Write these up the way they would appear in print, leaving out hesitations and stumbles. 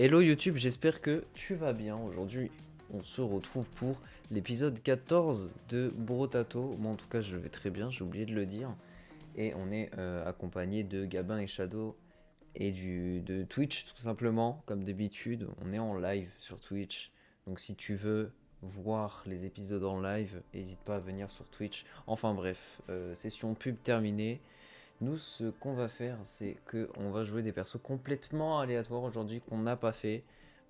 Hello YouTube, j'espère que tu vas bien. Aujourd'hui, on se retrouve pour l'épisode 14 de Brotato. Moi, en tout cas, je vais très bien, j'ai oublié de le dire. Et on est accompagné de Gabin et Shadow et de Twitch, tout simplement. Comme d'habitude, on est en live sur Twitch. Donc, si tu veux voir les épisodes en live, n'hésite pas à venir sur Twitch. Enfin, bref, session pub terminée. Nous, ce qu'on va faire, c'est que on va jouer des persos complètement aléatoires aujourd'hui qu'on n'a pas fait.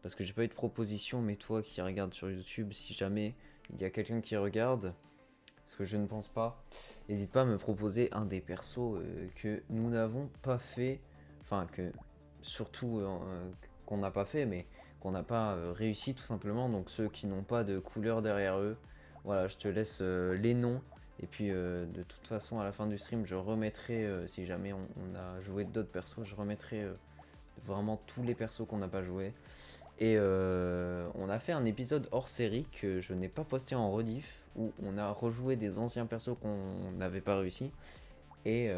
Parce que j'ai pas eu de proposition, mais toi qui regardes sur YouTube, si jamais il y a quelqu'un qui regarde, ce que je ne pense pas, n'hésite pas à me proposer un des persos que nous n'avons pas fait. Enfin, que surtout qu'on n'a pas fait, mais qu'on n'a pas réussi tout simplement. Donc ceux qui n'ont pas de couleur derrière eux. Voilà, je te laisse les noms. Et puis de toute façon, à la fin du stream, je remettrai, si jamais on a joué d'autres persos, je remettrai vraiment tous les persos qu'on n'a pas joué. Et on a fait un épisode hors série que je n'ai pas posté en rediff, où on a rejoué des anciens persos qu'on n'avait pas réussi. Et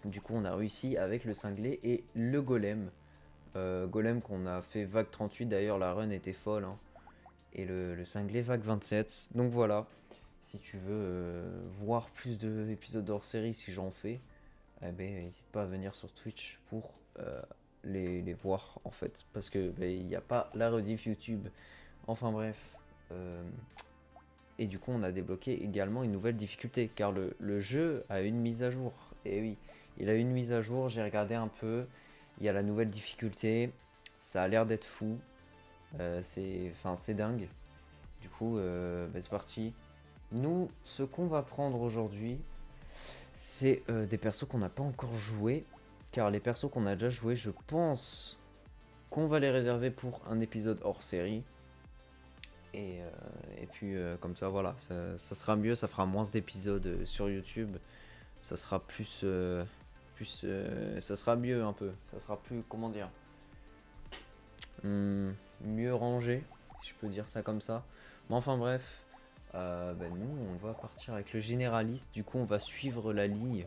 du coup, on a réussi avec le cinglé et le golem. Golem qu'on a fait vague 38, d'ailleurs la run était folle, hein. Et le cinglé vague 27. Donc voilà, si tu veux voir plus d'épisodes hors série si j'en fais, eh ben, n'hésite pas à venir sur Twitch pour les voir en fait. Parce que ben, il n'y a pas la rediff YouTube. Enfin bref. euh, et du coup on a débloqué également une nouvelle difficulté. Car le jeu a une mise à jour. Et oui, il a une mise à jour, j'ai regardé un peu. Il y a la nouvelle difficulté. Ça a l'air d'être fou. C'est dingue. Du coup, ben, c'est parti. Nous, ce qu'on va prendre aujourd'hui, c'est des persos qu'on n'a pas encore joué. Car les persos qu'on a déjà joué, je pense qu'on va les réserver pour un épisode hors série. Et puis comme ça, voilà, ça sera mieux, ça fera moins d'épisodes sur YouTube. Ça sera ça sera mieux un peu. Ça sera plus, comment dire, mieux rangé, si je peux dire ça comme ça. Mais enfin bref, ben nous, on va partir avec le généraliste. Du coup, on va suivre la ligne.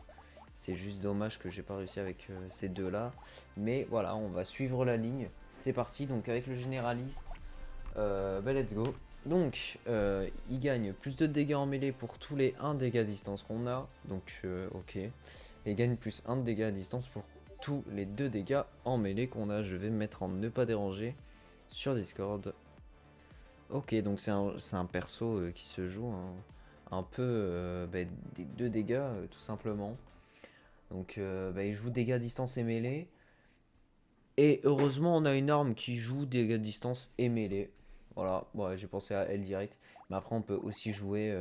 C'est juste dommage que j'ai pas réussi avec ces deux-là. Mais voilà, on va suivre la ligne. C'est parti, donc avec le généraliste, bah let's go. Donc, il gagne plus de dégâts en mêlée pour tous les 1 dégâts à distance qu'on a. Donc, ok. Et il gagne plus 1 de dégâts à distance pour tous les 2 dégâts en mêlée qu'on a. Je vais me mettre en ne pas déranger sur Discord. Ok, donc c'est un perso qui se joue un peu bah, des 2 dégâts, tout simplement. Donc, bah, il joue dégâts à distance et mêlée. Et heureusement, on a une arme qui joue dégâts à distance et mêlée. Voilà, ouais, j'ai pensé à elle direct. Mais après, on peut aussi jouer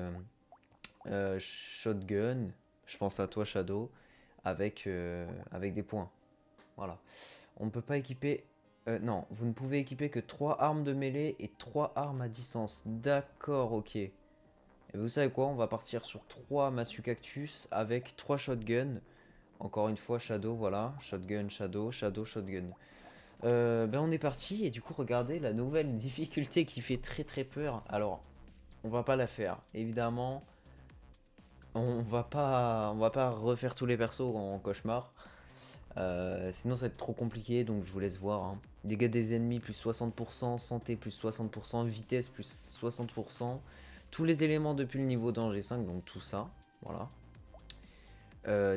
shotgun. Je pense à toi, Shadow, avec des points. Voilà. On ne peut pas équiper. Non, vous ne pouvez équiper que 3 armes de mêlée et 3 armes à distance. D'accord, ok. Et vous savez quoi? On va partir sur 3 Masu Cactus avec 3 shotguns. Encore une fois, Shadow, voilà. Shotgun, Shadow, Shadow, shotgun. Ben on est parti et du coup regardez la nouvelle difficulté qui fait très très peur. Alors on va pas la faire évidemment. On va pas refaire tous les persos en cauchemar. Sinon ça va être trop compliqué donc je vous laisse voir, hein. Dégâts des ennemis plus 60%, santé plus 60%, vitesse plus 60%. Tous les éléments depuis le niveau danger 5 donc tout ça. Voilà.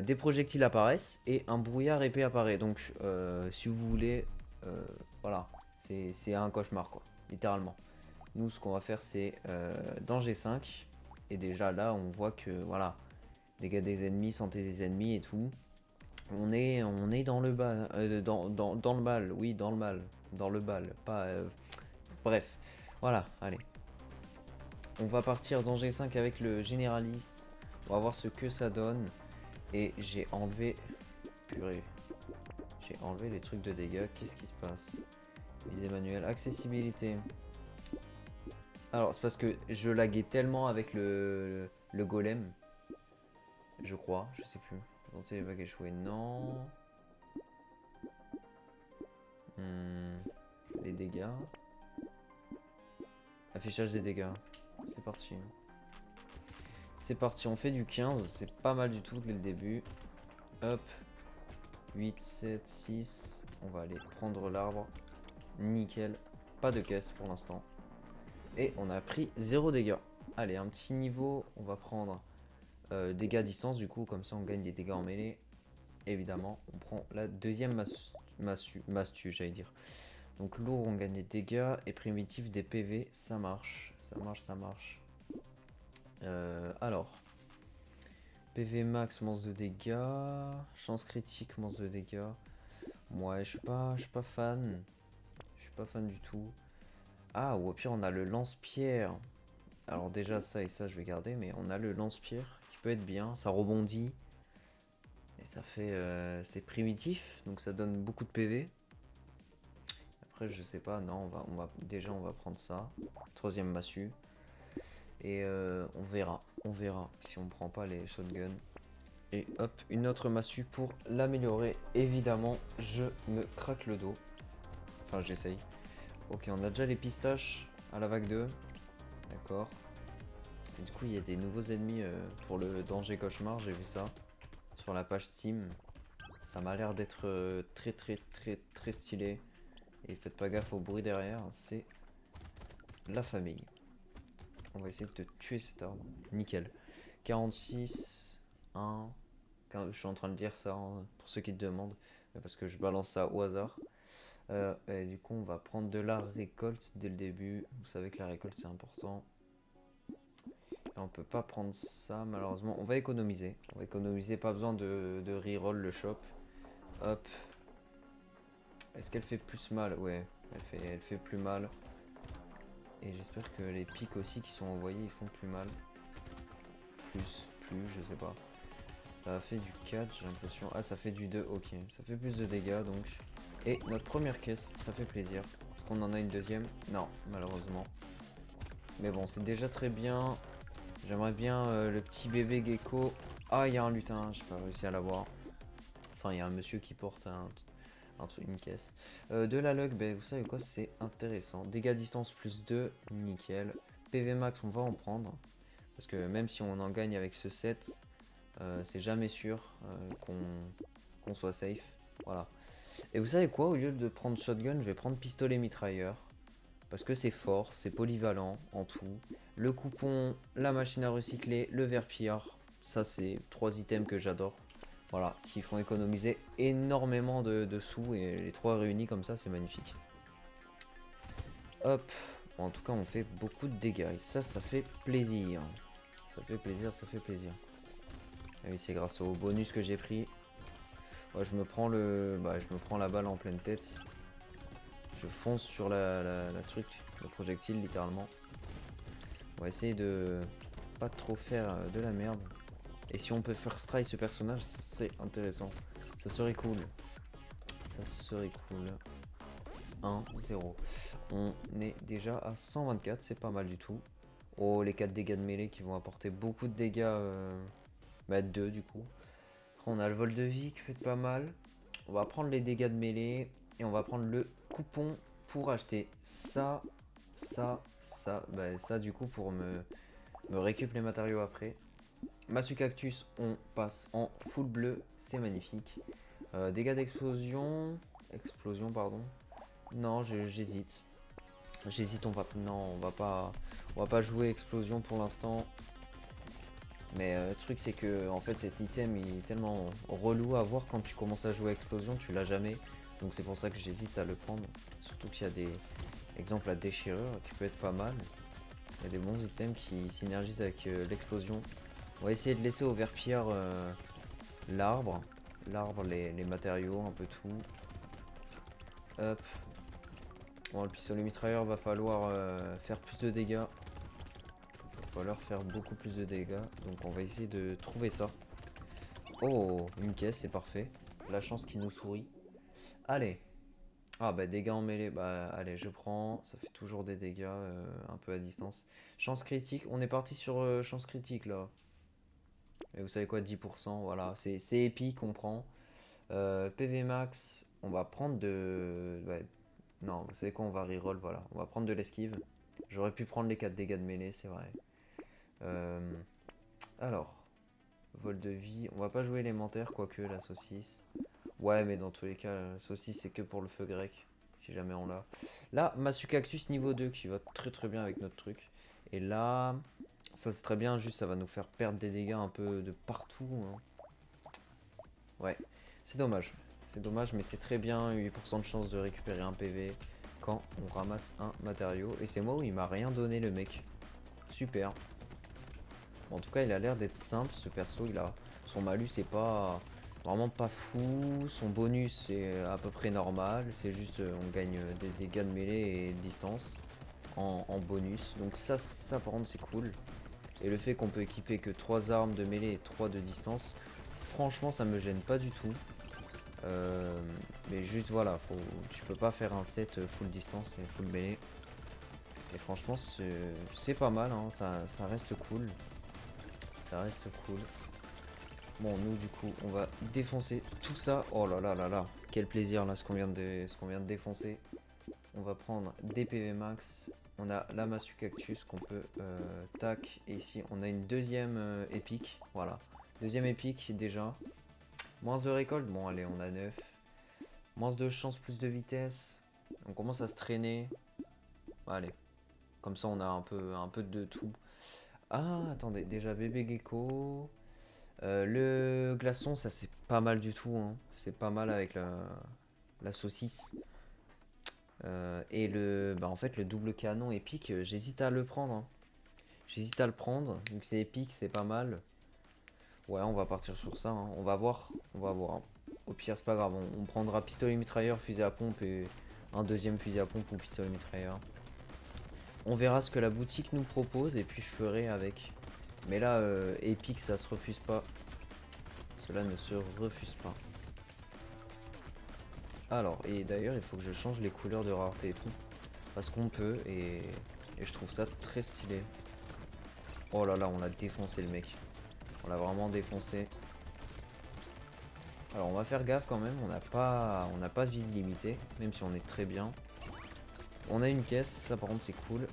Des projectiles apparaissent et un brouillard épais apparaît. Donc si vous voulez, voilà, c'est un cauchemar quoi, littéralement. Nous ce qu'on va faire c'est danger 5. Et déjà là on voit que voilà, dégâts des ennemis, santé des ennemis et tout. On est dans le bal, dans le mal, oui dans le mal, dans le bal, pas... bref, voilà, allez. On va partir danger 5 avec le généraliste. On va voir ce que ça donne. Et j'ai enlevé... Purée. J'ai enlevé les trucs de dégâts. Qu'est-ce qui se passe? Visée manuelle. Accessibilité. Alors, c'est parce que je laguais tellement avec le golem. Je crois. Je sais plus. Tenter les vagues échouées. Non. Les dégâts. Affichage des dégâts. C'est parti. C'est parti. On fait du 15. C'est pas mal du tout dès le début. Hop. 8, 7, 6. On va aller prendre l'arbre. nickel. Pas de caisse pour l'instant. Et on a pris 0 dégâts. Allez, un petit niveau, on va prendre dégâts à distance, du coup, comme ça on gagne des dégâts en mêlée. Évidemment, on prend la deuxième mastu, j'allais dire. Donc lourd, on gagne des dégâts, et primitif des PV, ça marche. Ça marche, ça marche. Alors, PV max, moins de dégâts. Chance critique, moins de dégâts. Ouais, je suis pas fan. Je suis pas fan du tout. Ah, ou au pire, on a le lance-pierre. Alors déjà, ça et ça, je vais garder, mais on a le lance-pierre qui peut être bien. Ça rebondit. Et ça fait... c'est primitif, donc ça donne beaucoup de PV. Après, je sais pas, non, déjà, on va prendre ça. Troisième massue. Et on verra si on prend pas les shotguns. Et hop, une autre massue pour l'améliorer. Évidemment, je me craque le dos. Enfin, j'essaye. Ok, on a déjà les pistaches à la vague 2. D'accord. Et du coup, il y a des nouveaux ennemis pour le danger cauchemar, j'ai vu ça. Sur la page Steam. Ça m'a l'air d'être très stylé. Et faites pas gaffe au bruit derrière, c'est la famille. On va essayer de tuer cet arbre. Nickel. 46, 1. Je suis en train de dire ça hein, pour ceux qui te demandent. Parce que je balance ça au hasard. Et du coup, on va prendre de la récolte dès le début. Vous savez que la récolte c'est important. Et on peut pas prendre ça malheureusement. On va économiser. On va économiser. Pas besoin de reroll le shop. Hop. Est-ce qu'elle fait plus mal? Ouais, elle fait plus mal. Et j'espère que les pics aussi qui sont envoyés, ils font plus mal. Plus, je sais pas. Ça a fait du 4, j'ai l'impression. Ah, ça fait du 2, ok. Ça fait plus de dégâts, donc. Et notre première caisse, ça fait plaisir. Est-ce qu'on en a une deuxième? Non, malheureusement. Mais bon, c'est déjà très bien. J'aimerais bien le petit bébé gecko. Ah, il y a un lutin, j'ai pas réussi à l'avoir. Enfin, il y a un monsieur qui porte une caisse. De la luck, ben, vous savez quoi, c'est intéressant. Dégâts à distance plus 2, nickel. PV max, on va en prendre. Parce que même si on en gagne avec ce set, c'est jamais sûr qu'on soit safe. Voilà. Et vous savez quoi, au lieu de prendre shotgun, je vais prendre pistolet mitrailleur. Parce que c'est fort, c'est polyvalent en tout. Le coupon, la machine à recycler, le verpillard. Ça, c'est 3 items que j'adore. Voilà, qui font économiser énormément de sous. Et les 3 réunis comme ça, c'est magnifique. Hop. Bon, en tout cas, on fait beaucoup de dégâts. Et ça fait plaisir. Ça fait plaisir, ça fait plaisir. Et oui, c'est grâce au bonus que j'ai pris. Ouais, je me prends la balle en pleine tête. Je fonce sur la truc, le projectile littéralement. On va essayer de pas trop faire de la merde. Et si on peut faire strike ce personnage, ça serait intéressant. Ça serait cool. Ça serait cool. 1, 0. On est déjà à 124, c'est pas mal du tout. Oh, les 4 dégâts de mêlée qui vont apporter beaucoup de dégâts. 2 du coup. Après, on a le vol de vie qui peut être pas mal. On va prendre les dégâts de mêlée. Et on va prendre le coupon pour acheter ça, ça du coup pour me récup les matériaux après. Massue cactus, on passe en full bleu, c'est magnifique. Dégâts d'explosion, explosion pardon. Non, j'hésite. J'hésite, on va pas jouer explosion pour l'instant. Mais le truc c'est que en fait cet item il est tellement relou à voir quand tu commences à jouer à explosion, tu l'as jamais. Donc c'est pour ça que j'hésite à le prendre. Surtout qu'il y a des exemples à déchirure qui peut être pas mal. Il y a des bons items qui synergisent avec l'explosion. On va essayer de laisser au verpillard l'arbre. L'arbre, les matériaux, un peu tout. Hop. Bon, le pistolet mitrailleur va falloir faire plus de dégâts. Il va falloir faire beaucoup plus de dégâts. Donc on va essayer de trouver ça. Oh, une caisse, c'est parfait. La chance qui nous sourit. Allez. Ah bah dégâts en mêlée, bah allez je prends, ça fait toujours des dégâts un peu à distance. Chance critique, on est parti sur chance critique là. Et vous savez quoi, 10%, voilà, c'est épique, on prend. PV max, on va prendre de... Ouais, non, vous savez quoi, on va reroll, voilà. On va prendre de l'esquive. J'aurais pu prendre les 4 dégâts de mêlée, c'est vrai. Euh, alors, vol de vie, on va pas jouer élémentaire, quoique la saucisse. Ouais, mais dans tous les cas, la saucisse c'est que pour le feu grec. si jamais on l'a. Là, Masu Cactus niveau 2 qui va très très bien avec notre truc. Et là, ça c'est très bien, juste ça va nous faire perdre des dégâts un peu de partout, hein. Ouais, c'est dommage. C'est dommage, mais c'est très bien, 8% de chance de récupérer un PV quand on ramasse un matériau. Et c'est moi où il m'a rien donné le mec. Super. Bon, en tout cas, il a l'air d'être simple ce perso. Son malus c'est pas vraiment pas fou. Son bonus c'est à peu près normal. C'est juste on gagne des dégâts de mêlée et de distance en bonus. Donc ça par contre c'est cool. Et le fait qu'on peut équiper que 3 armes de mêlée et 3 de distance, franchement ça me gêne pas du tout. Mais juste voilà, tu peux pas faire un set full distance et full mêlée. Et franchement c'est pas mal, hein, ça reste cool. Ça reste cool. Bon, nous du coup on va défoncer tout ça. Oh là là là là, quel plaisir là ce qu'on vient de défoncer. On va prendre des PV max. On a la massue cactus qu'on peut tac. Et ici on a une deuxième épique. Voilà. Deuxième épique déjà. Moins de récolte. Bon allez, on a 9. Moins de chance, plus de vitesse. On commence à se traîner. Allez. Comme ça on a un peu de tout. Ah attendez, déjà bébé gecko. Le glaçon ça c'est pas mal du tout, hein. C'est pas mal avec la saucisse. Et en fait le double canon épique, j'hésite à le prendre, hein. J'hésite à le prendre, donc c'est épique, c'est pas mal. Ouais, on va partir sur ça, hein. On va voir, hein. Au pire c'est pas grave, on prendra pistolet mitrailleur, fusil à pompe et un deuxième fusil à pompe ou pistolet mitrailleur. On verra ce que la boutique nous propose et puis je ferai avec. Mais là épique ça se refuse pas. Cela ne se refuse pas. Alors, et d'ailleurs il faut que je change les couleurs de rareté et tout. Parce qu'on peut et je trouve ça très stylé. Oh là là, on l'a défoncé le mec. On l'a vraiment défoncé. Alors on va faire gaffe quand même, on n'a pas de vie limitée, même si on est très bien. On a une caisse, ça par contre c'est cool.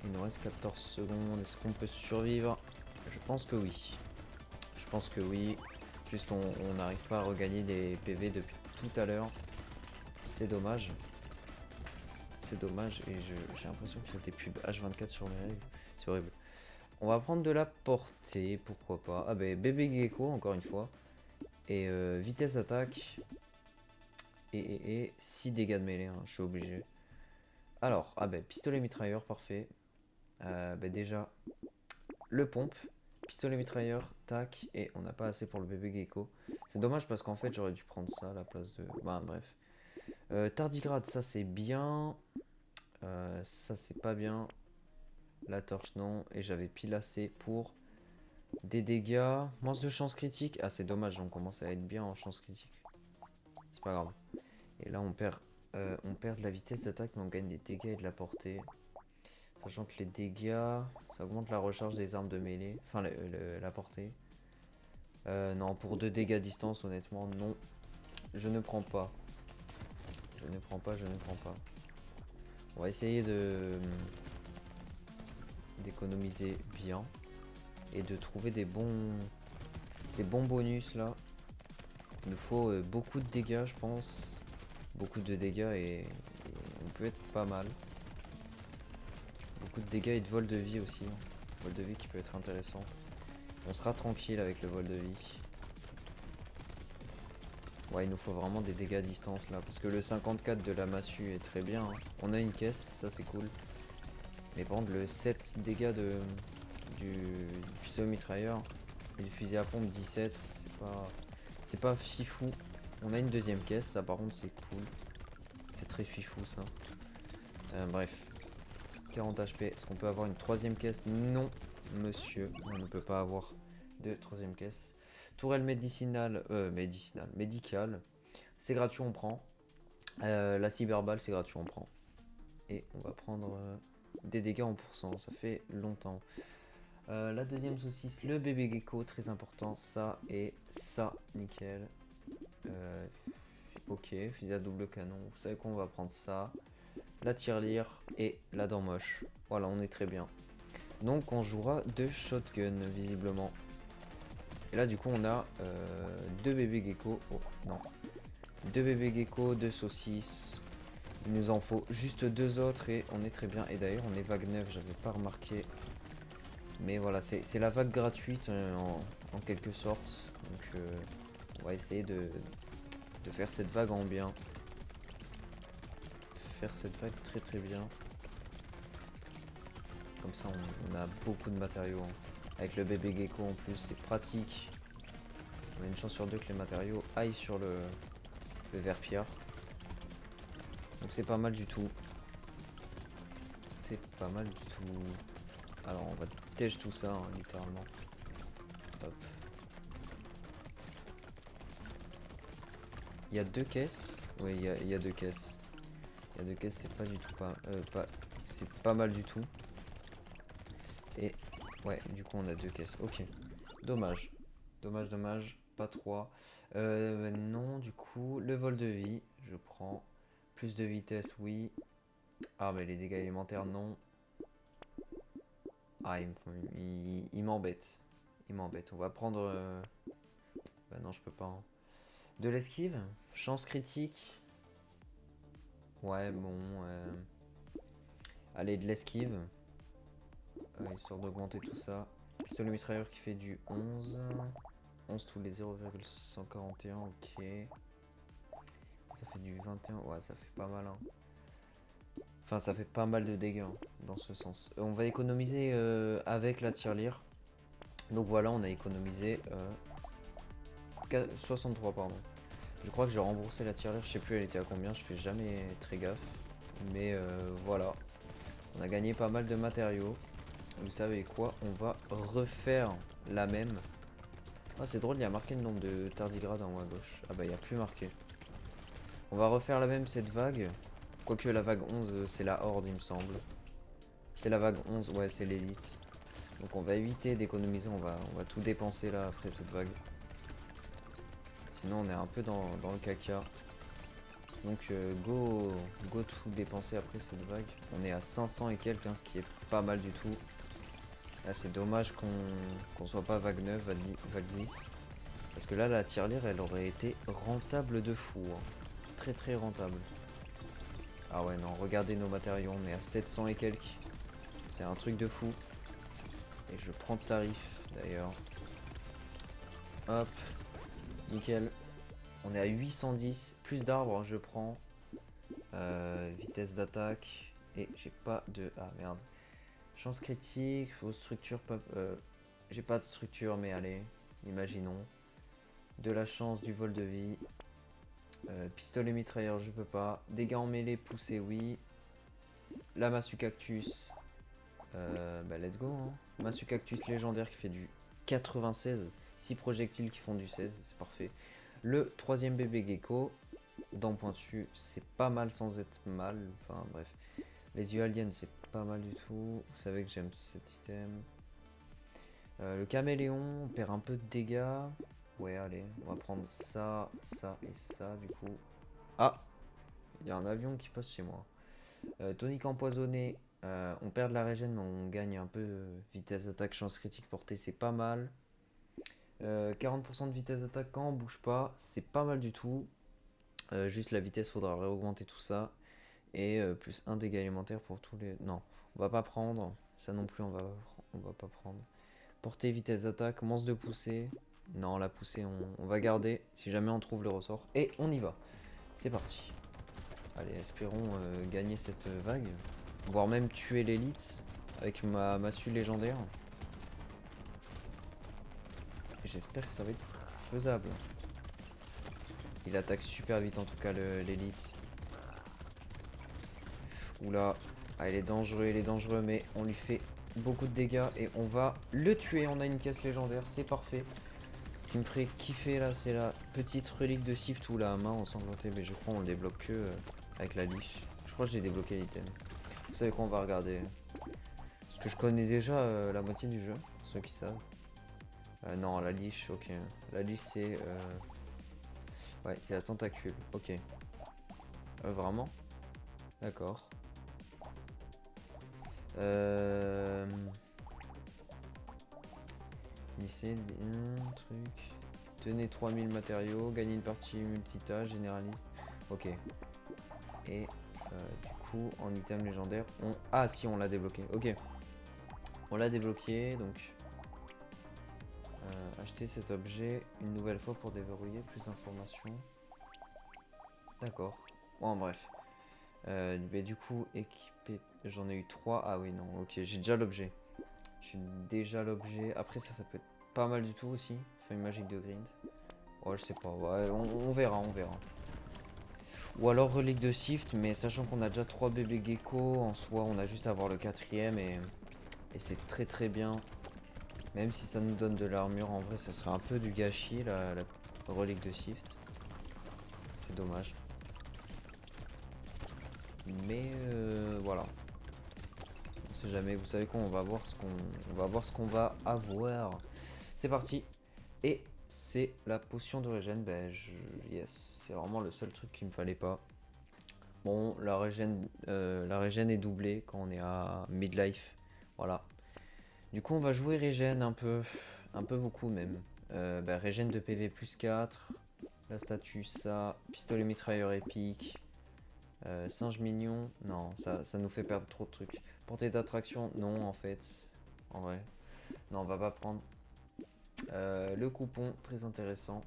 Il nous reste 14 secondes, est-ce qu'on peut survivre? Je pense que oui. Je pense que oui. Juste on n'arrive pas à regagner des PV depuis tout à l'heure. C'est dommage. C'est dommage et j'ai l'impression qu'il y a des pubs H24 sur mes règles. C'est horrible. On va prendre de la portée, pourquoi pas. Ah ben bébé gecko encore une fois. Et vitesse attaque. Et 6 dégâts de mêlée, hein, je suis obligé. Alors, ah ben pistolet mitrailleur, parfait. Ben déjà, le pompe. Pistolet mitrailleur, tac. Et on n'a pas assez pour le bébé gecko. C'est dommage parce qu'en fait j'aurais dû prendre ça à la place de... Bah bref. Tardigrade, ça c'est bien. Ça c'est pas bien. La torche non. Et j'avais pile assez pour des dégâts. Moins de chance critique. Ah c'est dommage, on commence à être bien en chance critique. C'est pas grave. Et là on perd de la vitesse d'attaque mais on gagne des dégâts et de la portée. Sachant que les dégâts, ça augmente la recharge des armes de mêlée. Enfin la portée. Non, pour 2 dégâts à distance honnêtement non. Je ne prends pas. Je ne prends pas. On va essayer d'économiser bien et de trouver des bons bonus là. Il nous faut beaucoup de dégâts je pense. Beaucoup de dégâts et on peut être pas mal. Beaucoup de dégâts et de vol de vie aussi. Vol de vie qui peut être intéressant. On sera tranquille avec le vol de vie. Ouais, il nous faut vraiment des dégâts à distance là. Parce que le 54 de la massue est très bien, hein. On a une caisse, ça c'est cool. Mais par contre, le 7 dégâts du pistolet mitrailleur et du fusil à pompe 17, c'est pas fifou. On a une deuxième caisse, ça par contre c'est cool. C'est très fifou ça. Bref. 40 HP. Est-ce qu'on peut avoir une troisième caisse? Non, monsieur. On ne peut pas avoir de troisième caisse. Tourelle médicinale. Médicale. C'est gratuit, on prend. La cyberballe, c'est gratuit, on prend. Et on va prendre des dégâts en pourcent. Ça fait longtemps. La deuxième saucisse, le bébé gecko, très important. Ça et ça, nickel. Ok, fusil à double canon. Vous savez qu'on va prendre ça. La tirelire et la dent moche. Voilà, on est très bien. Donc on jouera de shotgun visiblement. Et là du coup on a deux bébés geckos. Oh non. Deux bébés geckos, deux saucisses. Il nous en faut juste 2 autres et on est très bien. Et d'ailleurs, on est vague 9, j'avais pas remarqué. Mais voilà, c'est la vague gratuite en quelque sorte. Donc on va essayer de faire cette vague en bien. Faire cette vague très très bien. Comme ça on a beaucoup de matériaux. Avec le bébé gecko en plus, c'est pratique. On a une chance sur 2 que les matériaux aillent sur le verre-pierre. Donc c'est pas mal du tout. C'est pas mal du tout. Alors on va tèche tout ça, hein, littéralement. Hop. Il y a 2 caisses. Oui, il y a 2 caisses. Il y a 2 caisses, c'est pas du tout c'est pas mal du tout. Et ouais, du coup on a 2 caisses. Ok. Dommage. Dommage. Pas 3. Non, du coup, le vol de vie, je prends. Plus de vitesse, oui. Ah, mais les dégâts élémentaires, non. Ah, il m'embête. Il m'embête. On va prendre... Bah non, je peux pas. Hein. De l'esquive. Chance critique. Ouais, bon. Allez, de l'esquive. Histoire d'augmenter tout ça. Pistolet mitrailleur qui fait du 11. 11 tous les 0,141, ok. Ça fait du 21, ouais, ça fait pas mal. Hein. Enfin, ça fait pas mal de dégâts hein, dans ce sens. On va économiser avec la tirelire. Donc voilà, on a économisé 63, pardon. Je crois que j'ai remboursé la tirelire, je sais plus elle était à combien, je fais jamais très gaffe. Mais voilà, on a gagné pas mal de matériaux. Vous savez quoi, on va refaire la même. Ah, c'est drôle, il y a marqué le nombre de tardigrades en haut à gauche. Ah bah il n'y a plus marqué. On va refaire la même cette vague. Quoique la vague 11 c'est la horde il me semble. C'est la vague 11, ouais c'est l'élite. Donc on va éviter d'économiser, on va tout dépenser là après cette vague. Sinon on est un peu dans le caca. Donc go tout dépenser après cette vague. On est à 500 et quelques, hein, ce qui est pas mal du tout. Là c'est dommage qu'on soit pas vague 9, vague 10. Parce que là la tirelire elle aurait été rentable de fou. Hein. Très très rentable. Ah ouais non, regardez nos matériaux, on est à 700 et quelques. C'est un truc de fou. Et je prends le tarif d'ailleurs. Hop, nickel. On est à 810. Plus d'arbres, je prends. Vitesse d'attaque. Et j'ai pas de... Ah merde. Chance critique, fausse structure. J'ai pas de structure, mais allez, imaginons. De la chance, du vol de vie. Pistolet mitrailleur, je peux pas. Dégâts en mêlée, poussée, oui. La massue cactus. Bah let's go. Hein. Massue cactus légendaire qui fait du 96. 6 projectiles qui font du 16, c'est parfait. Le troisième bébé gecko. Dents pointues, c'est pas mal sans être mal. Enfin bref. Les yeux aliens, c'est pas mal du tout. Vous savez que j'aime cet item. Le caméléon, on perd un peu de dégâts. Ouais, allez, on va prendre ça, ça et ça du coup. Ah, il y a un avion qui passe chez moi. Tonique empoisonné, on perd de la régène, mais on gagne un peu vitesse d'attaque, chance critique portée, c'est pas mal. 40% de vitesse d'attaque quand on bouge pas, c'est pas mal du tout. Juste la vitesse, faudra réaugmenter tout ça. Et plus un dégât élémentaire pour tous les... Non, on va pas prendre. Ça non plus, on va pas prendre. Portée, vitesse d'attaque, commence de pousser. Non, la poussée, on va garder si jamais on trouve le ressort. Et on y va. C'est parti. Allez, espérons gagner cette vague. Voire même tuer l'élite avec ma massue légendaire. Et j'espère que ça va être faisable. Il attaque super vite en tout cas l'élite. Oula, ah, il est dangereux, mais on lui fait beaucoup de dégâts et on va le tuer. On a une caisse légendaire, c'est parfait. Ce qui me ferait kiffer là, c'est la petite relique de Sift ou la main ensanglantée, mais je crois qu'on le débloque que avec la liche. Je crois que j'ai débloqué l'item. Vous savez quoi, on va regarder. Parce que je connais déjà la moitié du jeu, ceux qui savent. Non, la liche, ok. La liche c'est... Ouais, c'est la tentacule, ok. Vraiment? D'accord. Lycée, un truc. Tenez 3000 matériaux, gagnez une partie multitâche, généraliste. Ok. Et Du coup, en item légendaire, on... Ah si, on l'a débloqué. Ok. On l'a débloqué, donc... acheter cet objet une nouvelle fois pour déverrouiller plus d'informations. D'accord. Bon, bref. Mais du coup, équipé... J'en ai eu 3. Ah oui, non, ok, j'ai déjà l'objet. J'ai déjà l'objet. Après, ça peut être pas mal du tout aussi. Feuille magique de grind. Ouais, je sais pas. Ouais, on verra, on verra. Ou alors relique de Sift, mais sachant qu'on a déjà 3 bébés gecko, en soi, on a juste à avoir le quatrième et c'est très très bien. Même si ça nous donne de l'armure, en vrai, ça serait un peu du gâchis, la relique de Sift. C'est dommage. Mais voilà. On sait jamais. Vous savez quoi, on va voir ce qu'on va avoir. C'est parti. Et c'est la potion de régène. Ben, yes, c'est vraiment le seul truc qu'il me fallait pas. Bon, la régène est doublée quand on est à midlife. Voilà. Du coup, on va jouer régène un peu beaucoup même. Régène de PV plus 4. La statue, ça. Pistolet mitrailleur épique. Singe mignon. Non, ça nous fait perdre trop de trucs. Portée d'attraction, non en fait. En vrai. Non, on va pas prendre. Le coupon, très intéressant.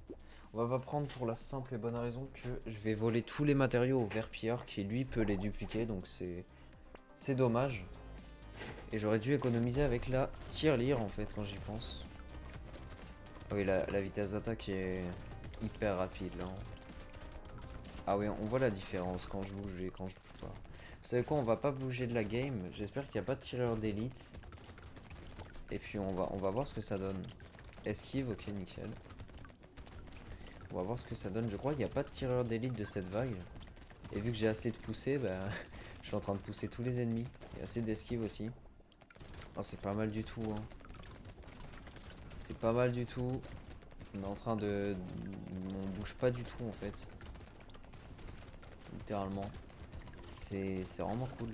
On va pas prendre pour la simple et bonne raison que je vais voler tous les matériaux au verpilleur qui lui peut les dupliquer, donc c'est dommage. Et j'aurais dû économiser avec la tirelire en fait quand j'y pense. Ah oui, la vitesse d'attaque est hyper rapide là. Ah oui, on voit la différence quand je bouge et quand je bouge pas. Vous savez quoi, on va pas bouger de la game. J'espère qu'il n'y a pas de tireur d'élite. Et puis on va voir ce que ça donne. Esquive, ok, nickel. On va voir ce que ça donne. Je crois qu'il n'y a pas de tireur d'élite de cette vague. Et vu que j'ai assez de poussée, bah, je suis en train de pousser tous les ennemis. Il y a assez d'esquive aussi. Oh, c'est pas mal du tout. Hein. C'est pas mal du tout. On est en train de... On bouge pas du tout en fait. Littéralement. C'est vraiment cool.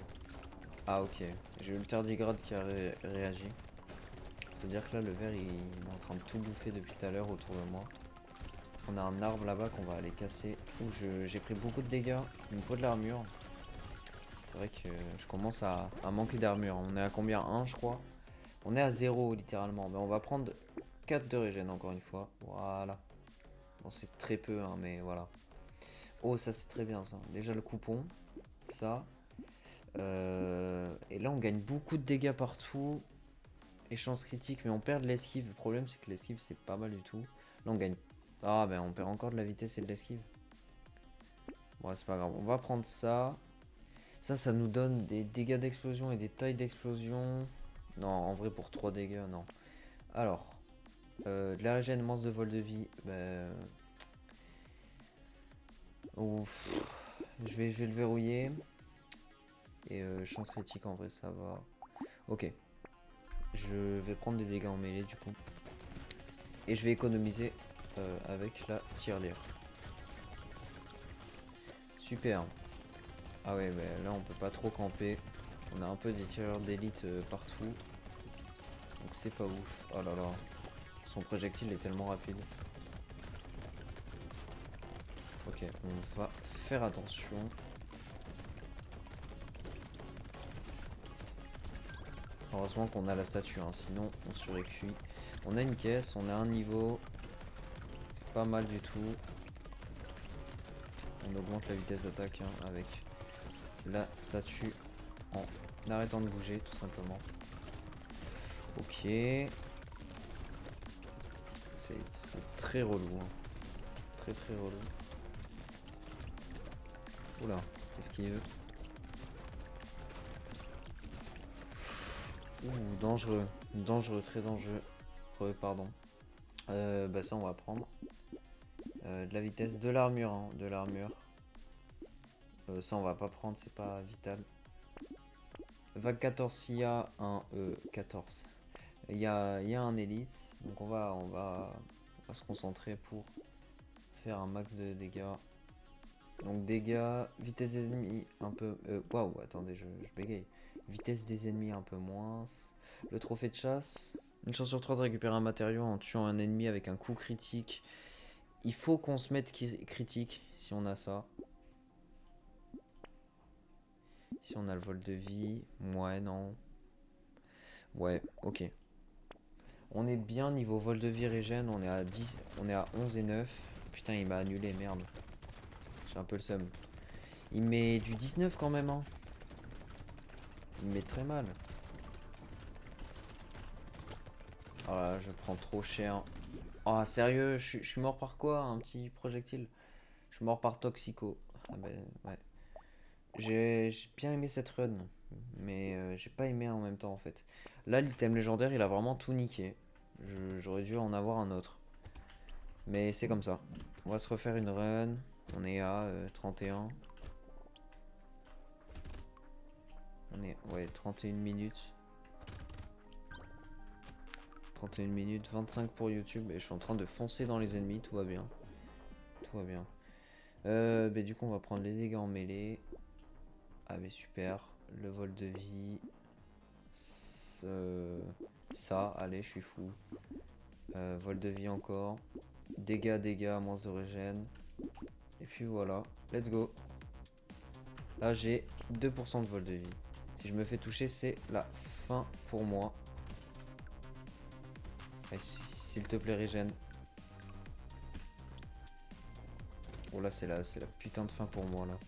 Ah ok. J'ai eu le tardigrade qui a réagi. C'est-à-dire que là, le verre, il est en train de tout bouffer depuis tout à l'heure autour de moi. On a un arbre là-bas qu'on va aller casser. Ouh, j'ai pris beaucoup de dégâts. Il me faut de l'armure. C'est vrai que je commence à manquer d'armure. On est à combien? 1 je crois. On est à 0 littéralement. Mais on va prendre 4 de régène encore une fois. Voilà. Bon, c'est très peu, hein, mais voilà. Oh, ça c'est très bien ça. Déjà le coupon. Ça. Et là, on gagne beaucoup de dégâts partout. Et chance critique, mais on perd de l'esquive. Le problème, c'est que l'esquive, c'est pas mal du tout. Là, on gagne. Ah, ben, on perd encore de la vitesse et de l'esquive. Bon, c'est pas grave. On va prendre ça. Ça nous donne des dégâts d'explosion et des tailles d'explosion. Non, en vrai, pour 3 dégâts, non. Alors, de la régène, de vol de vie. Ben... Ouf. Je vais le verrouiller. Et chance critique, en vrai, ça va. Ok. Je vais prendre des dégâts en mêlée, du coup. Et je vais économiser avec la tirelire. Super. Ah ouais, bah là on peut pas trop camper. On a un peu des tireurs d'élite partout. Donc c'est pas ouf. Oh là là. Son projectile est tellement rapide. Ok, on va faire attention. Heureusement qu'on a la statue, hein, sinon on serait cuit. On a une caisse, on a un niveau. C'est pas mal du tout. On augmente la vitesse d'attaque hein, avec la statue en arrêtant de bouger tout simplement. Ok. C'est très relou. Hein. Très très relou. Oula, qu'est-ce qu'il veut? Ouh, dangereux. Dangereux, très dangereux. Pardon. Bah ça on va prendre. De la vitesse, de l'armure, hein, de l'armure. Ça on va pas prendre, c'est pas vital. Vague 14 s'il y a un 14. Il y a un élite. Donc on va se concentrer pour faire un max de dégâts. Donc dégâts, vitesse des ennemis un peu... Waouh, attendez, je bégaye. Vitesse des ennemis un peu moins. Le trophée de chasse. Une chance sur 3 de récupérer un matériau en tuant un ennemi avec un coup critique. Il faut qu'on se mette critique si on a ça. Ici on a le vol de vie. Ouais, non. Ouais, ok. On est bien niveau vol de vie régène. On est à 10. On est à 11 et 9. Putain, il m'a annulé, merde. J'ai un peu le seum. Il met du 19 quand même, hein. Il met très mal. Oh là, je prends trop cher. Oh, sérieux, je suis mort par quoi? Un petit projectile? Je suis mort par Toxico. Ah ben, ouais. J'ai bien aimé cette run, mais j'ai pas aimé en même temps en fait. Là, l'item légendaire, il a vraiment tout niqué. J'aurais dû en avoir un autre. Mais c'est comme ça. On va se refaire une run. On est à 31. On est, ouais, 31 minutes. 31 minutes, 25 pour YouTube. Et je suis en train de foncer dans les ennemis, tout va bien. Tout va bien. Bah, du coup, on va prendre les dégâts en mêlée. Ah, mais super. Le vol de vie. Ça, allez, je suis fou. Vol de vie encore. Dégâts, dégâts, moins de régène. Et puis voilà, let's go. Là, j'ai 2% de vol de vie. Si je me fais toucher, c'est la fin pour moi. S'il te plaît, régène. Oh là, c'est la putain de fin pour moi, là.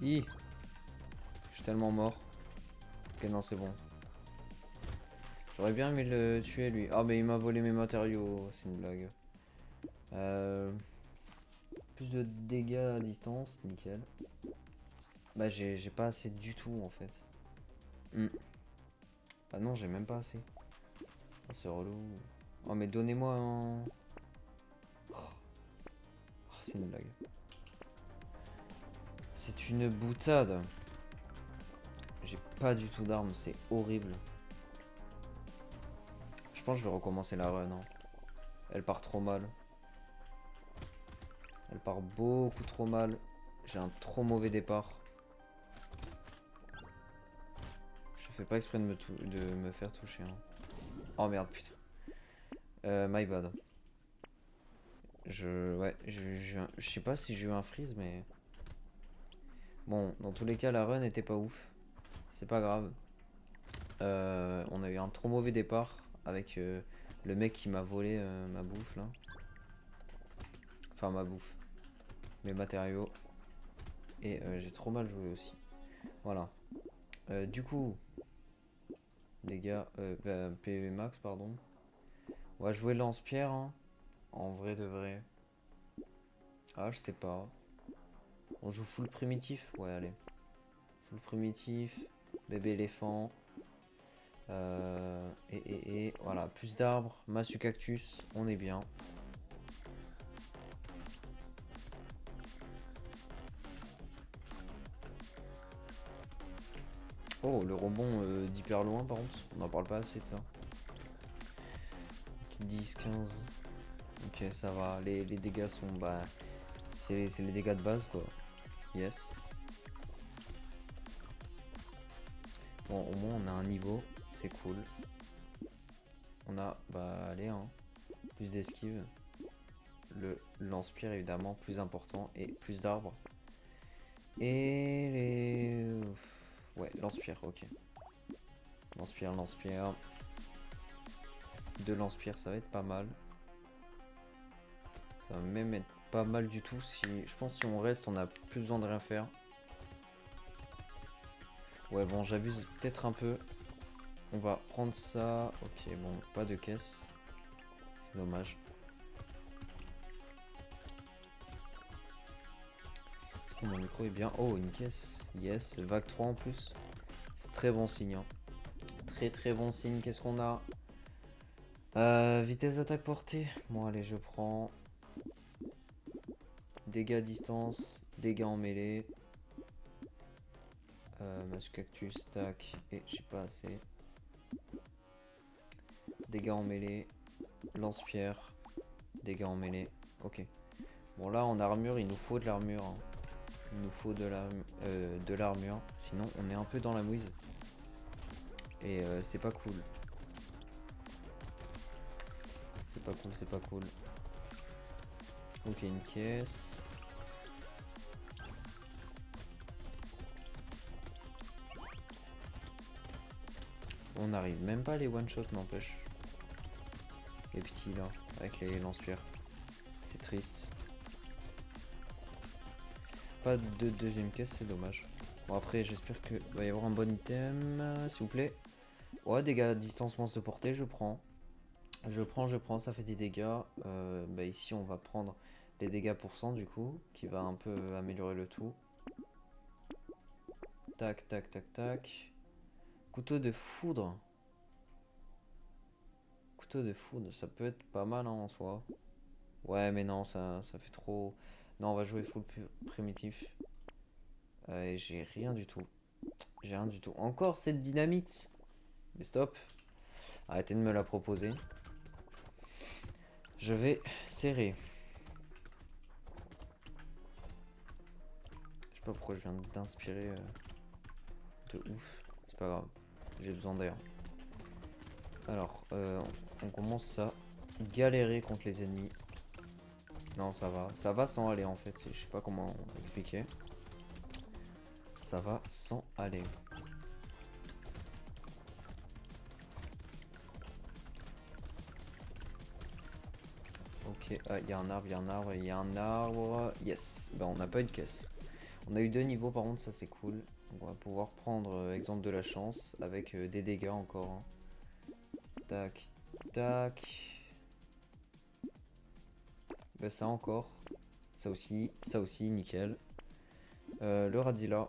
Je suis tellement mort. Ok, non, c'est bon. J'aurais bien aimé le tuer, lui. Ah, mais il m'a volé mes matériaux. C'est une blague. Plus de dégâts à distance, nickel. Bah, j'ai pas assez du tout, en fait. Ah non, j'ai même pas assez. Ah, c'est relou. Oh, mais donnez-moi un... Oh, c'est une blague. C'est une boutade. J'ai pas du tout d'armes, c'est horrible. Je pense que je vais recommencer la run. Hein. Elle part trop mal. Elle part beaucoup trop mal. J'ai un trop mauvais départ. Je fais pas exprès de me faire toucher. Hein. Oh merde, putain. My bad. Ouais, je sais pas si j'ai eu un freeze, mais... Bon, dans tous les cas, la run était pas ouf. C'est pas grave. On a eu un trop mauvais départ avec le mec qui m'a volé ma bouffe là. Enfin ma bouffe. Mes matériaux. Et j'ai trop mal joué aussi. Voilà. Du coup, les gars, PV max pardon. On va jouer lance-pierre. Hein. En vrai de vrai. Ah je sais pas. On joue full primitif. Ouais allez. Full primitif. Bébé éléphant. Et voilà. Plus d'arbres. Massue cactus. On est bien. Oh, le rebond d'hyper loin par contre, on n'en parle pas assez de ça. 10, 15. Ok, ça va. Les dégâts sont. Bah. C'est les dégâts de base quoi. Yes. Bon, au moins on a un niveau. C'est cool. On a. Bah, allez, hein. Plus d'esquive. Le lance-pierre évidemment plus important. Et plus d'arbres. Et les. Ouais, lance-pierre, ok. Lance-pierre, lance-pierre. Deux lance-pierre, ça va être pas mal. Ça va même être pas mal du tout. Si, je pense que si on reste, on a plus besoin de rien faire. Ouais, bon, j'abuse peut-être un peu. On va prendre ça. Ok, bon, pas de caisse. C'est dommage. Est-ce que mon micro est bien? Oh, une caisse. Yes, vague 3 en plus. C'est très bon signe. Hein. Très très bon signe. Qu'est-ce qu'on a? Vitesse d'attaque portée. Bon, allez, je prends. Dégâts à distance. Dégâts en mêlée. Masse cactus, tac. Et j'ai pas assez. Dégâts en mêlée. Lance-pierre. Dégâts en mêlée. Ok. Bon, là, en armure, il nous faut de l'armure. Hein. Il nous faut de l'armure. Sinon, on est un peu dans la mouise. Et c'est pas cool. C'est pas cool, c'est pas cool. Ok, une caisse. On n'arrive même pas à les one-shot, n'empêche. Les petits là, avec les lance-pierres. C'est triste. Pas de deuxième caisse, c'est dommage. Bon, après, j'espère qu'il va y avoir un bon item, s'il vous plaît. Ouais, dégâts à distance, lance de portée, je prends. Je prends, ça fait des dégâts. Bah ici, on va prendre les dégâts % du coup, qui va un peu améliorer le tout. Tac, tac, tac, tac. Couteau de foudre. Couteau de foudre, ça peut être pas mal hein, en soi. Ouais, mais non, ça fait trop... Non, on va jouer full primitif. Et j'ai rien du tout. J'ai rien du tout. Encore cette dynamite. Mais stop. Arrêtez de me la proposer. Je vais serrer. Je sais pas pourquoi je viens d'inspirer de ouf. C'est pas grave. J'ai besoin d'air. Alors, on commence à galérer contre les ennemis. Non, ça va. Ça va sans aller en fait. Je sais pas comment expliquer. Ça va sans aller. Ok, ah, il y a un arbre, il y a un arbre, il y a un arbre. Yes, ben, on n'a pas eu de caisse. On a eu 2 niveaux par contre, ça c'est cool. Donc, on va pouvoir prendre exemple de la chance avec des dégâts encore. Hein. Tac, tac. Ben, ça encore. Ça aussi, nickel. Le Radzilla.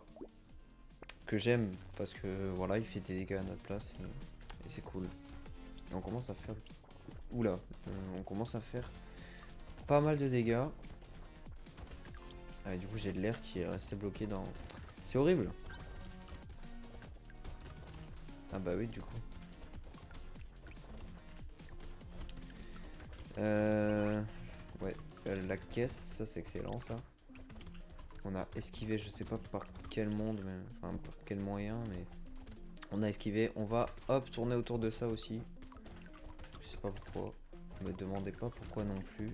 Que j'aime parce que voilà, il fait des dégâts à notre place et c'est cool. Et on commence à faire. Oula, on commence à faire pas mal de dégâts. Ah, du coup, j'ai de l'air qui est resté bloqué dans. C'est horrible. Ah, bah oui, du coup. Ouais, la caisse, ça c'est excellent ça. On a esquivé, je sais pas par quel monde, mais enfin par quel moyen, mais on a esquivé. On va hop tourner autour de ça aussi. Je sais pas pourquoi. Me demandez pas pourquoi non plus.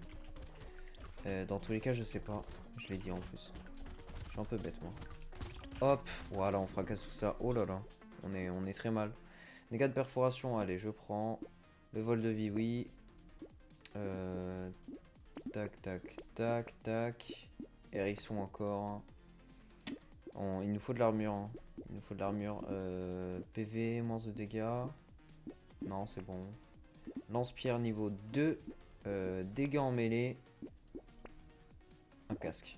Dans tous les cas, je sais pas. Je l'ai dit en plus. Je suis un peu bête moi. Hop, voilà, on fracasse tout ça. Oh là là, on est très mal. Dégâts de perforation, allez, je prends. Le vol de vie, oui. Tac, tac, tac, tac. Hérisson encore. Il nous faut de l'armure. Hein. Il nous faut de l'armure. PV, moins de dégâts. Non, c'est bon. Lance-pierre niveau 2. Dégâts en mêlée. Un casque.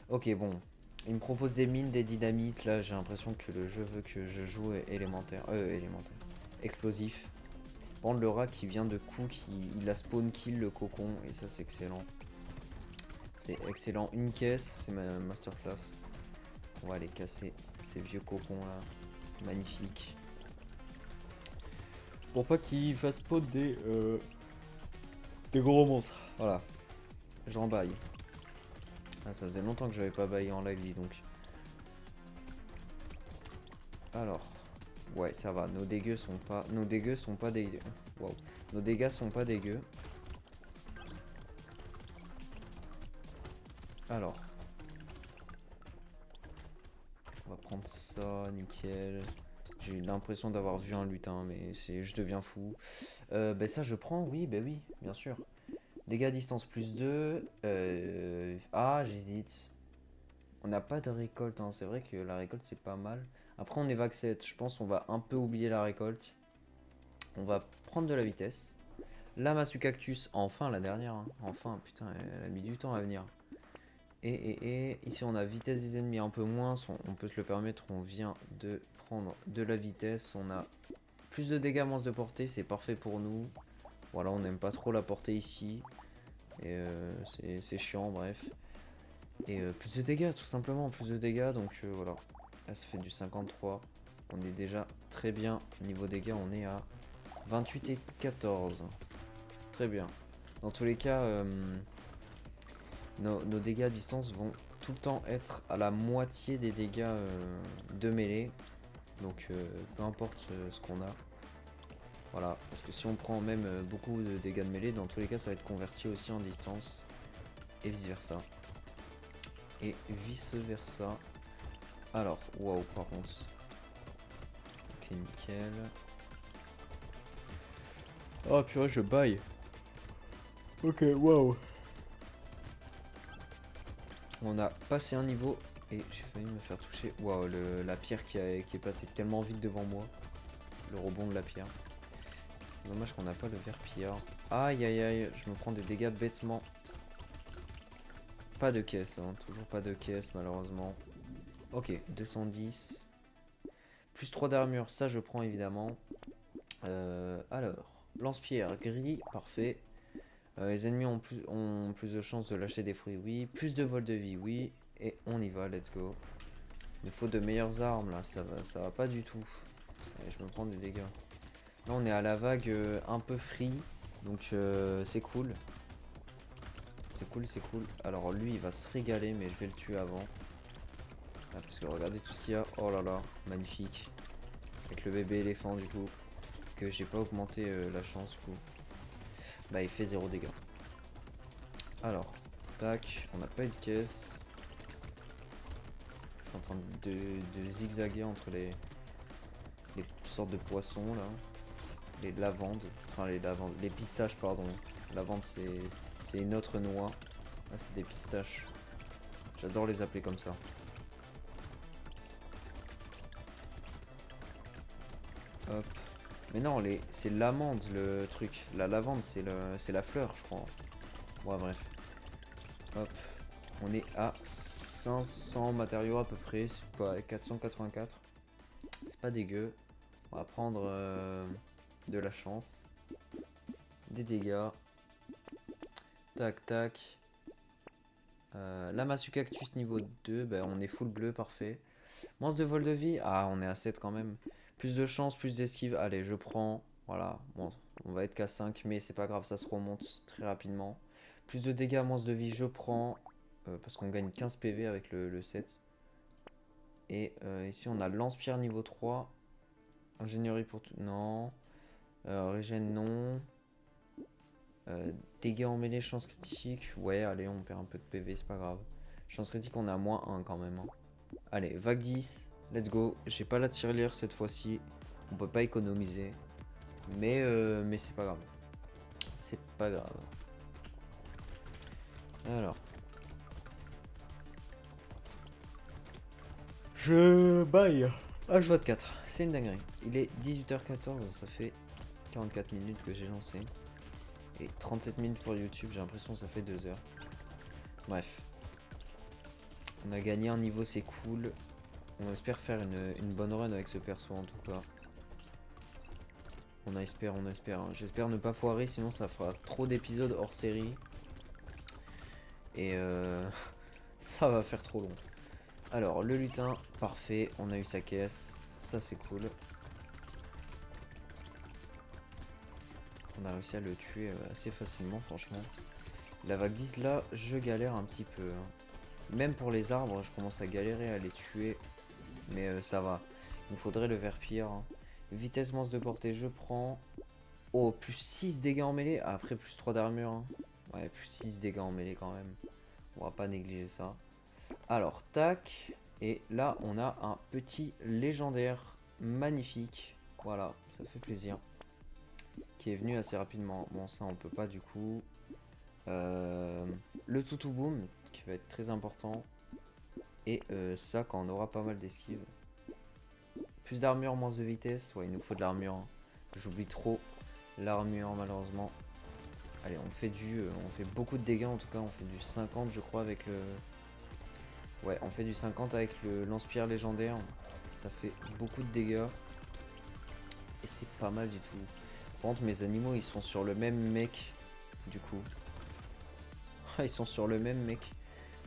Ok, bon. Il me propose des mines, des dynamites. Là, j'ai l'impression que le jeu veut que je joue élémentaire. Élémentaire. Explosif. Prendre le rat qui vient de coup, il a spawn kill le cocon. Et ça, c'est excellent. C'est excellent. Une caisse, c'est ma masterclass. On va aller casser ces vieux cocons là. Magnifique. Pour pas qu'ils fassent spawn des gros monstres. Voilà. J'en baille. Ah, ça faisait longtemps que j'avais pas baillé en live, dis donc. Alors. Ouais, ça va. Nos dégâts sont pas. Nos dégâts sont pas dégueux. Wow. Nos dégâts sont pas dégueux. Alors. On va prendre ça, nickel. J'ai eu l'impression d'avoir vu un lutin, mais je deviens fou. Ben ça je prends, oui, ben oui, bien sûr. Dégâts à distance plus 2. Ah, j'hésite. On n'a pas de récolte, hein. C'est vrai que la récolte c'est pas mal. Après on est vax 7, je pense qu'on va un peu oublier la récolte. On va prendre de la vitesse. La Massue Cactus, enfin la dernière. Hein. Enfin, putain, elle a mis du temps à venir. Et ici on a vitesse des ennemis un peu moins, on peut se le permettre, on vient de prendre de la vitesse, on a plus de dégâts, moins de portée, c'est parfait pour nous. Voilà, on n'aime pas trop la portée ici, et c'est chiant, bref. Et plus de dégâts, tout simplement, plus de dégâts, donc voilà. Là ça fait du 53, on est déjà très bien, niveau dégâts on est à 28 et 14. Très bien. Dans tous les cas... Nos dégâts à distance vont tout le temps être à la moitié des dégâts de mêlée. Donc peu importe ce qu'on a. Voilà, parce que si on prend même beaucoup de dégâts de mêlée, dans tous les cas ça va être converti aussi en distance. Et vice versa. Et vice versa. Alors, waouh par contre. Ok, nickel. Oh purée, je baille. Ok, waouh. On a passé un niveau et j'ai failli me faire toucher. Waouh, la pierre qui est passée tellement vite devant moi. Le rebond de la pierre. C'est dommage qu'on n'a pas le verre pierre. Aïe aïe aïe, je me prends des dégâts bêtement. Pas de caisse, hein. Toujours pas de caisse malheureusement. Ok, 210. Plus 3 d'armure, ça je prends évidemment. Alors, lance-pierre gris, parfait. Les ennemis ont plus de chances de lâcher des fruits, oui. Plus de vol de vie, oui. Et on y va, let's go. Il nous faut de meilleures armes là, ça va pas du tout. Allez, je me prends des dégâts. Là on est à la vague un peu free, donc c'est cool. C'est cool, c'est cool. Alors lui il va se régaler, mais je vais le tuer avant. Ah, parce que regardez tout ce qu'il y a. Oh là là, magnifique. Avec le bébé éléphant du coup. Que j'ai pas augmenté la chance du coup. Bah il fait 0 dégâts. Alors, tac, on n'a pas eu de caisse. Je suis en train de zigzaguer entre les sortes de poissons là. Les lavandes. Enfin les lavandes. Les pistaches pardon. Lavande c'est une autre noix. Là c'est des pistaches. J'adore les appeler comme ça. Hop. Mais non, c'est l'amande le truc. La lavande c'est la fleur je crois. Ouais bref. Hop. On est à 500 matériaux à peu près. C'est quoi 484. C'est pas dégueu. On va prendre de la chance. Des dégâts. Tac tac. Lamassu cactus niveau 2. Ben, on est full bleu, parfait. Mance de vol de vie. Ah, on est à 7 quand même. Plus de chance, plus d'esquive. Allez, je prends. Voilà. Bon, on va être qu'à 5, mais c'est pas grave, ça se remonte très rapidement. Plus de dégâts, mance de vie, je prends. Parce qu'on gagne 15 PV avec le 7. Et ici, on a lance-pierre niveau 3. Ingénierie pour tout. Non. Régène, non. Dégâts en mêlée, chance critique. Ouais, allez, on perd un peu de PV, c'est pas grave. Chance critique, on est à moins 1 quand même. Hein. Allez, vague 10. Let's go. J'ai pas la tirelire cette fois-ci. On peut pas économiser. Mais c'est pas grave. C'est pas grave. Alors. Je baille. Ah, je vote 4. C'est une dinguerie. Il est 18h14. Ça fait 44 minutes que j'ai lancé. Et 37 minutes pour YouTube. J'ai l'impression que ça fait 2 heures. Bref. On a gagné un niveau, c'est cool. On espère faire une bonne run avec ce perso en tout cas. On espère, on espère. Hein. J'espère ne pas foirer, sinon ça fera trop d'épisodes hors série. Et ça va faire trop long. Alors, le lutin, parfait. On a eu sa caisse. Ça, c'est cool. On a réussi à le tuer assez facilement, franchement. La vague 10, là, je galère un petit peu. Hein. Même pour les arbres, je commence à galérer à les tuer. Mais ça va. Il me faudrait le verpire. Hein. Vitesse, manche de portée, je prends. Oh, plus 6 dégâts en mêlée. Ah, après, plus 3 d'armure. Hein. Ouais, plus 6 dégâts en mêlée quand même. On va pas négliger ça. Alors, tac. Et là, on a un petit légendaire magnifique. Voilà, ça fait plaisir. Qui est venu assez rapidement. Bon, ça, on peut pas du coup. Le toutou boom, qui va être très important. Et ça, quand on aura pas mal d'esquives. Plus d'armure, moins de vitesse. Ouais, il nous faut de l'armure. Hein. J'oublie trop l'armure, malheureusement. Allez, on fait beaucoup de dégâts en tout cas. On fait du 50, je crois, avec le. Ouais, on fait du 50 avec le lance-pierre légendaire. Ça fait beaucoup de dégâts. Et c'est pas mal du tout. Par contre, mes animaux, ils sont sur le même mec. Du coup. Ils sont sur le même mec.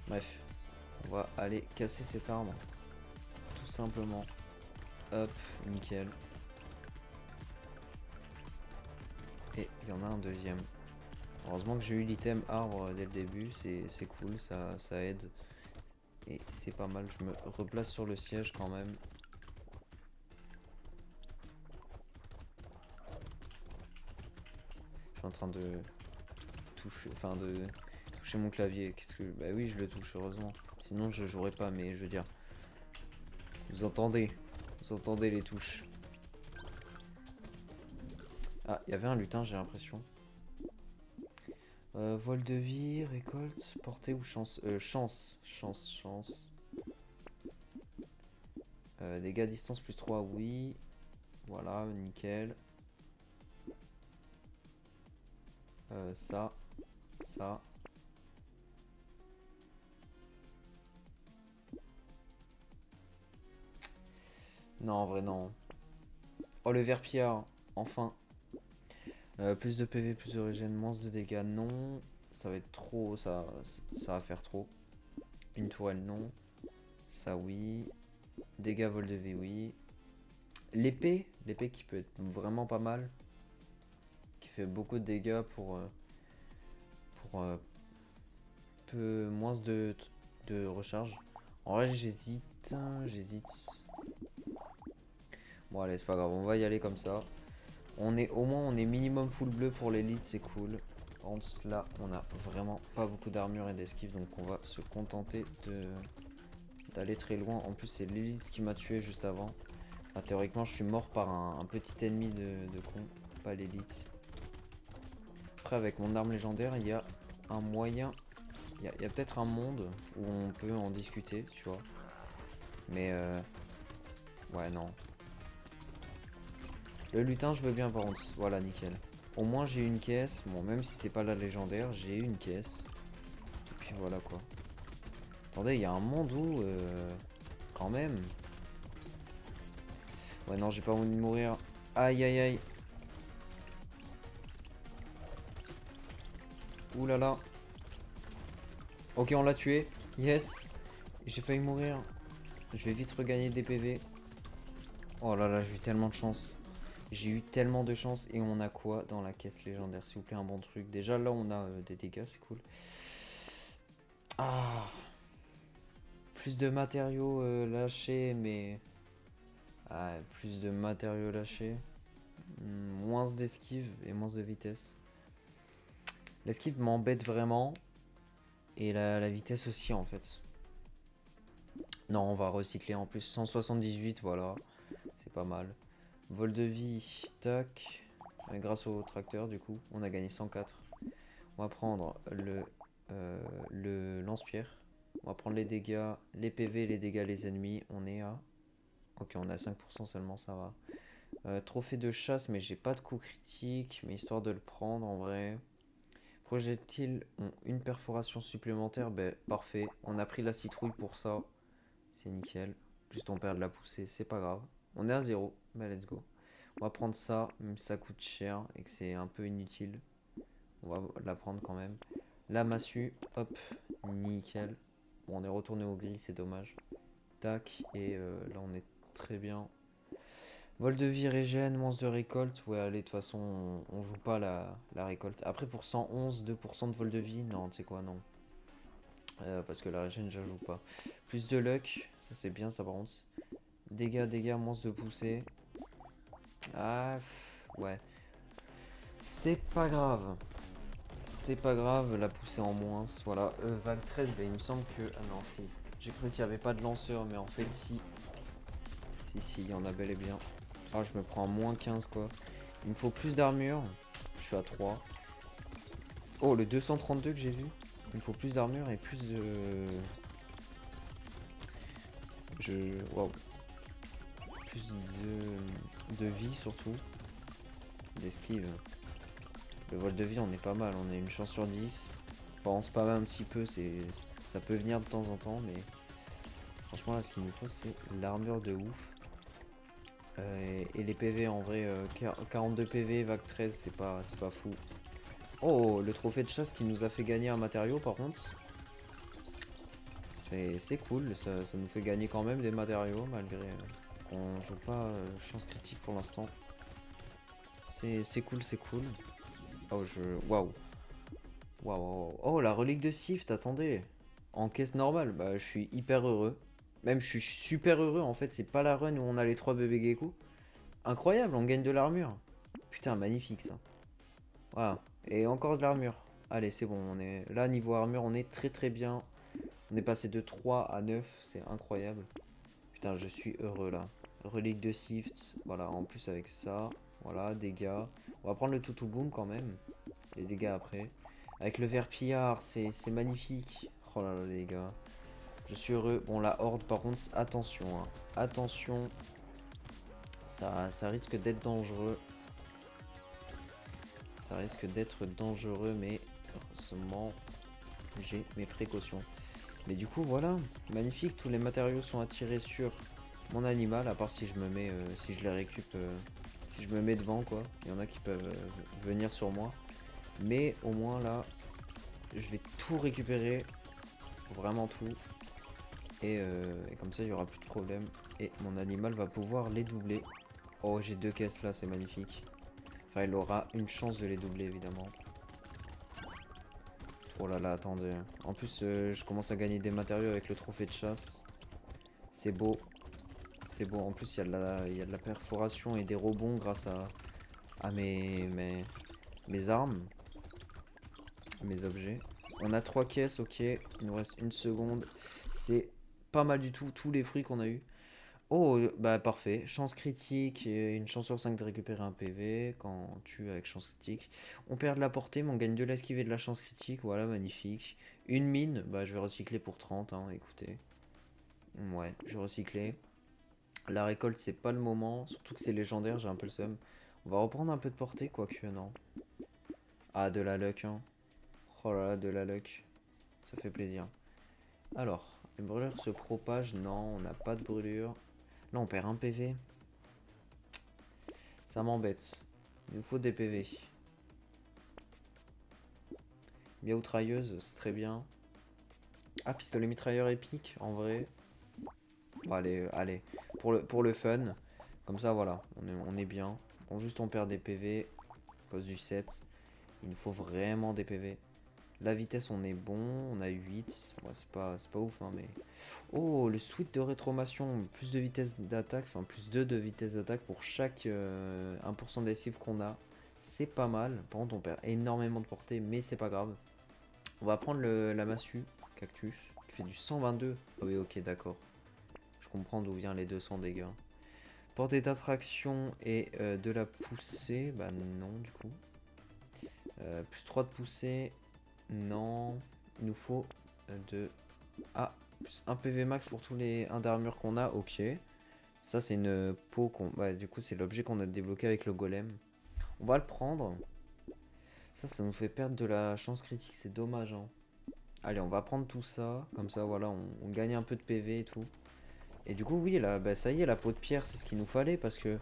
Bref. On va aller casser cet arbre. Tout simplement. Hop, nickel. Et il y en a un deuxième. Heureusement que j'ai eu l'item arbre dès le début. C'est cool, ça aide. Et c'est pas mal. Je me replace sur le siège quand même. Je suis en train de toucher, toucher mon clavier. Qu'est-ce que, bah oui, je le touche heureusement. Sinon, je jouerais pas. Mais je veux dire, vous entendez les touches. Ah, il y avait un lutin, j'ai l'impression. Vol de vie, récolte, portée ou chance? Chance. Dégâts à distance plus 3, oui. Voilà, nickel. Ça. Non, en vrai, non. Oh, le verpillard, enfin. Plus de PV, plus de régène, moins de dégâts, non. Ça va être trop, ça va faire trop. Une tourelle, non. Ça, oui. Dégâts, vol de vie, oui. L'épée qui peut être vraiment pas mal. Qui fait beaucoup de dégâts pour peu moins de recharge. En vrai, j'hésite. Bon, allez, c'est pas grave, on va y aller comme ça. Au moins, on est minimum full bleu pour l'élite, c'est cool. Par contre, là, on a vraiment pas beaucoup d'armure et d'esquive, donc on va se contenter d'aller très loin. En plus, c'est l'élite qui m'a tué juste avant. Enfin, théoriquement, je suis mort par un petit ennemi de con, pas l'élite. Après, avec mon arme légendaire, il y a un moyen. Il y a peut-être un monde où on peut en discuter, tu vois. Mais ouais, non. Le lutin, je veux bien par contre. Voilà, nickel. Au moins, j'ai une caisse. Bon, même si c'est pas la légendaire, j'ai une caisse. Et puis voilà quoi. Attendez, il y a un monde où. Quand même. Ouais, non, j'ai pas envie de mourir. Aïe, aïe, aïe. Ouh là là. Ok, on l'a tué. Yes. J'ai failli mourir. Je vais vite regagner des PV. Oh là là, j'ai eu tellement de chance. J'ai eu tellement de chance. Et on a quoi dans la caisse légendaire? S'il vous plaît, un bon truc. Déjà, là, on a des dégâts, c'est cool. Ah. Plus de matériaux lâchés, mais... Ah, plus de matériaux lâchés. Moins d'esquive et moins de vitesse. L'esquive m'embête vraiment. Et la vitesse aussi, en fait. Non, on va recycler en plus. 178, voilà. C'est pas mal. Vol de vie, tac. Grâce au tracteur, du coup, on a gagné 104. On va prendre le lance-pierre. On va prendre les dégâts, les PV, les dégâts, les ennemis. On est à... Ok, on a 5% seulement, ça va. Trophée de chasse, mais j'ai pas de coup critique. Mais histoire de le prendre, en vrai. Projectiles ont une perforation supplémentaire. Ben, parfait. On a pris la citrouille pour ça. C'est nickel. Juste on perd de la poussée, c'est pas grave. On est à 0. Ben, let's go. On va prendre ça, même si ça coûte cher et que c'est un peu inutile. On va la prendre quand même. La massue, hop, nickel. Bon, on est retourné au gris, c'est dommage. Tac, et là on est très bien. Vol de vie régène, monstre de récolte. Ouais, allez, de toute façon, on joue pas la récolte. Après, pour 111, 2% de vol de vie, non, tu sais quoi, non. Parce que la régène, j'ajoute pas. Plus de luck, ça c'est bien, ça par contre. Dégâts, monstre de poussée. Ah, ouais. C'est pas grave. C'est pas grave, la poussée en moins. Voilà, vague 13, ben, il me semble que... Ah non, si. J'ai cru qu'il n'y avait pas de lanceur, mais en fait, si. Si, il y en a bel et bien. Ah, je me prends moins 15, quoi. Il me faut plus d'armure. Je suis à 3. Oh, le 232 que j'ai vu. Il me faut plus d'armure et plus de... Waouh. Plus de vie, surtout. D'esquive. Le vol de vie, on est pas mal. On a une chance sur 10. Bon, on se pas un petit peu, ça peut venir de temps en temps, mais... Franchement, là, ce qu'il nous faut, c'est l'armure de ouf. Et les PV, en vrai, 42 PV, vague 13, c'est pas fou. Oh, le trophée de chasse qui nous a fait gagner un matériau, par contre. C'est cool, ça nous fait gagner quand même des matériaux, malgré qu'on joue pas chance critique pour l'instant. C'est cool, c'est cool. Oh, Waouh. Waouh. Oh, la relique de Sift, attendez. En caisse normale, bah je suis hyper heureux. Même je suis super heureux, en fait, c'est pas la run où on a les 3 bébés gecko. Incroyable, on gagne de l'armure. Putain, magnifique ça. Voilà. Et encore de l'armure. Allez, c'est bon, on est là niveau armure, on est très très bien. On est passé de 3 à 9, c'est incroyable. Putain, je suis heureux là. Relique de Sift, voilà, en plus avec ça. Voilà, dégâts. On va prendre le toutou boom quand même. Les dégâts après. Avec le verpillard, c'est magnifique. Oh là là, les gars. Je suis heureux. Bon, la horde, par contre, attention. Hein. Attention. Ça risque d'être dangereux. Ça risque d'être dangereux, mais heureusement, j'ai mes précautions. Mais du coup, voilà. Magnifique. Tous les matériaux sont attirés sur mon animal. À part si je me mets, si je les récup, si je me mets devant, quoi. Il y en a qui peuvent venir sur moi. Mais au moins, là, je vais tout récupérer. Vraiment tout. Et comme ça, il n'y aura plus de problème. Et mon animal va pouvoir les doubler. Oh, j'ai 2 caisses là, c'est magnifique. Enfin, il aura une chance de les doubler, évidemment. Oh là là, attendez. En plus, je commence à gagner des matériaux avec le trophée de chasse. C'est beau. C'est beau. En plus, il y a de la perforation et des rebonds grâce à mes armes. Mes objets. On a 3 caisses, ok. Il nous reste une seconde. C'est pas mal du tout, tous les fruits qu'on a eu. Oh, bah parfait. Chance critique et une chance sur 5 de récupérer un PV quand on tue avec chance critique. On perd de la portée, mais on gagne de l'esquive et de la chance critique. Voilà, magnifique. Une mine, bah je vais recycler pour 30, hein, écoutez. Ouais, je vais recycler. La récolte, c'est pas le moment, surtout que c'est légendaire, j'ai un peu le seum. On va reprendre un peu de portée, quoique non. Ah, de la luck, hein. Oh là là, de la luck. Ça fait plaisir. Alors, les brûlures se propagent. Non, on n'a pas de brûlure. Là, on perd un PV. Ça m'embête. Il nous faut des PV. Miaoutrailleuse, c'est très bien. Ah, pistolet mitrailleur épique, en vrai. Bon, allez, allez. Pour le fun. Comme ça, voilà. On est bien. Bon, juste on perd des PV. À cause du 7. Il nous faut vraiment des PV. La vitesse, on est bon. On a 8. Ouais, c'est pas ouf, hein, mais... Oh, le switch de rétromation. Plus de vitesse d'attaque. Enfin, plus 2 de vitesse d'attaque pour chaque 1% d'esquive qu'on a. C'est pas mal. Par contre, on perd énormément de portée, mais c'est pas grave. On va prendre la massue, cactus, qui fait du 122. Ah oui, ok, d'accord. Je comprends d'où vient les 200 dégâts. Portée d'attraction et de la poussée. Bah non, du coup. Plus 3 de poussée. Non. Il nous faut de... Ah, plus 1 PV max pour tous les 1 d'armure qu'on a. Ok. Ça, c'est une peau qu'on... Bah, du coup, c'est l'objet qu'on a débloqué avec le golem. On va le prendre. Ça nous fait perdre de la chance critique. C'est dommage, hein. Allez, on va prendre tout ça. Comme ça, voilà, on gagne un peu de PV et tout. Et du coup, oui, là, bah, ça y est, la peau de pierre, c'est ce qu'il nous fallait. Parce que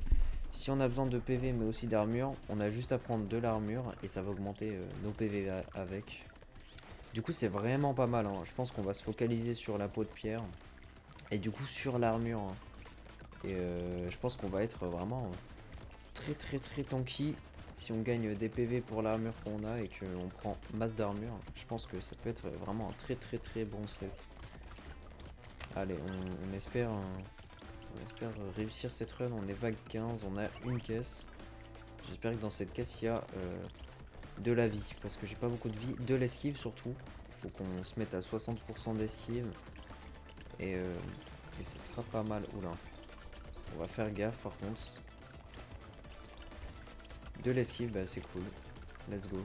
si on a besoin de PV, mais aussi d'armure, on a juste à prendre de l'armure. Et ça va augmenter nos PV avec. Du coup, c'est vraiment pas mal, hein. Je pense qu'on va se focaliser sur la peau de pierre. Et du coup, sur l'armure, hein. Et je pense qu'on va être vraiment très très très tanky. Si on gagne des PV pour l'armure qu'on a et qu'on prend masse d'armure, je pense que ça peut être vraiment un très très très bon set. Allez, on espère réussir cette run. On est vague 15, on a une caisse. J'espère que dans cette caisse il y a de la vie, parce que j'ai pas beaucoup de vie, de l'esquive surtout. Il faut qu'on se mette à 60% d'esquive et ce sera pas mal. Oula, on va faire gaffe par contre. De l'esquive, bah c'est cool. Let's go.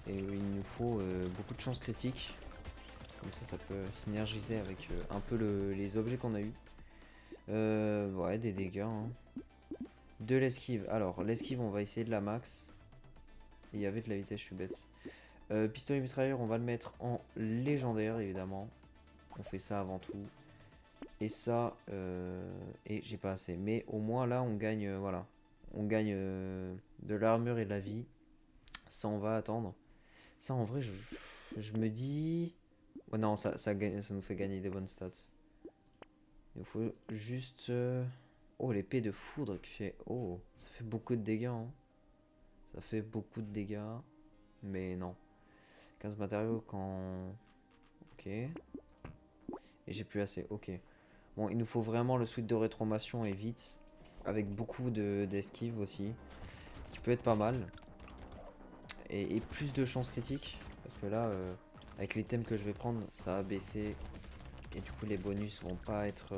Et il nous faut beaucoup de chance critique. Comme ça peut synergiser avec un peu les objets qu'on a eu. Ouais, des dégâts. Hein. De l'esquive. Alors, l'esquive, on va essayer de la max. Il y avait de la vitesse, je suis bête. Pistolet mitrailleur, on va le mettre en légendaire, évidemment. On fait ça avant tout. Et ça, et j'ai pas assez. Mais au moins, là, on gagne, voilà. On gagne de l'armure et de la vie. Ça, on va attendre. Ça, en vrai, je me dis... Oh non, ça nous fait gagner des bonnes stats. Il faut juste... Oh, l'épée de foudre qui fait... Oh, ça fait beaucoup de dégâts. Hein. Ça fait beaucoup de dégâts. Mais non. 15 matériaux quand... Ok. Et j'ai plus assez. Ok. Bon, il nous faut vraiment le suite de rétromation et vite. Avec beaucoup d'esquive aussi. Qui peut être pas mal. Et plus de chance critique. Parce que là, avec les thèmes que je vais prendre, ça va baisser. Et du coup, les bonus vont pas être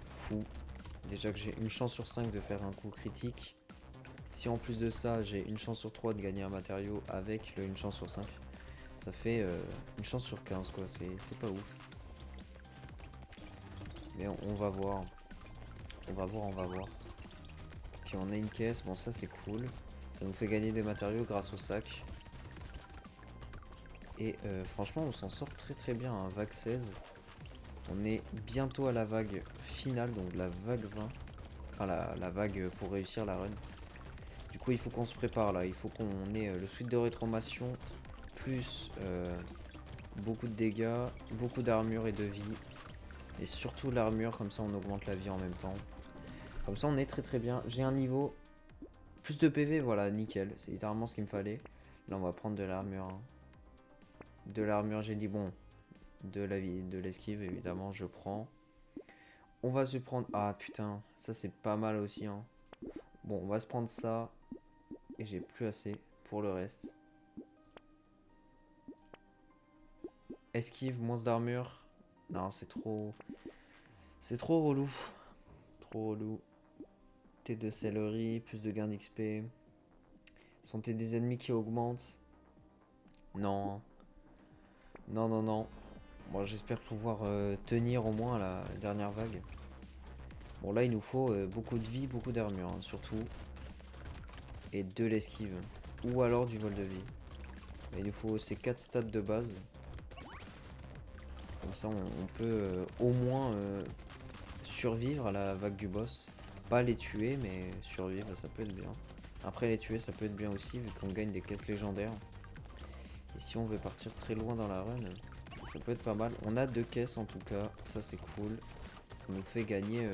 fous. Déjà que j'ai une chance sur 5 de faire un coup critique. Si en plus de ça, j'ai une chance sur 3 de gagner un matériau avec une chance sur 5, ça fait une chance sur 15 quoi, c'est pas ouf. Mais on va voir. On va voir, on va voir. Ok, on a une caisse, bon ça c'est cool. Ça nous fait gagner des matériaux grâce au sac. Et franchement on s'en sort très très bien, hein. Vague 16. On est bientôt à la vague finale, donc la vague 20. Enfin la vague pour réussir la run. Du coup il faut qu'on se prépare là, il faut qu'on ait le suite de rétromation, plus beaucoup de dégâts, beaucoup d'armure et de vie. Et surtout l'armure, comme ça on augmente la vie en même temps. Comme ça on est très très bien. J'ai un niveau, plus de PV, voilà, nickel. C'est littéralement ce qu'il me fallait. Là on va prendre de l'armure, hein. De l'armure, j'ai dit bon, de la vie, de l'esquive évidemment, je prends. On va se prendre, ah putain, ça c'est pas mal aussi, hein. Bon, on va se prendre ça. Et j'ai plus assez pour le reste. Esquive, moins d'armure. Non, c'est trop... C'est trop relou. Trop relou. T de céleri, plus de gains d'XP. Santé des ennemis qui augmente. Non. Non, non, non. Bon, j'espère pouvoir tenir au moins à la dernière vague. Bon, là, il nous faut beaucoup de vie, beaucoup d'armure, hein, surtout. Et de l'esquive. Ou alors du vol de vie. Mais il nous faut ces 4 stats de base. Comme ça, on peut au moins survivre à la vague du boss. Pas les tuer, mais survivre, ça peut être bien. Après, les tuer, ça peut être bien aussi, vu qu'on gagne des caisses légendaires. Et si on veut partir très loin dans la run, ça peut être pas mal. On a 2 caisses en tout cas, ça c'est cool. Ça nous fait gagner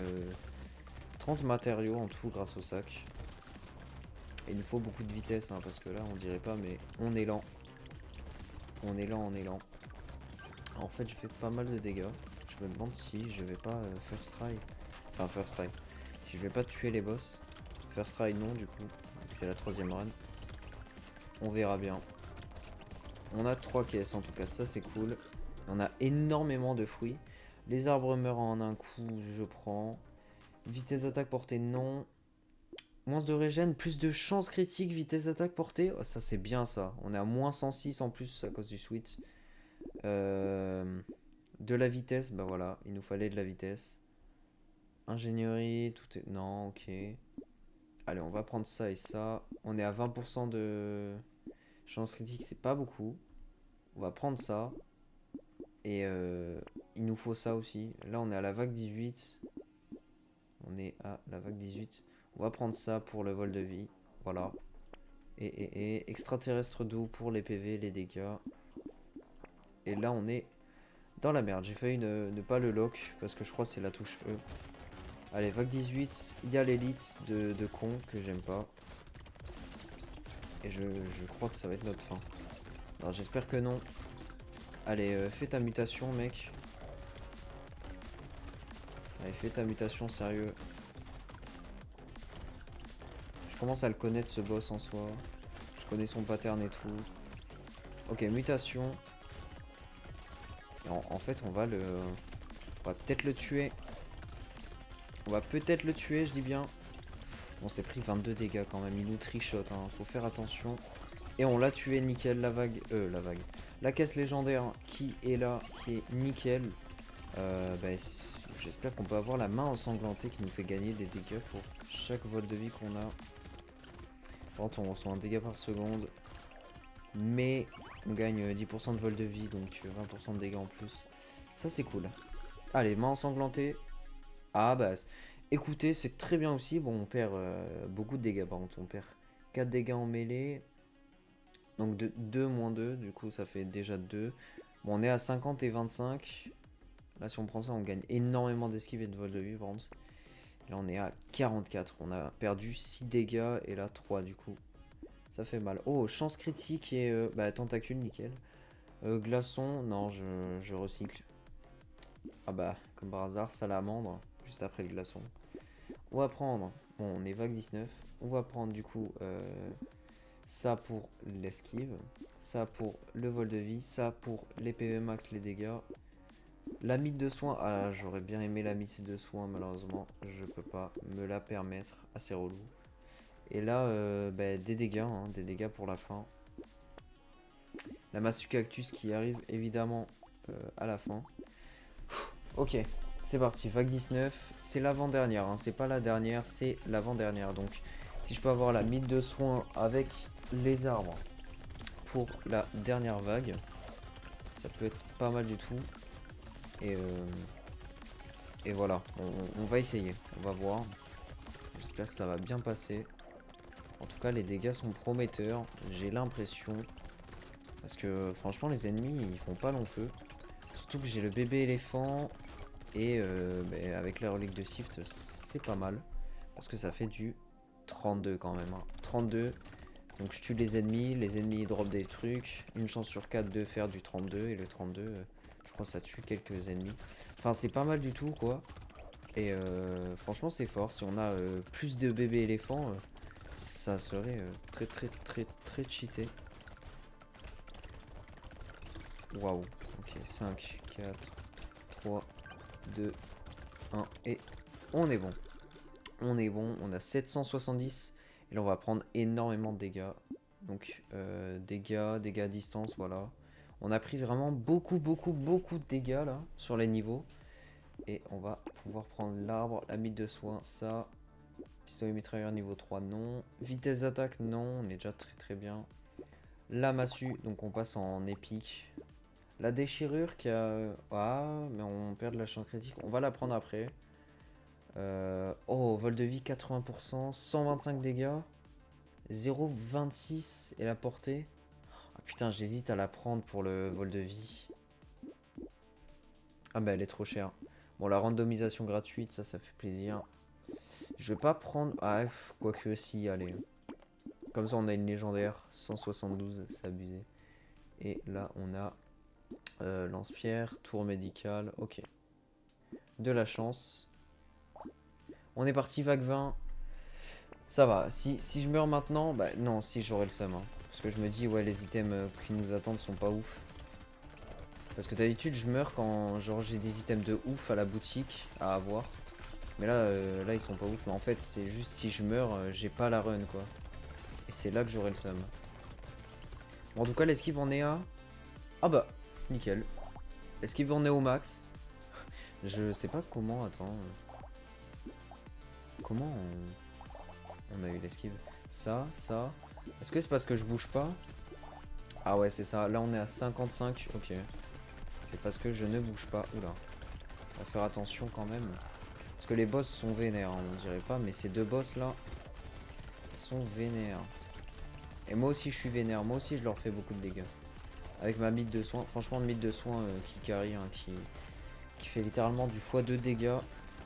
30 matériaux en tout grâce au sac. Et il nous faut beaucoup de vitesse, hein, parce que là, on dirait pas, mais on est lent. On est lent, on est lent. En fait, je fais pas mal de dégâts. Je me demande si je vais pas first try. Enfin, first try. Si je vais pas tuer les boss. First try, non, du coup. C'est la 3ème run. On verra bien. On a 3 caisses, en tout cas, ça c'est cool. On a énormément de fruits. Les arbres meurent en un coup, je prends. Vitesse d'attaque portée, non. Moins de régène, plus de chance critique, vitesse d'attaque portée. Oh, ça c'est bien ça. On est à moins 106 en plus à cause du switch. De la vitesse, bah voilà, il nous fallait de la vitesse. Ingénierie, tout est... Non, ok. Allez, on va prendre ça et ça. On est à 20% de chance critique, c'est pas beaucoup. On va prendre ça. Et il nous faut ça aussi. Là, on est à la vague 18. On est à la vague 18. On va prendre ça pour le vol de vie. Voilà. Et extraterrestre doux pour les PV, les dégâts. Et là, on est dans la merde. J'ai failli ne pas le lock parce que je crois que c'est la touche E. Allez, vague 18. Il y a l'élite de con que j'aime pas. Et je crois que ça va être notre fin. Alors, j'espère que non. Allez, fais ta mutation, mec. Allez, fais ta mutation, sérieux. Je commence à le connaître, ce boss en soi. Je connais son pattern et tout. Ok, mutation. En fait, on va peut-être le tuer. On va peut-être le tuer, je dis bien. On s'est pris 22 dégâts quand même. Il nous trichote, hein. Faut faire attention. Et on l'a tué, nickel. La vague. La caisse légendaire qui est là, qui est nickel. Bah, j'espère qu'on peut avoir la main ensanglantée qui nous fait gagner des dégâts pour chaque vol de vie qu'on a. Par contre, on reçoit un dégât par seconde. Mais on gagne 10% de vol de vie, donc 20% de dégâts en plus. Ça, c'est cool. Allez, main ensanglantée. Ah bah, écoutez, c'est très bien aussi. Bon, on perd beaucoup de dégâts, par contre. On perd 4 dégâts en mêlée. Donc de 2 moins 2, du coup, ça fait déjà 2. Bon, on est à 50 et 25. Là, si on prend ça, on gagne énormément d'esquive et de vol de vie, par contre. Là, on est à 44. On a perdu 6 dégâts et là, 3 du coup. Ça fait mal. Oh, chance critique et tentacule, nickel. Glaçon, non, je recycle. Ah bah, comme par hasard, salamandre, juste après le glaçon. On va prendre, bon, on est vague 19. On va prendre du coup ça pour l'esquive, ça pour le vol de vie, ça pour les PV max, les dégâts. La mythe de soins, ah j'aurais bien aimé la mythe de soins, malheureusement je peux pas me la permettre, assez relou. Et là bah, des dégâts pour la fin. La massue cactus qui arrive évidemment à la fin. Ok, c'est parti, vague 19, c'est l'avant-dernière, hein. C'est pas la dernière, c'est l'avant-dernière. Donc si je peux avoir la mythe de soins avec les arbres pour la dernière vague, ça peut être pas mal du tout. Et, euh, et voilà, on va essayer, on va voir. J'espère que ça va bien passer. En tout cas, les dégâts sont prometteurs, j'ai l'impression. Parce que franchement, les ennemis, ils font pas long feu. Surtout que j'ai le bébé éléphant. Et bah, avec la relique de Sift, c'est pas mal. Parce que ça fait du 32 quand même, hein. 32. Donc je tue les ennemis drop des trucs. Une chance sur 4 de faire du 32. Et le 32, je crois que ça tue quelques ennemis. Enfin, c'est pas mal du tout, quoi. Et franchement, c'est fort. Si on a plus de bébés éléphants, ça serait très très très très cheaté. Waouh. Ok, 5, 4, 3, 2, 1. Et on est bon. On est bon. On a 770. Et là, on va prendre énormément de dégâts. Donc, dégâts à distance, voilà. On a pris vraiment beaucoup, beaucoup, beaucoup de dégâts là sur les niveaux. Et on va pouvoir prendre l'arbre, la mythe de soins, ça. Pistolet mitrailleur niveau 3, non. Vitesse d'attaque, non. On est déjà très très bien. La massue, donc on passe en épique. La déchirure qui a... Ah, mais on perd de la chance critique. On va la prendre après. Oh, vol de vie 80%, 125 dégâts. 0,26 et la portée. Ah putain, j'hésite à la prendre pour le vol de vie. Ah bah elle est trop chère. Bon, la randomisation gratuite, ça fait plaisir. Je vais pas prendre... Ah, quoique si, allez. Comme ça, on a une légendaire. 172, c'est abusé. Et là, on a lance-pierre, tour médical. Ok. De la chance. On est parti, vague 20. Ça va. Si je meurs maintenant, bah non, si j'aurai le seum, hein. Parce que je me dis, ouais, les items qui nous attendent sont pas ouf. Parce que d'habitude, je meurs quand genre j'ai des items de ouf à la boutique à avoir. Mais là, là ils sont pas ouf. Mais en fait, c'est juste si je meurs, j'ai pas la run, quoi. Et c'est là que j'aurai le seum. Bon, en tout cas, l'esquive en est à... Ah bah, nickel. L'esquive en est au max. Je sais pas comment, attends. Comment on a eu l'esquive? Ça, ça. Est-ce que c'est parce que je bouge pas? Ah ouais, c'est ça. Là, on est à 55. Ok. C'est parce que je ne bouge pas. Oula. On va faire attention quand même. Parce que les boss sont vénères, hein, on dirait pas. Mais ces deux boss là, ils sont vénères. Et moi aussi, je suis vénère. Moi aussi, je leur fais beaucoup de dégâts. Avec ma mythe de soins. Franchement, mythe de soins qui carry, hein, qui fait littéralement du x2 dégâts.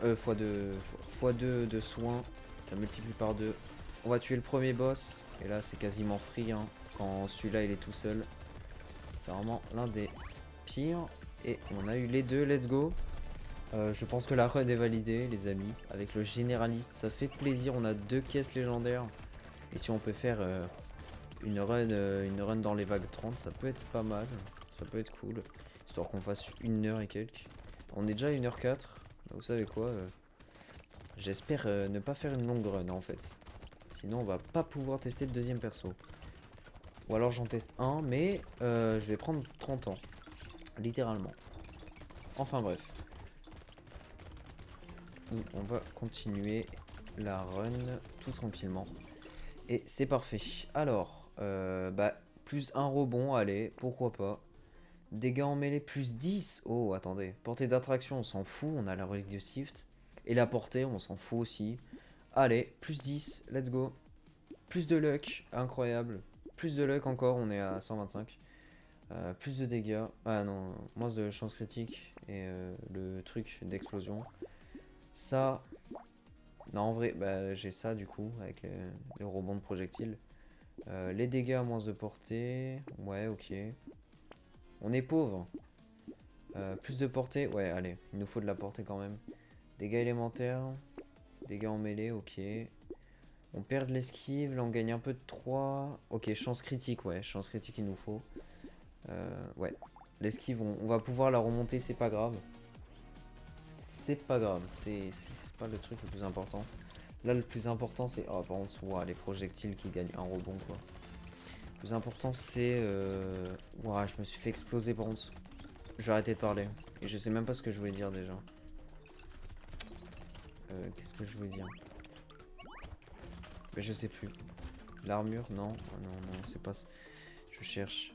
x2 de soins. Ça multiplie par 2. On va tuer le premier boss. Et là, c'est quasiment free, hein, quand celui-là, il est tout seul. C'est vraiment l'un des pires. Et on a eu les deux. Let's go. Je pense que la run est validée, les amis. Avec le généraliste, ça fait plaisir. On a 2 caisses légendaires. Et si on peut faire une run dans les vagues 30, ça peut être pas mal. Ça peut être cool. Histoire qu'on fasse 1 heure et quelques. On est déjà à 1h04. Vous savez quoi, j'espère ne pas faire une longue run en fait. Sinon on va pas pouvoir tester le deuxième perso. Ou alors j'en teste un, mais je vais prendre 30 ans. Littéralement. Enfin bref. On va continuer la run tout tranquillement. Et c'est parfait. Alors, bah, plus un rebond, allez, pourquoi pas. Dégâts en mêlée, plus 10. Oh, attendez. Portée d'attraction, on s'en fout, on a la relique de Sift. Et la portée, on s'en fout aussi. Allez, plus 10, let's go. Plus de luck, incroyable. Plus de luck encore, on est à 125. Plus de dégâts. Ah non, moins de chance critique. Et le truc d'explosion. Ça, non, en vrai, bah, j'ai ça du coup, avec les rebonds de projectiles. Les dégâts à moins de portée. Ouais, ok. On est pauvre. Plus de portée. Ouais, allez, il nous faut de la portée quand même. Dégâts élémentaires. Dégâts en mêlée, ok. On perd de l'esquive, là on gagne un peu de 3. Ok, chance critique, ouais, chance critique il nous faut. Ouais. L'esquive, on va pouvoir la remonter, c'est pas grave. C'est pas grave, c'est pas le truc le plus important. Là, le plus important, c'est... Oh, par contre, ouah, les projectiles qui gagnent un rebond, quoi. Le plus important, c'est... Ouah, je me suis fait exploser, par contre. Je vais arrêter de parler. Et je sais même pas ce que je voulais dire, déjà. Qu'est-ce que je voulais dire? Mais je sais plus. L'armure, non. Oh, non, non, c'est pas... Je cherche.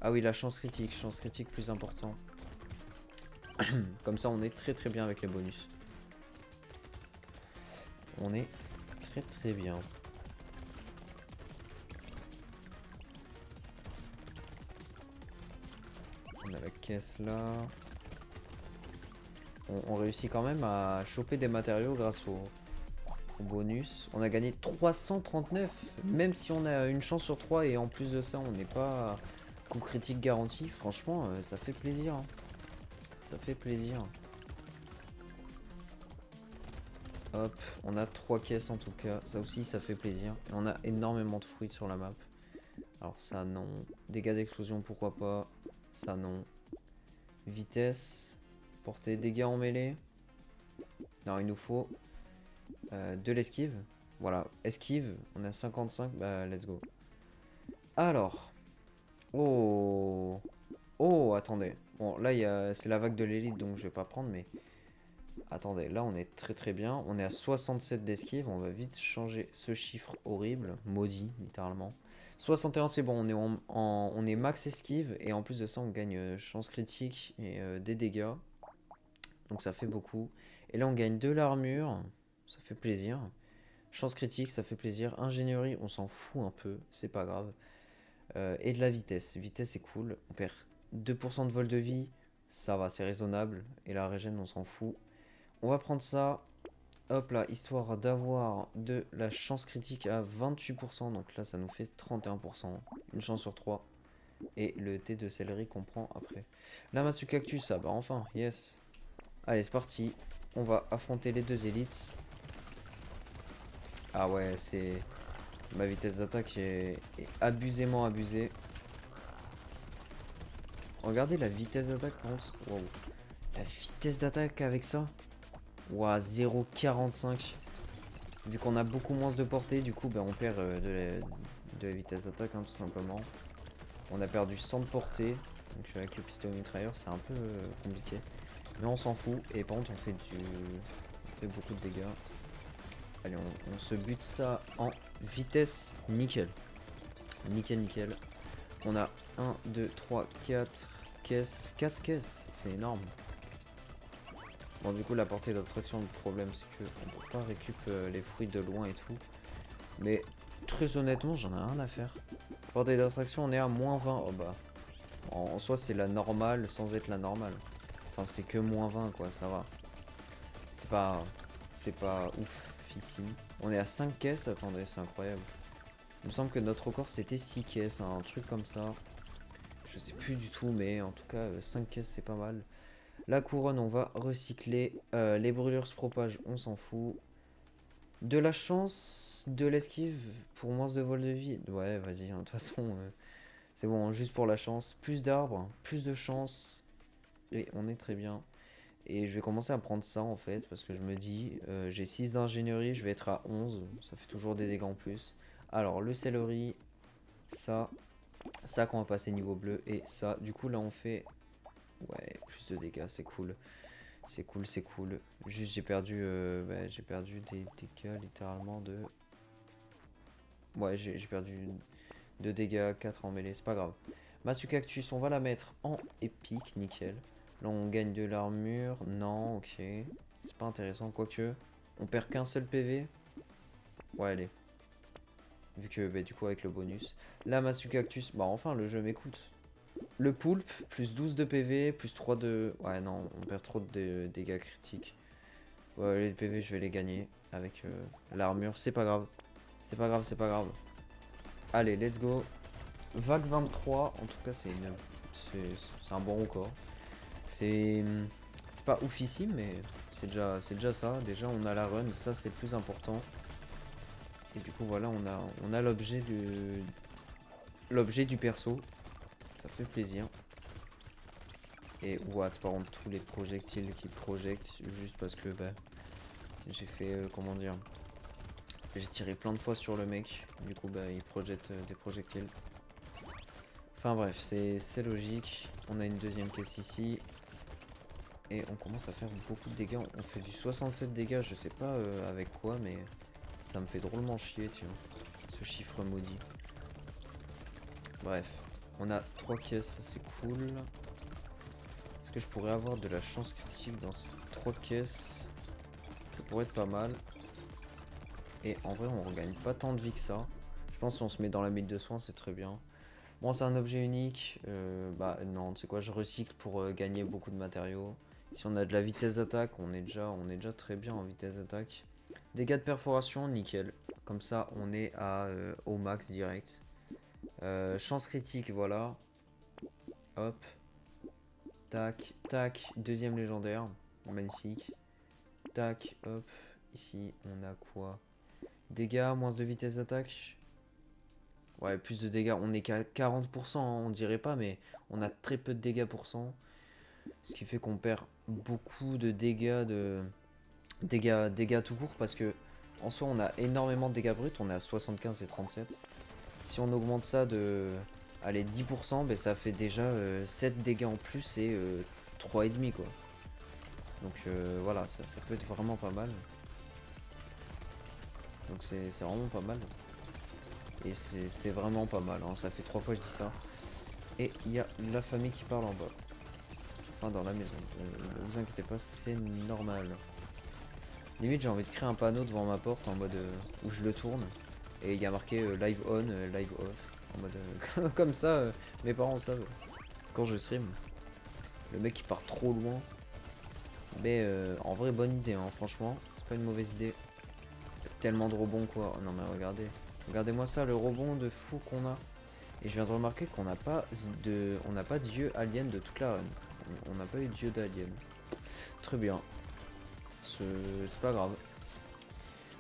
Ah oui, la chance critique. Chance critique plus important. Comme ça, on est très très bien avec les bonus. On est très très bien. On a la caisse là. On réussit quand même à choper des matériaux grâce au bonus. On a gagné 339. Même si on a une chance sur 3 et en plus de ça, on n'est pas coup critique garanti. Franchement, ça fait plaisir. Hein. Ça fait plaisir. Hop, on a 3 caisses en tout cas. Ça aussi, ça fait plaisir. Et on a énormément de fruits sur la map. Alors ça, non. Dégâts d'explosion, pourquoi pas. Ça, non. Vitesse. Portée, dégâts en mêlée. Non, il nous faut de l'esquive. Voilà, esquive. On a 55. Bah, let's go. Alors. Oh. Oh, attendez. Bon, là, c'est la vague de l'élite, donc je vais pas prendre, mais... Attendez, là, on est très très bien. On est à 67 d'esquive. On va vite changer ce chiffre horrible. Maudit, littéralement. 61, c'est bon. On est max esquive. Et en plus de ça, on gagne chance critique et des dégâts. Donc ça fait beaucoup. Et là, on gagne de l'armure. Ça fait plaisir. Chance critique, ça fait plaisir. Ingénierie, on s'en fout un peu. C'est pas grave. Et de la vitesse. Vitesse, c'est cool. On perd 2% de vol de vie. Ça va, c'est raisonnable. Et la régène, on s'en fout. On va prendre ça. Hop là, histoire d'avoir de la chance critique à 28%. Donc là, ça nous fait 31%. Une chance sur 3. Et le thé de céleri qu'on prend après. La massue cactus, ça bah enfin, yes. Allez, c'est parti. On va affronter les deux élites. Ah ouais, c'est... Ma vitesse d'attaque est abusément abusée. Regardez la vitesse d'attaque, par contre. Wow. La vitesse d'attaque avec ça. Ouah, 0,45. Vu qu'on a beaucoup moins de portée, du coup, bah, on perd de la vitesse d'attaque, hein, tout simplement. On a perdu 100 de portée. Donc avec le pistolet mitrailleur, c'est un peu compliqué. Mais on s'en fout. Et par contre, on fait beaucoup de dégâts. Allez, on se bute ça en vitesse. Nickel. Nickel, nickel. On a 1, 2, 3, 4 caisses. 4 caisses, c'est énorme. Bon, du coup, la portée d'attraction, le problème, c'est qu'on peut pas récupérer les fruits de loin et tout. Mais très honnêtement, j'en ai rien à faire. Portée d'attraction, on est à moins 20. Oh bah. En soi, c'est la normale sans être la normale. Enfin, c'est que moins 20, quoi, ça va. C'est pas ouf ici. On est à 5 caisses, attendez, c'est incroyable. Il me semble que notre record c'était 6 caisses, hein, un truc comme ça. Je sais plus du tout, mais en tout cas, 5 caisses c'est pas mal. La couronne, on va recycler. Les brûlures se propagent, on s'en fout. De la chance, de l'esquive pour moins de vol de vie. Ouais, vas-y, hein, de toute façon, c'est bon, juste pour la chance. Plus d'arbres, plus de chance. Et on est très bien. Et je vais commencer à prendre ça en fait, parce que je me dis, j'ai 6 d'ingénierie, je vais être à 11. Ça fait toujours des dégâts en plus. Alors, le céleri, ça qu'on va passer niveau bleu, et ça. Du coup, là, on fait... Ouais, plus de dégâts, c'est cool. C'est cool, c'est cool. Juste, j'ai perdu des dégâts littéralement de... Ouais, j'ai perdu 2 dégâts, 4 en mêlée, c'est pas grave. Massue cactus, on va la mettre en épique, nickel. Là, on gagne de l'armure. Non, ok. C'est pas intéressant, quoique. On perd qu'un seul PV. Ouais, allez. Vu que, bah, du coup, avec le bonus. La massue cactus, bah enfin, le jeu m'écoute. Le poulpe, plus 12 de PV, plus 3 de... Ouais, non, on perd trop de dégâts critiques. Ouais, les PV, je vais les gagner avec l'armure. C'est pas grave. C'est pas grave, c'est pas grave. Allez, let's go. Vague 23, en tout cas, c'est un bon record. C'est pas oufissime, mais c'est déjà ça. Déjà, on a la run, ça, c'est le plus important. Et du coup, voilà, on a l'objet du perso. Ça fait plaisir. Et what, par contre, tous les projectiles qui projectent juste parce que bah, j'ai fait, comment dire, j'ai tiré plein de fois sur le mec, du coup bah il projette des projectiles. Enfin bref, c'est logique. On a une deuxième caisse ici. Et on commence à faire beaucoup de dégâts. On fait du 67 dégâts, je sais pas avec quoi, mais ça me fait drôlement chier, tiens. Ce chiffre maudit. Bref, on a 3 caisses, ça c'est cool. Est-ce que je pourrais avoir de la chance critique dans ces 3 caisses? Ça pourrait être pas mal. Et en vrai, on regagne pas tant de vie que ça. Je pense qu'on se met dans la mine de soins, c'est très bien. Bon, c'est un objet unique. Bah non, tu sais quoi, je recycle pour gagner beaucoup de matériaux. Si on a de la vitesse d'attaque, on est déjà très bien en vitesse d'attaque. Dégâts de perforation, nickel. Comme ça, on est au max direct. Chance critique, voilà. Hop. Tac, tac. Deuxième légendaire. Magnifique. Tac, hop. Ici, on a quoi? Dégâts, moins de vitesse d'attaque. Ouais, plus de dégâts. On est qu'à 40%, hein, on dirait pas, mais on a très peu de dégâts pour cent. Ce qui fait qu'on perd beaucoup de dégâts tout court parce que en soi on a énormément de dégâts bruts, on est à 75 et 37. Si on augmente ça de allez, 10%, ben ça fait déjà 7 dégâts en plus et 3,5 quoi. Donc voilà, ça peut être vraiment pas mal. Donc c'est vraiment pas mal. Et c'est vraiment pas mal, hein. Ça fait 3 fois que je dis ça. Et il y a la famille qui parle en bas. Enfin dans la maison. Ne vous inquiétez pas, c'est normal. Limite j'ai envie de créer un panneau devant ma porte en mode où je le tourne. Et il y a marqué live on, live off. En mode comme ça, mes parents savent. Quand je stream. Le mec il part trop loin. Mais en vrai bonne idée hein, franchement. C'est pas une mauvaise idée. Tellement de rebonds quoi. Oh, non mais regardez. Regardez-moi ça, le rebond de fou qu'on a. Et je viens de remarquer qu'on n'a pas d'yeux alien de toute la run. On n'a pas eu d'yeux d'alien. Très bien. C'est pas grave.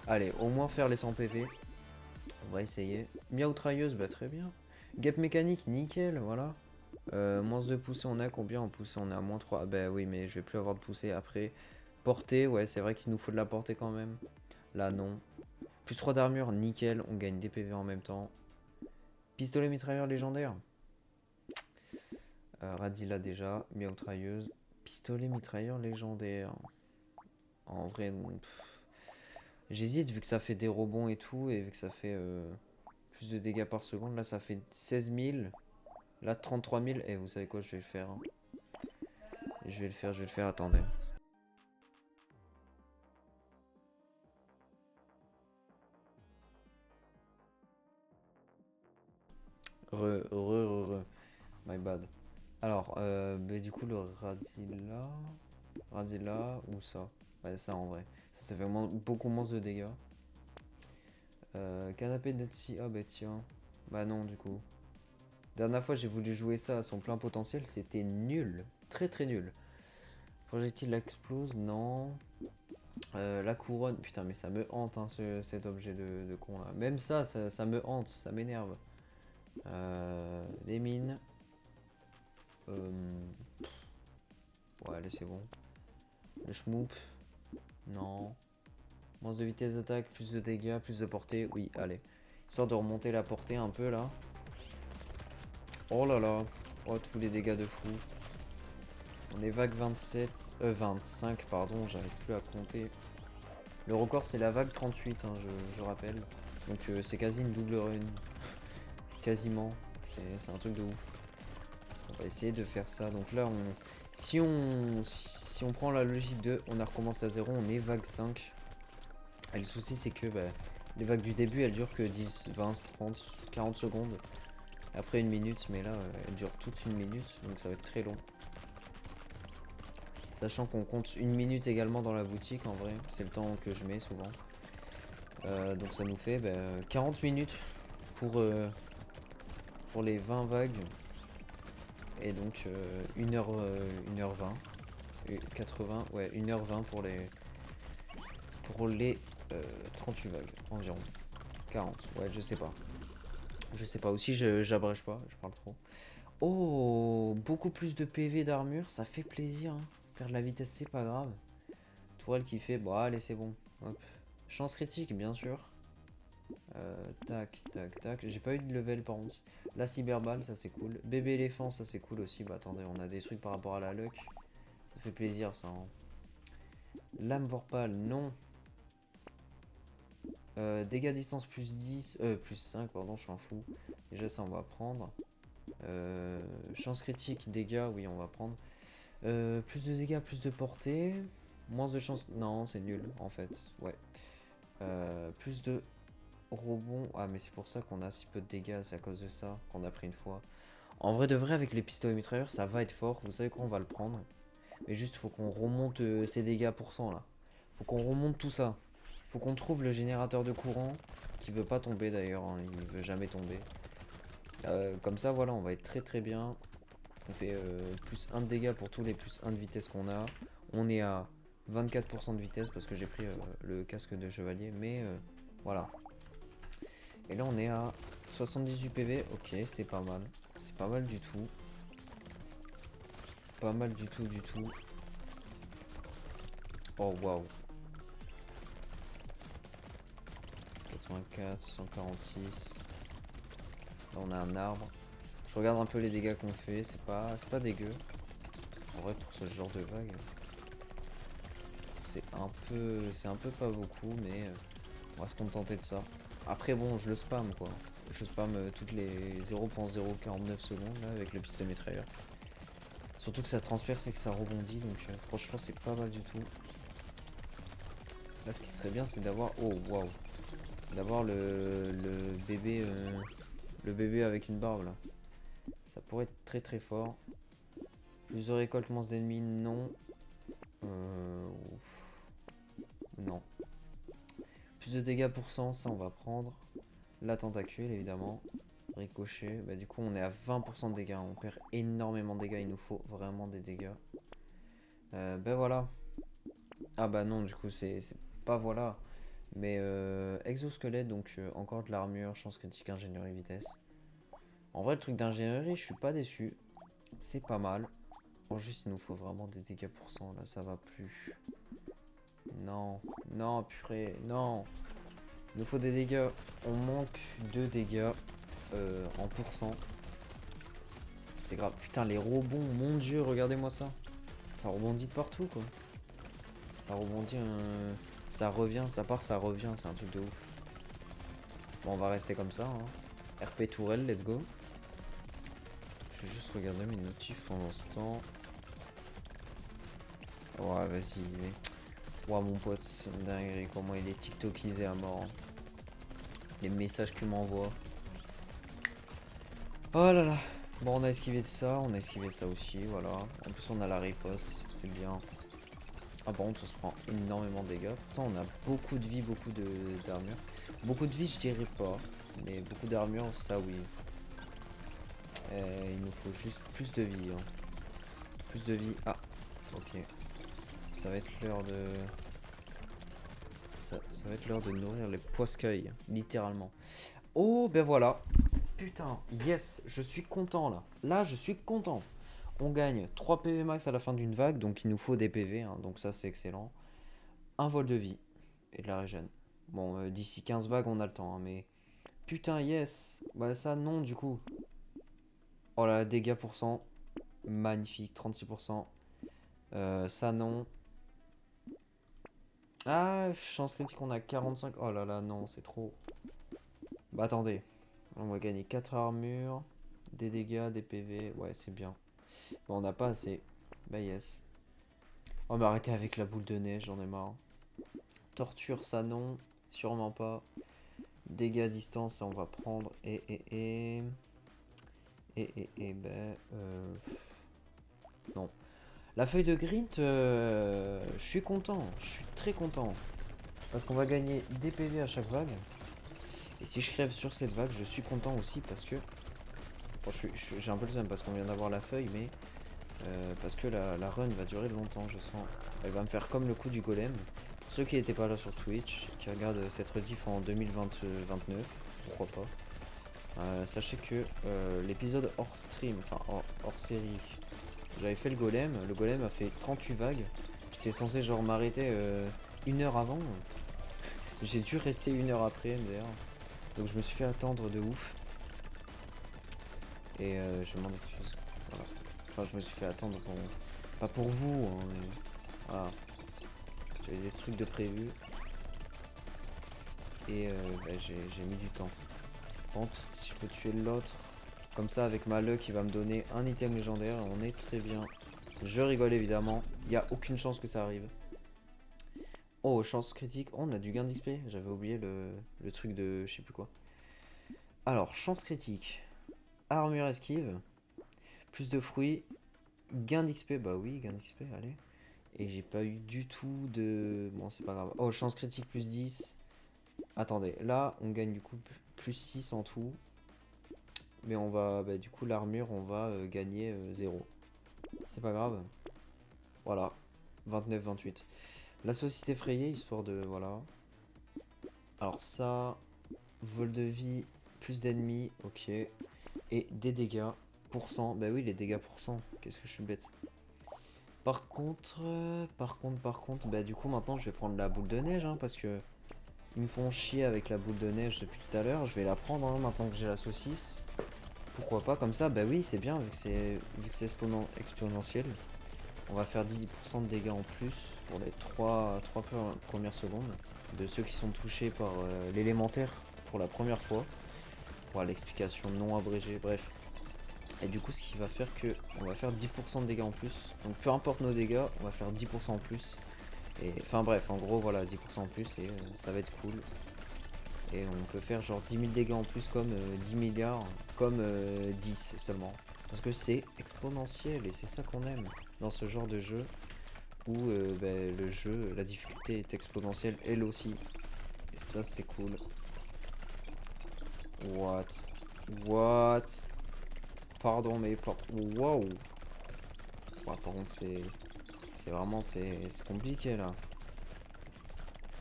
Allez, au moins faire les 100 PV. On va essayer. Miaoutrailleuse, bah très bien. Gap mécanique, nickel, voilà. Moins de poussée, on a combien en poussée? On est à moins 3. Bah oui, mais je vais plus avoir de poussée après. Portée, ouais, c'est vrai qu'il nous faut de la portée quand même. Là, non. Plus 3 d'armure, nickel. On gagne des PV en même temps. Pistolet mitrailleur légendaire. Radila déjà. Miaoutrailleuse. Pistolet mitrailleur légendaire. En vrai, j'hésite vu que ça fait des rebonds et tout. Et vu que ça fait plus de dégâts par seconde. Là, ça fait 16 000. Là, 33 000. Et vous savez quoi, je vais le faire. Hein. Je vais le faire. Attendez. Re. My bad. Alors, bah, du coup, le Radila. Radila ou ça? Ouais, ça en vrai. Ça fait beaucoup moins de dégâts. Canapé d'Etsy. Ah bah tiens. Bah non, du coup. Dernière fois, j'ai voulu jouer ça à son plein potentiel. C'était nul. Très très nul. Projectile explose, non. La couronne. Putain, mais ça me hante hein, cet objet de con là. Même ça me hante, ça m'énerve. Les mines. Ouais, allez, c'est bon. Le schmoop. Non. Moins de vitesse d'attaque, plus de dégâts, plus de portée. Oui, allez. Histoire de remonter la portée un peu là. Oh là là. Oh, tous les dégâts de fou. On est vague 25, pardon, j'arrive plus à compter. Le record c'est la vague 38, hein, je rappelle. Donc c'est quasi une double run. Quasiment. C'est un truc de ouf. On va essayer de faire ça. Donc là, si on prend la logique de on a recommencé à 0, on est vague 5. Et le souci c'est que bah, les vagues du début elles durent que 10, 20, 30, 40 secondes. Après une minute, mais là elles durent toute une minute, donc ça va être très long. Sachant qu'on compte une minute également dans la boutique en vrai, c'est le temps que je mets souvent. Donc ça nous fait 40 minutes pour les 20 vagues. Et donc 1h20. 80, ouais, 1h20 pour les 38 vagues environ. 40, ouais, je sais pas. Je sais pas, aussi j'abrège pas, je parle trop. Oh, beaucoup plus de PV d'armure, ça fait plaisir, hein. Perdre la vitesse, c'est pas grave. Tourelle qui fait, bon allez c'est bon. Hop. Chance critique, bien sûr. Tac, tac, tac. J'ai pas eu de level par contre. La cyberballe, ça c'est cool. Bébé éléphant, ça c'est cool aussi. Bah attendez, on a des trucs par rapport à la luck. Ça fait plaisir ça, hein. Lame vorpal, non. Dégâts distance plus 10, plus 5, pardon, je suis un fou. Déjà ça on va prendre. Chance critique, dégâts, oui on va prendre. Plus de dégâts, plus de portée. Moins de chance, non c'est nul en fait, ouais. Plus de rebond, ah mais c'est pour ça qu'on a si peu de dégâts, c'est à cause de ça qu'on a pris une fois. En vrai de vrai avec les pistolets mitrailleurs ça va être fort, vous savez quoi on va le prendre. Mais juste faut qu'on remonte ces dégâts pour cent là. Faut qu'on remonte tout ça. Faut qu'on trouve le générateur de courant qui veut pas tomber d'ailleurs, hein, il veut jamais tomber. Comme ça voilà on va être très très bien. On fait plus 1 de dégâts pour tous les plus 1 de vitesse qu'on a. On est à 24% de vitesse parce que j'ai pris le casque de chevalier. Mais voilà. Et là on est à 78 PV. Ok c'est pas mal. C'est pas mal du tout. Pas mal du tout du tout. Oh waouh. 84, 146. Là on a un arbre. Je regarde un peu les dégâts qu'on fait. C'est pas dégueu. En vrai pour ce genre de vague. C'est un peu pas beaucoup mais on va se contenter de ça. Après bon je le spam quoi. Je spam toutes les 0.049 secondes là avec le pistolet mitrailleur. Surtout que ça transperce et que ça rebondit donc franchement c'est pas mal du tout. Là ce qui serait bien c'est d'avoir, oh waouh, d'avoir le bébé avec une barbe là. Ça pourrait être très très fort. Plus de récoltement d'ennemis, non. Non. Plus de dégâts pour cent, ça on va prendre. La tentacule évidemment. Ricochet, bah du coup on est à 20% de dégâts, on perd énormément de dégâts, il nous faut vraiment des dégâts. Ben voilà. Ah bah non du coup c'est pas voilà. Mais exosquelette, donc encore de l'armure, chance critique, ingénierie, vitesse. En vrai le truc d'ingénierie je suis pas déçu. C'est pas mal. Bon juste il nous faut vraiment des dégâts pour cent là, ça va plus. Non, non purée, non. Il nous faut des dégâts, on manque de dégâts en pourcent. C'est grave. Putain, les rebonds, mon dieu, regardez-moi ça. Ça rebondit de partout, quoi. Ça rebondit, ça revient, ça part, ça revient. C'est un truc de ouf. Bon, on va rester comme ça, hein. RP tourelle, let's go. Je vais juste regarder mes notifs pendant ce temps. Ouais, vas-y. Ouais, mon pote, c'est une dinguerie. Comment il est TikTokisé à mort. Les messages qu'il m'envoie. Oh là là. Bon, on a esquivé ça, on a esquivé ça aussi, voilà. En plus, on a la riposte, c'est bien. Ah, par contre, on se prend énormément de dégâts. Pourtant, on a beaucoup de vie, beaucoup d'armure. Beaucoup de vie, je dirais pas. Mais beaucoup d'armure, ça oui. Il nous faut juste plus de vie, hein. Plus de vie. Ah, ok. Ça va être l'heure de... Ça va être l'heure de nourrir les poiscailles, littéralement. Oh, ben voilà. Putain, yes, je suis content là. Là, je suis content. On gagne 3 PV max à la fin d'une vague, donc il nous faut des PV, hein, donc ça c'est excellent. Un vol de vie et de la régène. Bon, d'ici 15 vagues, on a le temps, hein, mais... Putain, yes. Bah ça, non, du coup. Oh là, dégâts pour cent. Magnifique, 36%. Ça, non. Ah, chance critique, on a 45. Oh là là, non, c'est trop. Bah attendez. On va gagner 4 armures, des dégâts, des PV. Ouais, c'est bien. Bon, on n'a pas assez. Bah yes. On va arrêter avec la boule de neige, j'en ai marre. Torture, ça non. Sûrement pas. Dégâts à distance, ça on va prendre. Ben... Non. La feuille de grit, je suis content. Je suis très content. Parce qu'on va gagner des PV à chaque vague. Et si je crève sur cette vague, je suis content aussi parce que... Bon, j'ai un peu le seum parce qu'on vient d'avoir la feuille, mais... parce que la run va durer longtemps, je sens. Elle va me faire comme le coup du golem. Pour ceux qui n'étaient pas là sur Twitch, qui regardent cette rediff en 2029, pourquoi pas. Sachez que l'épisode hors stream, enfin hors série, j'avais fait le golem. Le golem a fait 38 vagues. J'étais censé genre m'arrêter 1 heure avant. J'ai dû rester 1 heure après MDR. Donc je me suis fait attendre de ouf. Et je m'en excuse. Voilà. Enfin, je me suis fait attendre pour... Pas pour vous, hein, mais... Voilà. J'avais des trucs de prévu. Et j'ai mis du temps. Par contre, si je peux tuer l'autre, comme ça avec ma luck, il va me donner un item légendaire. On est très bien. Je rigole évidemment. Il n'y a aucune chance que ça arrive. Oh, chance critique. Oh, on a du gain d'XP. J'avais oublié le truc de je sais plus quoi. Alors, chance critique. Armure esquive. Plus de fruits. Gain d'XP. Bah oui, gain d'XP, allez. Et j'ai pas eu du tout de... Bon, c'est pas grave. Oh, chance critique plus 10. Attendez, là, on gagne du coup plus 6 en tout. Mais on va... Bah, du coup, l'armure, on va gagner 0. C'est pas grave. Voilà. 29-28. La saucisse effrayée, histoire de... Voilà. Alors ça... Vol de vie, plus d'ennemis, ok. Et des dégâts, pourcent. Bah oui, les dégâts pourcent. Qu'est-ce que je suis bête. Par contre, bah du coup maintenant je vais prendre la boule de neige, hein, parce que ils me font chier avec la boule de neige depuis tout à l'heure. Je vais la prendre hein, maintenant que j'ai la saucisse. Pourquoi pas comme ça, bah oui c'est bien vu que c'est exponentiel. On va faire 10% de dégâts en plus pour les 3 premières secondes de ceux qui sont touchés par l'élémentaire pour la première fois. Voilà l'explication non abrégée, bref. Et du coup ce qui va faire que on va faire 10% de dégâts en plus. Donc peu importe nos dégâts, on va faire 10% en plus. Et enfin bref, en gros voilà 10% en plus et ça va être cool. Et on peut faire genre 10 000 dégâts en plus comme 10 milliards, comme 10 seulement. Parce que c'est exponentiel et c'est ça qu'on aime dans ce genre de jeu où le jeu, la difficulté est exponentielle elle aussi. Et ça c'est cool. What? Pardon mais wow. Ouais, par contre c'est vraiment c'est compliqué là.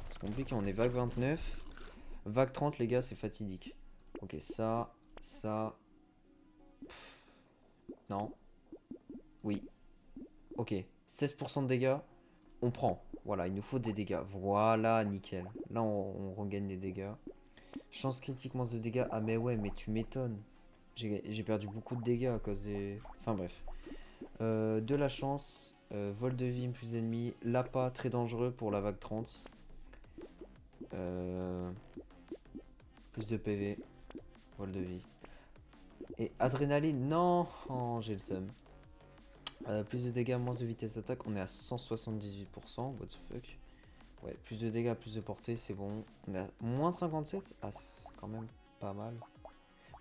C'est compliqué, on est vague 29. Vague 30 les gars c'est fatidique. Ok ça. Non. Oui. Ok. 16% de dégâts. On prend. Voilà, il nous faut des dégâts. Voilà, nickel. Là on regagne des dégâts. Chance critique, moins de dégâts. Ah mais ouais mais tu m'étonnes. J'ai perdu beaucoup de dégâts à cause des... Enfin bref. De la chance. Vol de vie plus ennemis. L'appât très dangereux pour la vague 30. Plus de PV. Vol de vie. Et adrénaline. Non, oh, j'ai le seum. Plus de dégâts, moins de vitesse d'attaque. On est à 178%. What the fuck. Ouais, plus de dégâts, plus de portée, c'est bon. On est à moins 57. Ah, c'est quand même pas mal.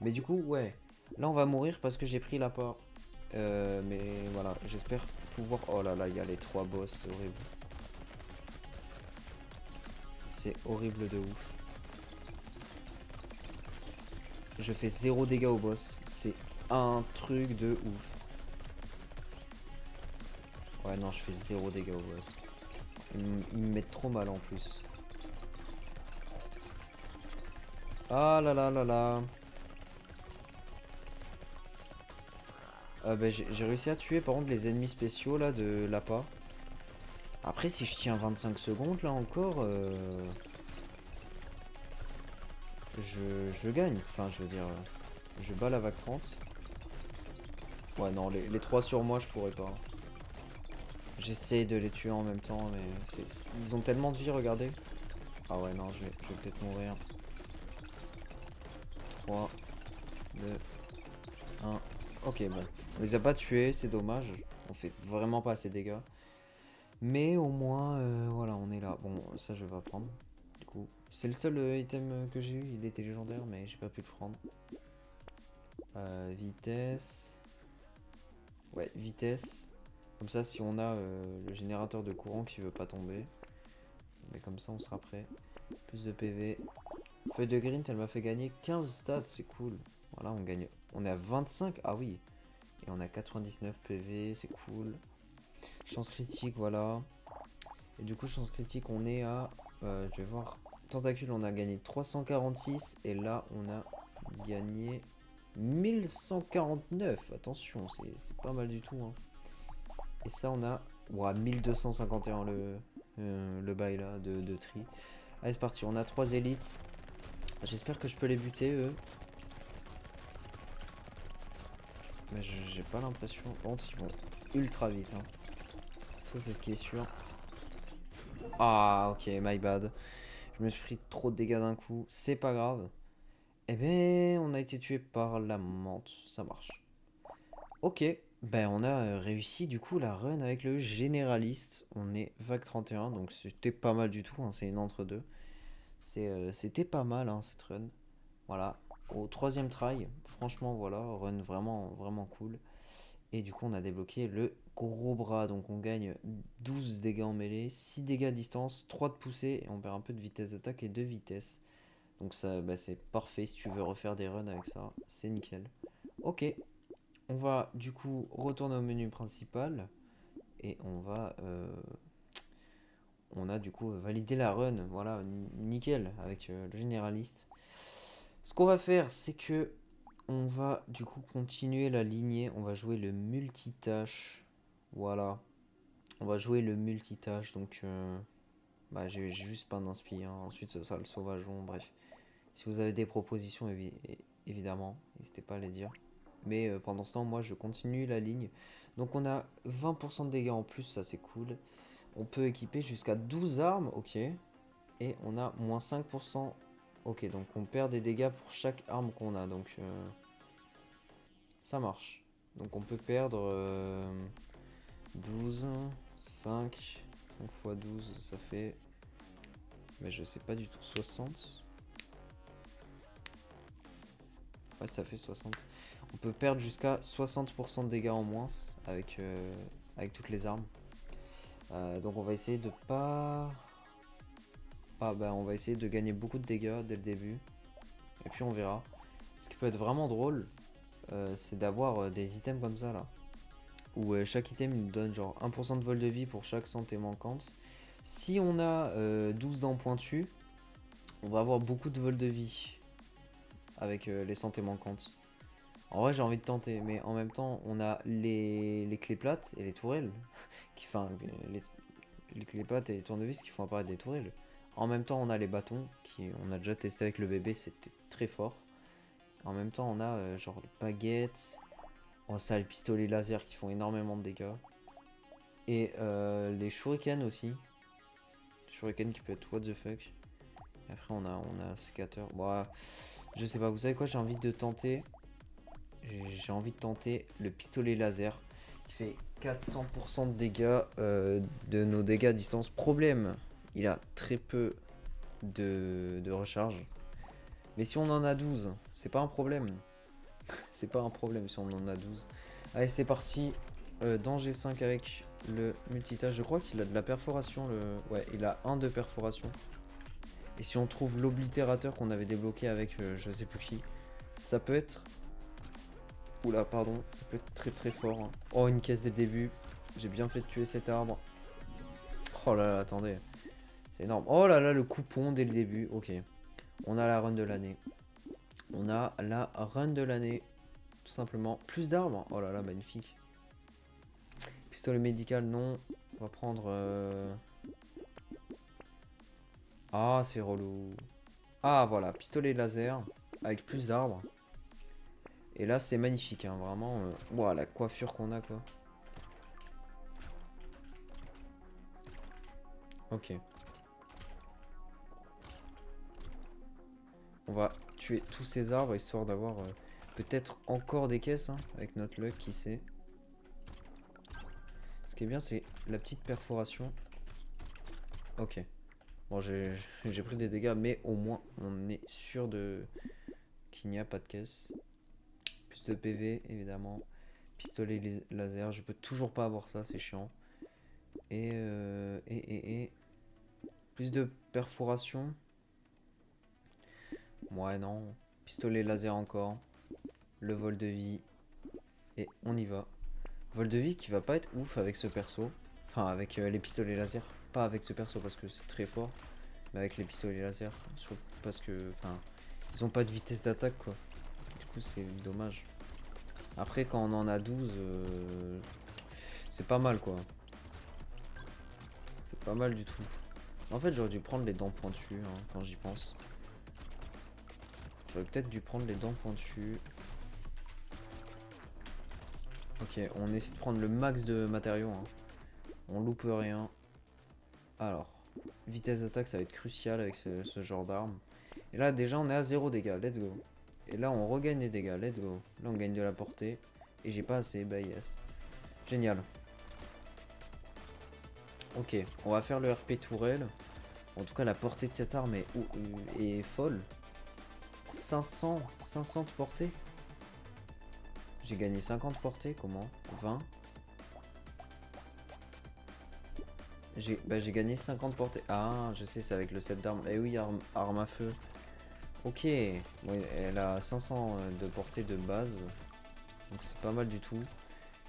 Mais du coup, ouais. Là, on va mourir parce que j'ai pris l'appât. Mais voilà, j'espère pouvoir... Oh là là, il y a les 3 boss, c'est horrible. C'est horrible de ouf. Je fais 0 dégâts au boss. C'est un truc de ouf. Ouais, non, je fais 0 dégâts au boss. Ils me mettent trop mal en plus. Ah là là là là. Bah, j'ai réussi à tuer par contre les ennemis spéciaux là de l'appât. Après si je tiens 25 secondes là encore, je gagne. Enfin je veux dire, je bats la vague 30. Ouais non, les 3 sur moi je pourrais pas. J'essaie de les tuer en même temps mais ils ont tellement de vie, regardez. Ah ouais non, je vais peut-être mourir. 3, 2, 1. Ok bon, on les a pas tués, c'est dommage. On fait vraiment pas assez de dégâts. Mais au moins, voilà, on est là. Bon, ça je vais pas prendre. Du coup, c'est le seul item que j'ai eu. Il était légendaire, mais j'ai pas pu le prendre. Vitesse. Ouais, vitesse. Comme ça, si on a le générateur de courant qui veut pas tomber, mais comme ça, on sera prêt. Plus de PV. Feuille de Grint, elle m'a fait gagner 15 stats, c'est cool. Voilà, on gagne. On est à 25. Ah oui. Et on a 99 PV, c'est cool. Chance critique, voilà. Et du coup, chance critique, on est à... je vais voir. Tentacule, on a gagné 346. Et là, on a gagner 1149. Attention, c'est pas mal du tout. Hein. Et ça, on a 1251 le bail là de tri. Allez, c'est parti. On a 3 élites. J'espère que je peux les buter, eux. Mais j'ai pas l'impression. Par contre, ils vont ultra vite. Hein. Ça, c'est ce qui est sûr. Ah, ok, my bad. Je me suis pris trop de dégâts d'un coup. C'est pas grave. Eh ben, on a été tué par la menthe. Ça marche. Ok. Ben, on a réussi du coup la run avec le généraliste. On est vague 31, donc c'était pas mal du tout. Hein, c'est une entre-deux. C'était pas mal hein, cette run. Voilà. Au troisième try, franchement, voilà, run vraiment, vraiment cool. Et du coup, on a débloqué le gros bras. Donc, on gagne 12 dégâts en mêlée, 6 dégâts à distance, 3 de poussée. Et on perd un peu de vitesse d'attaque et de vitesse. Donc, ça, bah, c'est parfait si tu veux refaire des runs avec ça. C'est nickel. Ok. On va du coup retourner au menu principal. Et on va. On a du coup validé la run. Voilà, nickel avec le généraliste. Ce qu'on va faire, c'est que on va du coup continuer la lignée. On va jouer le multitâche. Voilà. On va jouer le multitâche. Donc, bah, j'ai juste pas d'inspi. Hein. Ensuite, ce sera le sauvageon. Bref. Si vous avez des propositions, évidemment, n'hésitez pas à les dire. Mais pendant ce temps, moi, je continue la ligne. Donc, on a 20% de dégâts en plus. Ça, c'est cool. On peut équiper jusqu'à 12 armes. Ok. Et on a moins 5%. Ok, donc on perd des dégâts pour chaque arme qu'on a. Donc, ça marche. Donc on peut perdre 12, 5, 5 fois 12, ça fait... Mais je sais pas du tout, 60. Ouais, ça fait 60. On peut perdre jusqu'à 60% de dégâts en moins avec toutes les armes. Donc on va essayer de pas... Ah bah on va essayer de gagner beaucoup de dégâts dès le début. Et puis on verra. Ce qui peut être vraiment drôle, c'est d'avoir des items comme ça là. Où chaque item nous donne genre 1% de vol de vie pour chaque santé manquante. Si on a 12 dents pointues, on va avoir beaucoup de vol de vie avec les santé manquantes. En vrai j'ai envie de tenter, mais en même temps on a les clés plates et les tourelles. Enfin les clés plates et les tournevis qui font apparaître des tourelles. En même temps on a les bâtons, on a déjà testé avec le bébé, c'était très fort. En même temps on a genre les baguettes. Oh ça, les pistolets laser qui font énormément de dégâts. Et les shurikens aussi. Les shurikens qui peuvent être what the fuck. Et après on a sécateur. Bon, je sais pas, vous savez quoi, j'ai envie de tenter. J'ai envie de tenter le pistolet laser. Qui fait 400% de dégâts de nos dégâts à distance. Problème, il a très peu de recharge. Mais si on en a 12, c'est pas un problème. C'est pas un problème si on en a 12. Allez, c'est parti. Dans G5 avec le multitâche. Je crois qu'il a de la perforation. Ouais, il a un de perforation. Et si on trouve l'oblitérateur qu'on avait débloqué avec je sais plus qui, ça peut être... Oula, pardon. Ça peut être très très fort. Hein. Oh, une caisse dès le début. J'ai bien fait de tuer cet arbre. Oh là là, attendez. C'est énorme. Oh là là, le coupon dès le début. Ok. On a la run de l'année. On a la run de l'année. Tout simplement. Plus d'arbres. Oh là là, magnifique. Pistolet médical, non. On va prendre... Ah, c'est relou. Ah, voilà. Pistolet laser. Avec plus d'arbres. Et là, c'est magnifique. Hein, vraiment. Ouah, la coiffure qu'on a, quoi. Ok. On va tuer tous ces arbres, histoire d'avoir peut-être encore des caisses. Hein, avec notre luck, qui sait. Ce qui est bien, c'est la petite perforation. Ok. Bon, j'ai pris des dégâts, mais au moins, on est sûr qu'il n'y a pas de caisse. Plus de PV, évidemment. Pistolet laser, je peux toujours pas avoir ça, c'est chiant. Et plus de perforation. Ouais, non. Pistolet laser encore. Le vol de vie. Et on y va. Vol de vie qui va pas être ouf avec ce perso. Enfin, avec les pistolets laser. Pas avec ce perso parce que c'est très fort. Mais avec les pistolets laser. Parce que, enfin, ils ont pas de vitesse d'attaque, quoi. coup c'est dommage. Après quand on en a 12, c'est pas mal quoi. C'est pas mal du tout. En fait j'aurais dû prendre les dents pointues hein, quand j'y pense. J'aurais peut-être dû prendre les dents pointues. Ok, on essaie de prendre le max de matériaux. Hein. On loupe rien. Alors, vitesse d'attaque, ça va être crucial avec ce genre d'arme. Et là, déjà, on est à 0 dégâts. Let's go. Et là, on regagne des dégâts. Let's go. Là, on gagne de la portée. Et j'ai pas assez. Bah, yes. Génial. Ok, on va faire le RP tourelle. En tout cas, la portée de cette arme est folle. 500 de portée. J'ai gagné 50 portées. Comment? 20. J'ai gagné 50 portées. Ah, je sais, c'est avec le set d'armes. Eh oui, arme à feu. Ok. Ouais, elle a 500 de portée de base. Donc c'est pas mal du tout.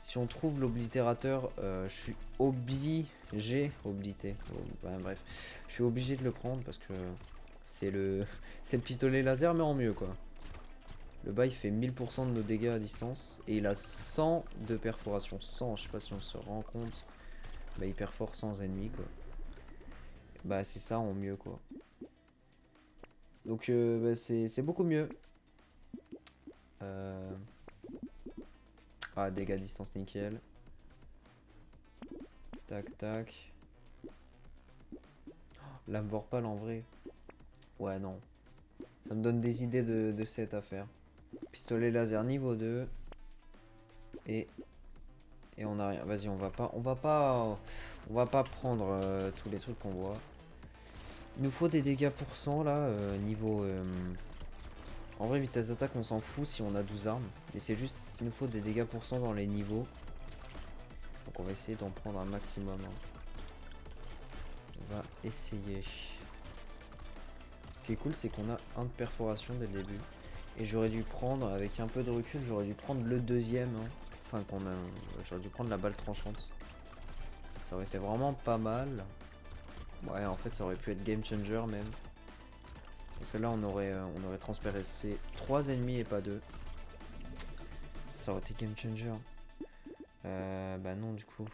Si on trouve l'oblitérateur, je suis obligé. Oblité. Oh, ouais, bref. Je suis obligé de le prendre parce que c'est le pistolet laser, mais en mieux quoi. Le bas il fait 1000% de nos dégâts à distance. Et il a 100 de perforation. 100, je sais pas si on se rend compte. Bah, il perfore sans ennemis quoi. Bah c'est ça en mieux quoi. Donc bah, c'est beaucoup mieux. Ah, dégâts à distance nickel. Tac tac. Lame Vorpal en vrai. Ouais non. Ça me donne des idées de set à faire. Pistolet laser niveau 2. Et on a rien. Vas-y, on va pas prendre tous les trucs qu'on voit. Il nous faut des dégâts pour cent là, niveau... En vrai, vitesse d'attaque, on s'en fout si on a 12 armes. Mais c'est juste, il nous faut des dégâts pour cent dans les niveaux. Donc on va essayer d'en prendre un maximum. Hein. On va essayer. Ce qui est cool, c'est qu'on a un de perforation dès le début. Et j'aurais dû prendre, avec un peu de recul, j'aurais dû prendre le deuxième. Hein. Enfin, j'aurais dû prendre la balle tranchante. Ça aurait été vraiment pas mal. Ouais, en fait, ça aurait pu être game changer même. Parce que là, on aurait transpercé 3 ennemis et pas 2. Ça aurait été game changer. Bah non, du coup.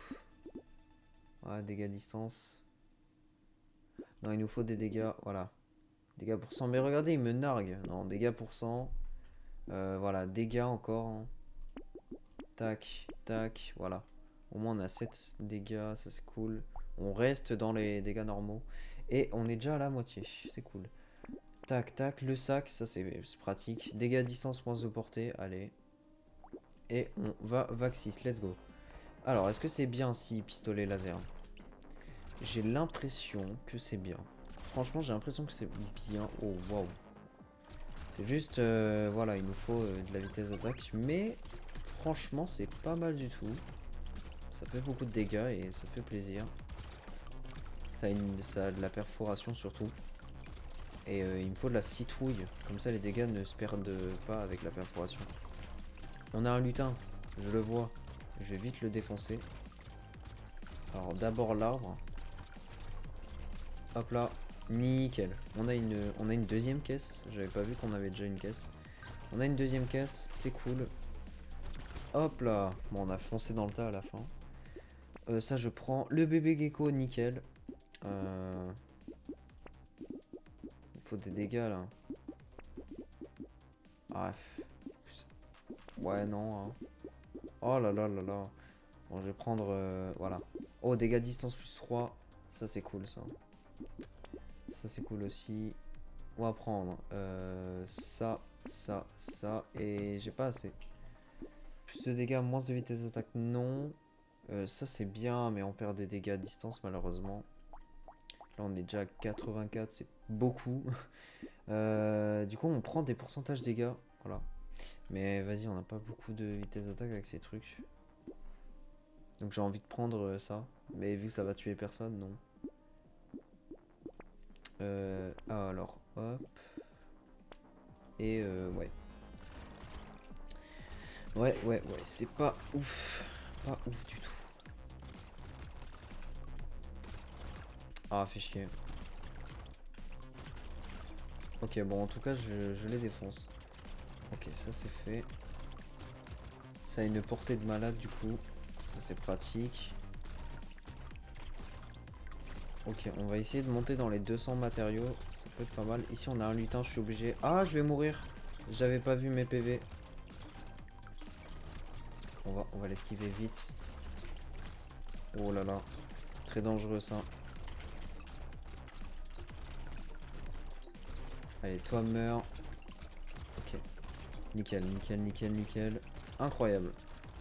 Ouais, dégâts à distance. Non, il nous faut des dégâts. Voilà. Dégâts pour 100. Mais regardez, il me nargue. Non, dégâts pour 100. Voilà, dégâts encore. Hein. Tac, tac. Voilà. Au moins, on a 7 dégâts. Ça, c'est cool. On reste dans les dégâts normaux. Et on est déjà à la moitié. C'est cool. Tac, tac. Le sac, ça, c'est pratique. Dégâts à distance, moins de portée. Allez. Et on va Vaxis. Let's go. Alors, est-ce que c'est bien si pistolet laser? J'ai l'impression que c'est bien. Franchement, j'ai l'impression que c'est bien. Oh, waouh. C'est juste, voilà, il nous faut de la vitesse d'attaque. Mais, franchement, c'est pas mal du tout. Ça fait beaucoup de dégâts et ça fait plaisir. Ça a de la perforation surtout. Et il me faut de la citrouille. Comme ça, les dégâts ne se perdent pas avec la perforation. On a un lutin. Je le vois. Je vais vite le défoncer. Alors, d'abord l'arbre. Hop là. Nickel. On a une deuxième caisse. J'avais pas vu qu'on avait déjà une caisse. On a une deuxième caisse. C'est cool. Hop là. Bon, on a foncé dans le tas à la fin. Ça, je prends le bébé gecko. Nickel. Il faut des dégâts là. Ah. Ouais, non. Hein. Oh là là là là. Bon, je vais prendre... voilà. Oh, dégâts de distance plus 3. Ça, c'est cool, ça. Ça, c'est cool aussi. On va prendre ça, ça, ça. Et j'ai pas assez. Plus de dégâts, moins de vitesse d'attaque, non. Ça, c'est bien, mais on perd des dégâts à distance, malheureusement. Là, on est déjà à 84, c'est beaucoup. Du coup, on prend des pourcentages dégâts. Voilà. Mais vas-y, on n'a pas beaucoup de vitesse d'attaque avec ces trucs. Donc j'ai envie de prendre ça. Mais vu que ça va tuer personne, non. Alors, hop. Et ouais. Ouais, c'est pas ouf. Pas ouf du tout. Ah, fait chier. Ok, bon, en tout cas, je les défonce. Ok. ça c'est fait. Ça a une portée de malade du coup. Ça c'est pratique. Ok, on va essayer de monter dans les 200 matériaux. Ça peut être pas mal. Ici on a un lutin, je suis obligé. Ah, je vais mourir. J'avais pas vu mes PV. On va l'esquiver vite. Oh là là. Très dangereux ça. Allez, toi meurs. Ok. Nickel, nickel, nickel, nickel. Incroyable.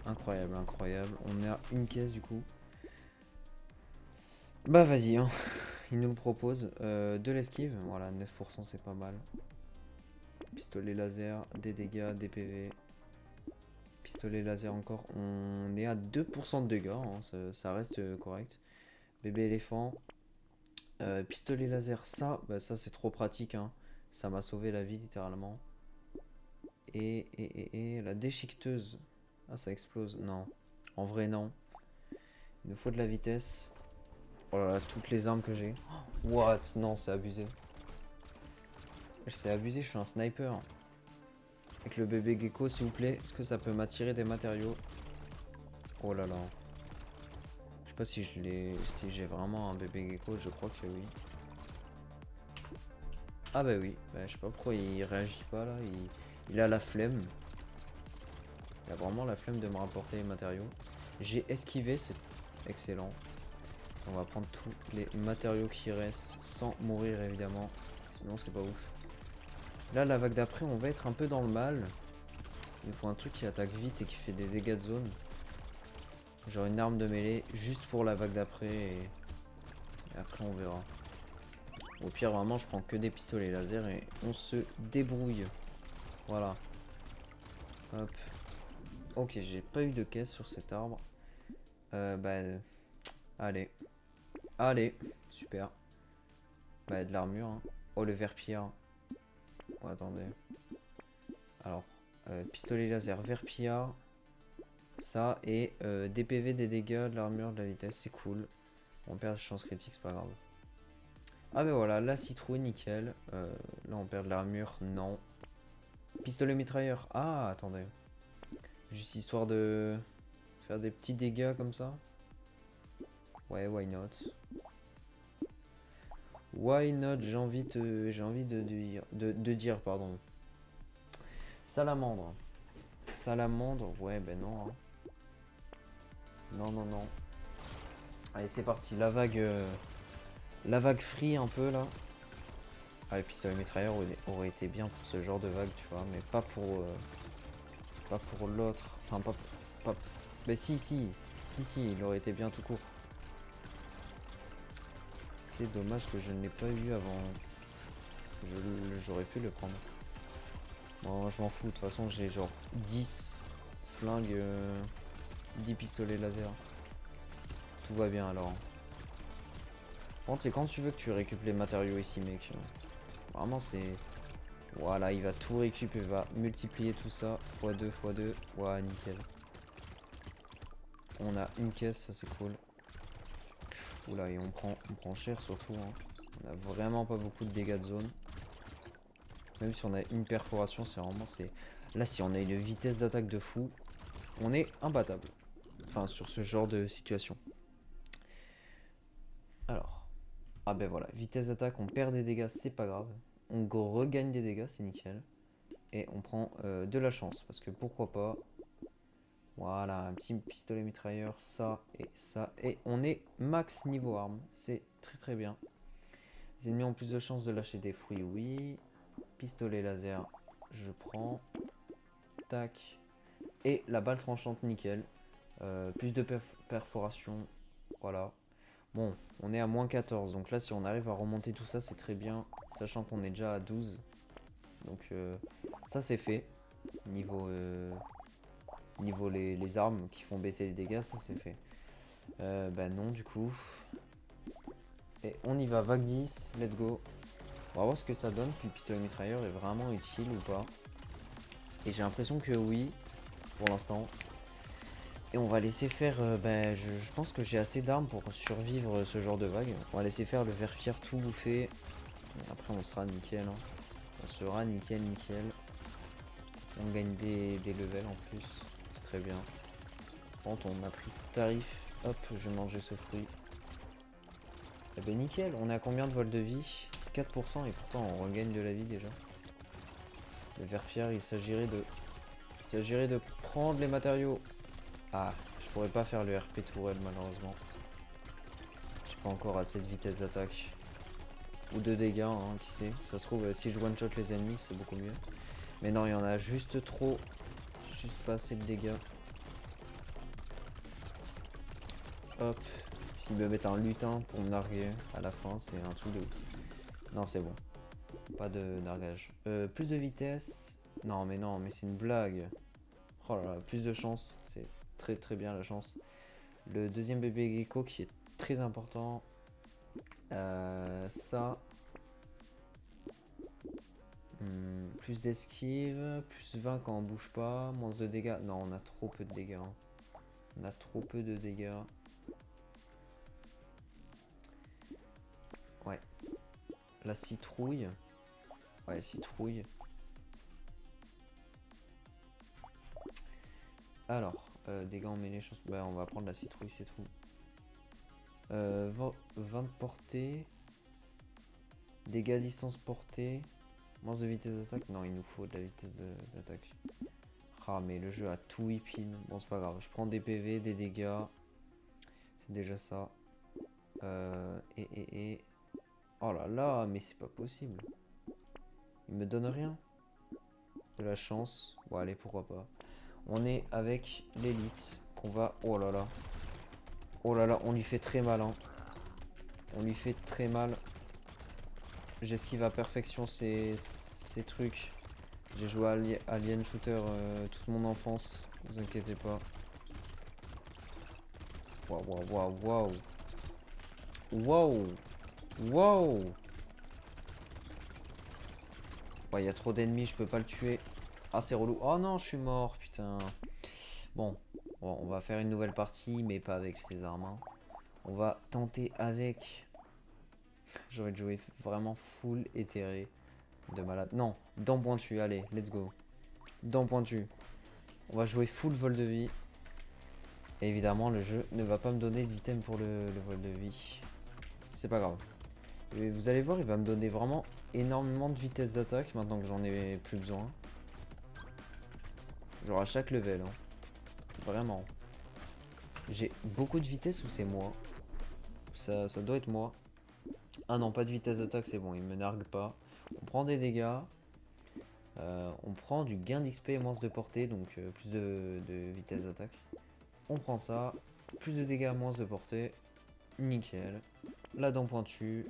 Incroyable, incroyable. On est à une caisse du coup. Bah vas-y, hein. Il nous le propose. De l'esquive. Voilà, 9% c'est pas mal. Pistolet laser, des dégâts, des PV. Pistolet laser encore. On est à 2% de dégâts. Hein. Ça reste correct. Bébé éléphant. Pistolet laser, bah ça c'est trop pratique. Hein. Ça m'a sauvé la vie littéralement. Et la déchiqueteuse. Ah, ça explose. Non. En vrai, non. Il nous faut de la vitesse. Oh là là, toutes les armes que j'ai. What? Non, c'est abusé. C'est abusé, je suis un sniper. Avec le bébé gecko, s'il vous plaît. Est-ce que ça peut m'attirer des matériaux? Oh là là. Je sais pas si si j'ai vraiment un bébé gecko, je crois que oui. Ah bah oui. Bah, je sais pas pourquoi il réagit pas là. Il a la flemme. Il a vraiment la flemme de me rapporter les matériaux. J'ai esquivé, c'est excellent. On va prendre tous les matériaux qui restent sans mourir évidemment. Sinon c'est pas ouf. Là la vague d'après on va être un peu dans le mal. Il nous faut un truc qui attaque vite et qui fait des dégâts de zone. Genre une arme de mêlée juste pour la vague d'après et après on verra. Au pire vraiment je prends que des pistolets laser et on se débrouille. Voilà. Hop. Ok, j'ai pas eu de caisse sur cet arbre. Allez. Allez. Super. Bah de l'armure. Hein. Oh le verre-pierre. Oh, attendez. Alors, pistolet laser, verre-pierre. Ça et des PV, des dégâts, de l'armure, de la vitesse, c'est cool. On perd de chance critique, c'est pas grave. Ah ben voilà, la citrouille, nickel. Là on perd de l'armure, non. Pistolet mitrailleur. Ah, attendez. Juste histoire de faire des petits dégâts comme ça. Ouais, why not? Why not? J'ai envie de dire, pardon. Salamandre. Salamandre, ouais, ben non. Hein. Non, non, non. Allez, c'est parti. La vague free un peu là. Ah, le pistolet mitrailleur aurait été bien pour ce genre de vague, tu vois, mais pas pour l'autre. Enfin, pas. Mais si, il aurait été bien tout court. C'est dommage que je ne l'ai pas eu avant. J'aurais pu le prendre. Bon, je m'en fous, de toute façon, j'ai genre 10 flingues, 10 pistolets laser. Tout va bien alors. Par contre, c'est quand tu veux que tu récupères les matériaux ici, mec. Vraiment, c'est. Voilà, il va tout récupérer, il va multiplier tout ça. x2, x2. Ouais, nickel. On a une caisse, ça c'est cool. Oula, et on prend cher surtout. Hein. On a vraiment pas beaucoup de dégâts de zone. Même si on a une perforation, c'est vraiment. Là, si on a une vitesse d'attaque de fou, on est imbattable. Enfin, sur ce genre de situation. Alors. Ah ben voilà, vitesse d'attaque, on perd des dégâts, c'est pas grave. On regagne des dégâts, c'est nickel. Et on prend de la chance, parce que pourquoi pas. Voilà, un petit pistolet mitrailleur, ça et ça. Et on est max niveau arme, c'est très très bien. Les ennemis ont plus de chances de lâcher des fruits, oui. Pistolet laser, je prends. Tac. Et la balle tranchante, nickel. Plus de perforation, voilà. Bon, on est à moins 14, donc là si on arrive à remonter tout ça, c'est très bien, sachant qu'on est déjà à 12. Donc ça c'est fait. Niveau les armes qui font baisser les dégâts, ça c'est fait. Bah non du coup. Et on y va, vague 10, let's go. On va voir ce que ça donne, si le pistolet mitrailleur est vraiment utile ou pas. Et j'ai l'impression que oui, pour l'instant. Et on va laisser faire, je pense que j'ai assez d'armes pour survivre ce genre de vague. On va laisser faire le verre-pierre tout bouffer. Et après on sera nickel. Hein. On sera nickel, nickel. On gagne des levels en plus. C'est très bien. Par contre, on a pris tarif. Hop, je vais manger ce fruit. Eh ben nickel, on est à combien de vol de vie? 4% et pourtant on regagne de la vie déjà. Le verre-pierre, il s'agirait de prendre les matériaux. Ah, je pourrais pas faire le RP tourelle malheureusement. J'ai pas encore assez de vitesse d'attaque. Ou de dégâts, hein, qui sait. Ça se trouve, si je one-shot les ennemis, c'est beaucoup mieux. Mais non, il y en a juste trop. Juste pas assez de dégâts. Hop. S'ils me mettent un lutin pour me narguer à la fin, c'est un truc de ouf. Non, c'est bon. Pas de nargage. Plus de vitesse. Non, mais c'est une blague. Oh là là, plus de chance. C'est très très bien la chance. Le deuxième bébé gecko qui est très important. Ça. Plus d'esquive. Plus 20 quand on bouge pas. Moins de dégâts. Non, on a trop peu de dégâts. Hein. On a trop peu de dégâts. Ouais. La citrouille. Ouais, citrouille. Alors, dégâts en mêlée, chose. Bah, on va prendre la citrouille, c'est tout. 20 de portée. Dégâts à distance portée. Moins de vitesse d'attaque. Non, il nous faut de la vitesse d'attaque. Ah, mais le jeu a tout whippin. Bon, c'est pas grave. Je prends des PV, des dégâts. C'est déjà ça. Oh là là, mais c'est pas possible. Il me donne rien. De la chance. Bon, allez, pourquoi pas. On est avec l'élite. Qu'on va. Oh là là. Oh là là, on lui fait très mal. Hein. On lui fait très mal. J'esquive à perfection ces trucs. J'ai joué à Alien Shooter toute mon enfance. Ne vous inquiétez pas. Waouh, waouh, waouh, waouh. Waouh. Waouh. Ouais, il y a trop d'ennemis, je peux pas le tuer. Ah, c'est relou. Oh non, je suis mort, putain. Bon, on va faire une nouvelle partie, mais pas avec ces armes. Hein. On va tenter avec. J'aurais joué vraiment full éthéré de malade. Non, dents pointues, allez, let's go. Dents pointues. On va jouer full vol de vie. Et évidemment, le jeu ne va pas me donner d'item pour le vol de vie. C'est pas grave. Et vous allez voir, il va me donner vraiment énormément de vitesse d'attaque maintenant que j'en ai plus besoin. Genre à chaque level. Hein. Vraiment. J'ai beaucoup de vitesse ou c'est moi? Ça doit être moi. Ah non, pas de vitesse d'attaque, c'est bon, il me nargue pas. On prend des dégâts. On prend du gain d'XP et moins de portée, donc plus de vitesse d'attaque. On prend ça. Plus de dégâts, moins de portée. Nickel. La dent pointue.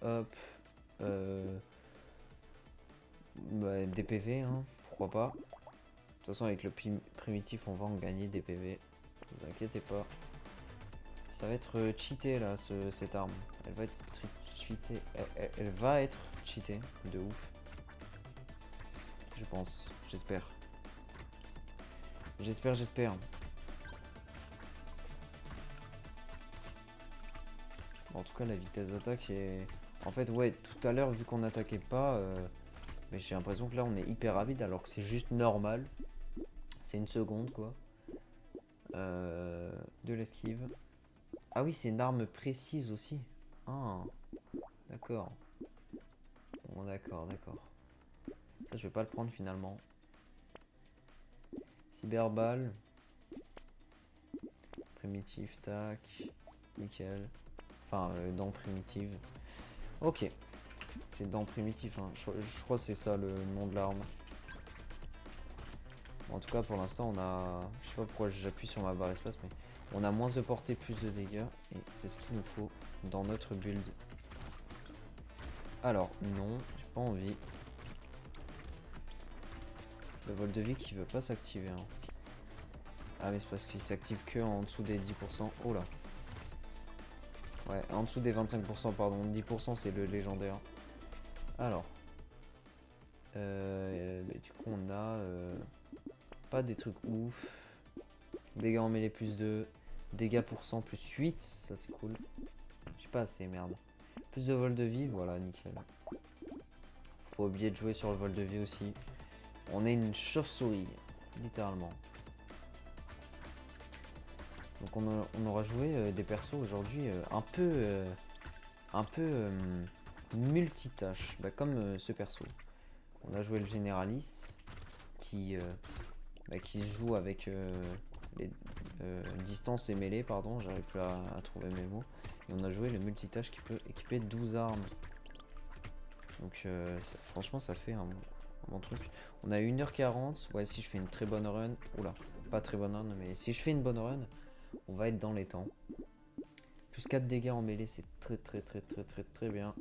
Hop. Bah, des PV, hein, pourquoi pas. De toute façon, avec le primitif, on va en gagner des PV. Ne vous inquiétez pas. Ça va être cheaté là, cette arme. Elle va être cheatée. Elle va être cheatée de ouf. Je pense. J'espère. J'espère. En tout cas, la vitesse d'attaque est. En fait, ouais, tout à l'heure, vu qu'on n'attaquait pas, mais j'ai l'impression que là, on est hyper rapide alors que c'est juste normal. C'est une seconde, quoi. De l'esquive. Ah oui, c'est une arme précise aussi. Ah, d'accord. Bon, d'accord. Ça, je vais pas le prendre finalement. Cyberball. Primitif, tac. Nickel. Enfin, dents primitives. Ok. C'est dents primitives. Hein. Je crois que c'est ça le nom de l'arme. Bon, en tout cas, pour l'instant, on a. Je sais pas pourquoi j'appuie sur ma barre espace, mais on a moins de portée, plus de dégâts. Et c'est ce qu'il nous faut dans notre build. Alors, non, j'ai pas envie. Le vol de vie qui veut pas s'activer. Hein. Ah, mais c'est parce qu'il s'active que en dessous des 10%. Oh là. Ouais, en dessous des 25%, pardon. 10% c'est le légendaire. Alors. Bah, du coup, on a pas des trucs ouf. Dégâts en mêlée plus 2. Dégâts pour 100 plus 8. Ça, c'est cool. J'ai pas assez, merde. Plus de vol de vie, voilà, nickel. Faut pas oublier de jouer sur le vol de vie aussi. On est une chauve-souris, littéralement. Donc on aura joué des persos aujourd'hui un peu multitâche, bah, comme ce perso. On a joué le généraliste qui se joue avec les distance et mêlée, pardon, j'arrive plus à trouver mes mots. Et on a joué le multitâche qui peut équiper 12 armes. Donc franchement ça fait un bon truc. On a 1h40, ouais, si je fais une très bonne run, oula, pas très bonne run, mais si je fais une bonne run, on va être dans les temps. Plus 4 dégâts en mêlée, c'est très bien.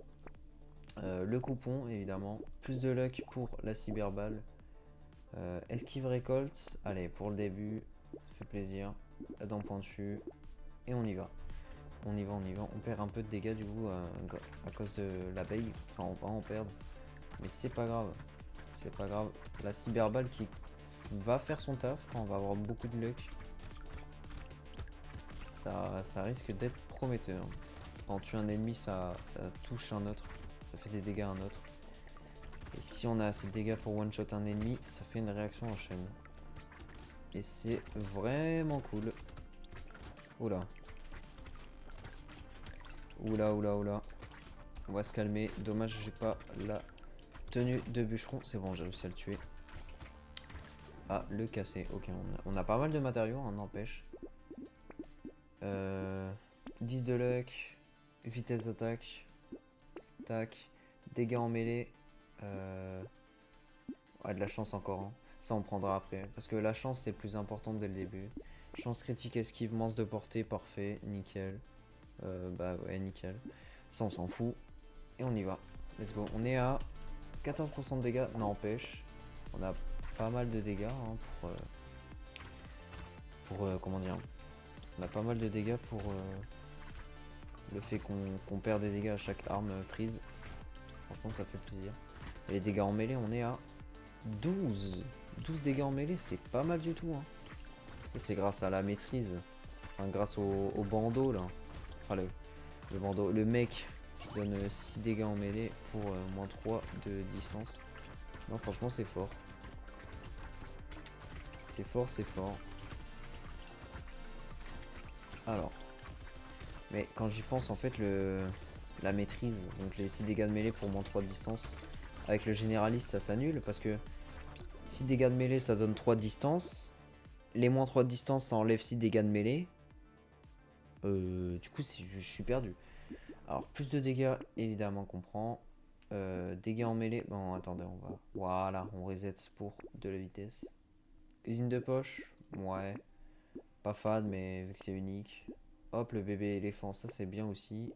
Le coupon évidemment, plus de luck pour la cyberballe. Esquive récolte, allez pour le début, ça fait plaisir. La dent pointue, et on y va. On y va. On perd un peu de dégâts du coup à cause de l'abeille. Enfin, on va en perdre. Mais c'est pas grave. C'est pas grave. La cyberballe qui va faire son taf. On va avoir beaucoup de luck. Ça risque d'être prometteur. Quand on tue un ennemi, ça touche un autre. Ça fait des dégâts à un autre. Et si on a assez de dégâts pour one-shot un ennemi, ça fait une réaction en chaîne. Et c'est vraiment cool. Oula. Oula. On va se calmer. Dommage, j'ai pas la tenue de bûcheron. C'est bon, j'ai réussi à le tuer. Ah, le casser. Ok, on a pas mal de matériaux, hein, n'empêche. 10 de luck. Vitesse d'attaque. Tac. Dégâts en mêlée. Ouais, de la chance encore. Hein. Ça, on prendra après. Parce que la chance, c'est plus important dès le début. Chance critique, esquive, manche de portée, parfait. Nickel. Bah ouais, nickel. Ça, on s'en fout. Et on y va. Let's go. On est à 14% de dégâts. N'empêche. On a pas mal de dégâts hein, comment dire. On a pas mal de dégâts pour le fait qu'on perd des dégâts à chaque arme prise. Franchement, ça fait plaisir. Et les dégâts en mêlée, on est à 12 dégâts en mêlée, c'est pas mal du tout. Hein. Ça, c'est grâce à la maîtrise. Enfin, grâce au bandeau, là. Enfin, le bandeau. Le mec qui donne 6 dégâts en mêlée pour moins 3 de distance. Non, franchement, c'est fort. C'est fort. Alors. Mais quand j'y pense, en fait, la maîtrise, donc les 6 dégâts de mêlée pour moins 3 de distance, avec le généraliste, ça s'annule parce que 6 dégâts de mêlée, ça donne 3 de distance. Les moins 3 de distance, ça enlève 6 dégâts de mêlée. Du coup, je suis perdu. Alors, plus de dégâts, évidemment qu'on prend. Dégâts en mêlée. Bon, attendez, on va. Voilà, on reset pour de la vitesse. Usine de poche. Ouais. Pas fade, mais vu que c'est unique. Hop, le bébé éléphant, ça c'est bien aussi.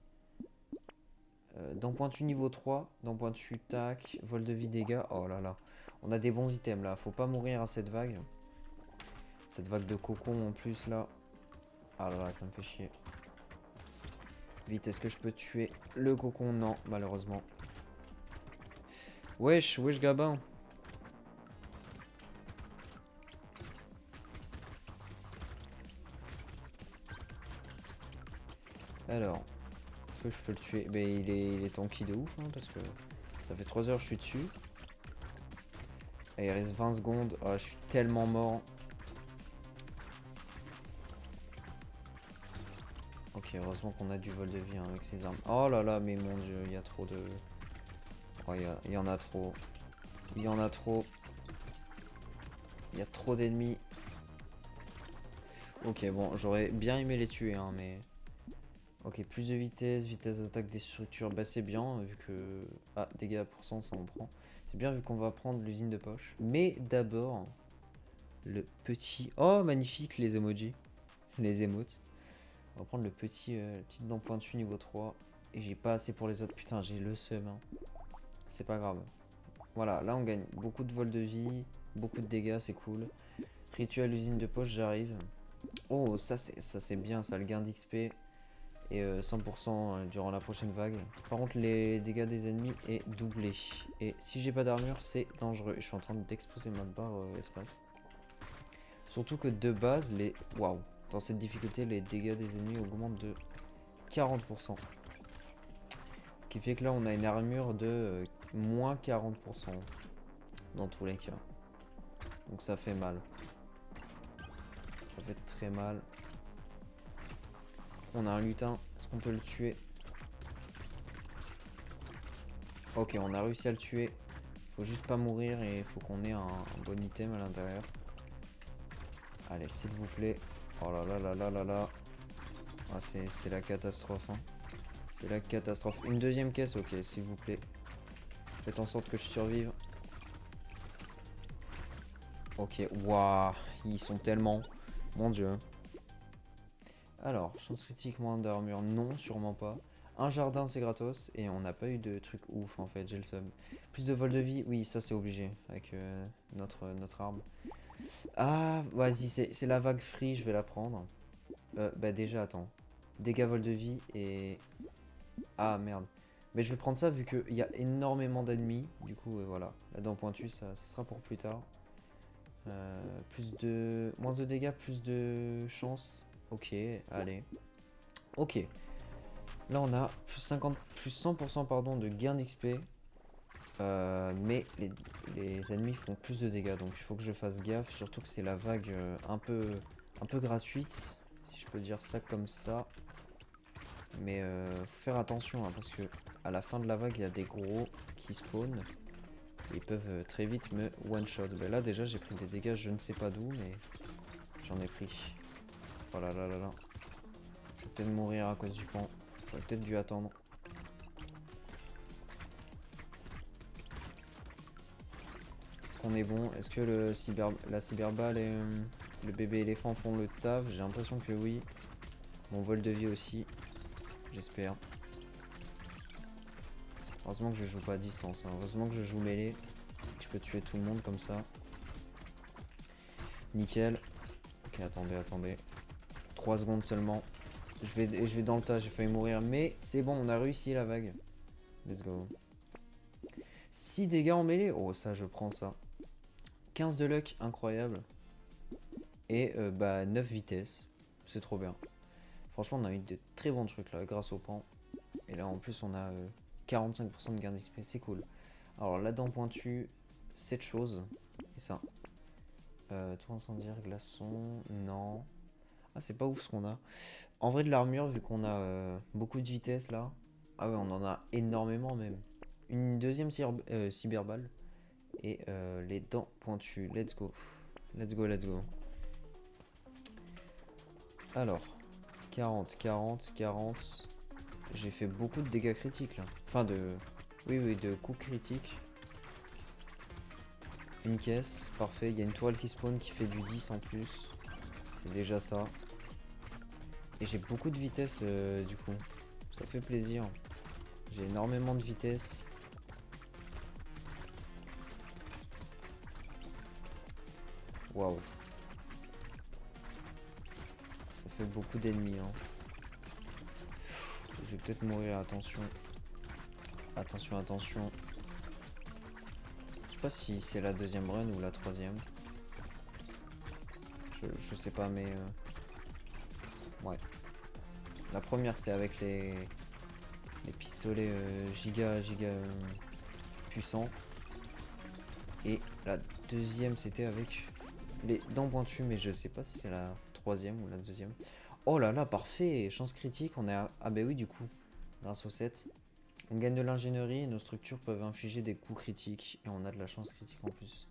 Dent pointu niveau 3. Dent pointu, tac. Vol de vie, dégâts. Oh là là. On a des bons items là. Faut pas mourir à cette vague. Cette vague de cocon en plus là. Ah là là, ça me fait chier. Vite, est-ce que je peux tuer le cocon? Non, malheureusement. Wesh Gabin. Alors, est-ce que je peux le tuer? Ben, il est tanky de ouf, hein, parce que ça fait 3 heures que je suis dessus. Et il reste 20 secondes. Oh, je suis tellement mort. Ok, heureusement qu'on a du vol de vie hein, avec ces armes. Oh là là, mais mon dieu, il y a trop de... Oh, il y en a trop. Il y a trop d'ennemis. Ok, bon, j'aurais bien aimé les tuer, hein, mais... Ok, plus de vitesse d'attaque des structures, bah c'est bien, vu que... Ah, dégâts à pourcent, ça on prend. C'est bien vu qu'on va prendre l'usine de poche. Mais d'abord, le petit... Oh, magnifique, les emojis. Les émotes. On va prendre le petit petite dent pointue niveau 3. Et j'ai pas assez pour les autres. Putain, j'ai le seum. Hein. C'est pas grave. Voilà, là on gagne beaucoup de vol de vie, beaucoup de dégâts, c'est cool. Rituel usine de poche, j'arrive. Oh, ça c'est bien, ça, le gain d'XP. Et 100% durant la prochaine vague. Par contre, les dégâts des ennemis est doublé. Et si j'ai pas d'armure, c'est dangereux. Je suis en train d'exposer ma barre espace. Surtout que de base, waouh, dans cette difficulté, les dégâts des ennemis augmentent de 40%. Ce qui fait que là, on a une armure de moins 40% dans tous les cas. Donc ça fait mal. Ça fait très mal. On a un lutin. Est-ce qu'on peut le tuer? Ok, on a réussi à le tuer. Faut juste pas mourir et il faut qu'on ait un bon item à l'intérieur. Allez, s'il vous plaît. Oh là là là là là là. Ah, c'est la catastrophe. Hein. C'est la catastrophe. Une deuxième caisse, ok, s'il vous plaît. Faites en sorte que je survive. Ok, waouh. Ils sont tellement... Mon dieu. Alors, chance critique, moins d'armure, non, sûrement pas. Un jardin, c'est gratos. Et on n'a pas eu de truc ouf, en fait, j'ai le seum. Plus de vol de vie, oui, ça c'est obligé. Avec notre arme. Ah, vas-y, c'est la vague free, je vais la prendre. Bah déjà, attends. Dégâts vol de vie et... Ah, merde. Mais je vais prendre ça vu qu'il y a énormément d'ennemis. Du coup, voilà. La dent pointue, ça sera pour plus tard. Plus de... Moins de dégâts, plus de chance. Ok, allez. Ok. Là, on a plus 50, plus 100% pardon, de gain d'XP. Mais les ennemis font plus de dégâts. Donc, il faut que je fasse gaffe. Surtout que c'est la vague un peu gratuite. Si je peux dire ça comme ça. Mais faut faire attention. Hein, parce que à la fin de la vague, il y a des gros qui spawnent. Ils peuvent très vite me one-shot. Ben là déjà j'ai pris des dégâts je ne sais pas d'où mais j'en ai pris. Oh là là là là. Je vais peut-être mourir à cause du pan. J'aurais peut-être dû attendre. Est-ce qu'on est bon? Est-ce que la cyberballe et le bébé éléphant font le taf? J'ai l'impression que oui. Mon vol de vie aussi. J'espère. Heureusement que je joue pas à distance. Hein. Heureusement que je joue mêlée. Je peux tuer tout le monde comme ça. Nickel. Ok, attendez. 3 secondes seulement. Je vais dans le tas, j'ai failli mourir. Mais c'est bon, on a réussi la vague. Let's go. 6 dégâts en mêlée. Oh, ça, je prends ça. 15 de luck, incroyable. Et bah 9 vitesses. C'est trop bien. Franchement, on a eu de très bons trucs là, grâce au pan. Et là, en plus, on a 45% de gain d'XP. C'est cool. Alors, la dent pointue, cette chose. Et ça. Tout incendiaire, glaçon. Non. Ah, c'est pas ouf ce qu'on a. En vrai, de l'armure, vu qu'on a beaucoup de vitesse là. Ah ouais, on en a énormément même. Une deuxième cyberballe. Et les dents pointues. Let's go. Let's go, let's go. Alors, 40, 40, 40. J'ai fait beaucoup de dégâts critiques là. Enfin, de. Oui, de coups critiques. Une caisse, parfait. Il y a une toile qui spawn qui fait du 10 en plus. C'est déjà ça. Et j'ai beaucoup de vitesse du coup. Ça fait plaisir. J'ai énormément de vitesse. Waouh. Ça fait beaucoup d'ennemis. Hein. Je vais peut-être mourir, attention. Attention, attention. Je sais pas si c'est la deuxième run ou la troisième. Je sais pas, mais... Ouais. La première, c'est avec les pistolets giga puissants. Et la deuxième, c'était avec les dents pointues, mais je sais pas si c'est la troisième ou la deuxième. Oh là là, parfait. Chance critique, on est à... Ah bah oui, du coup, grâce au 7. On gagne de l'ingénierie et nos structures peuvent infliger des coups critiques. Et on a de la chance critique en plus.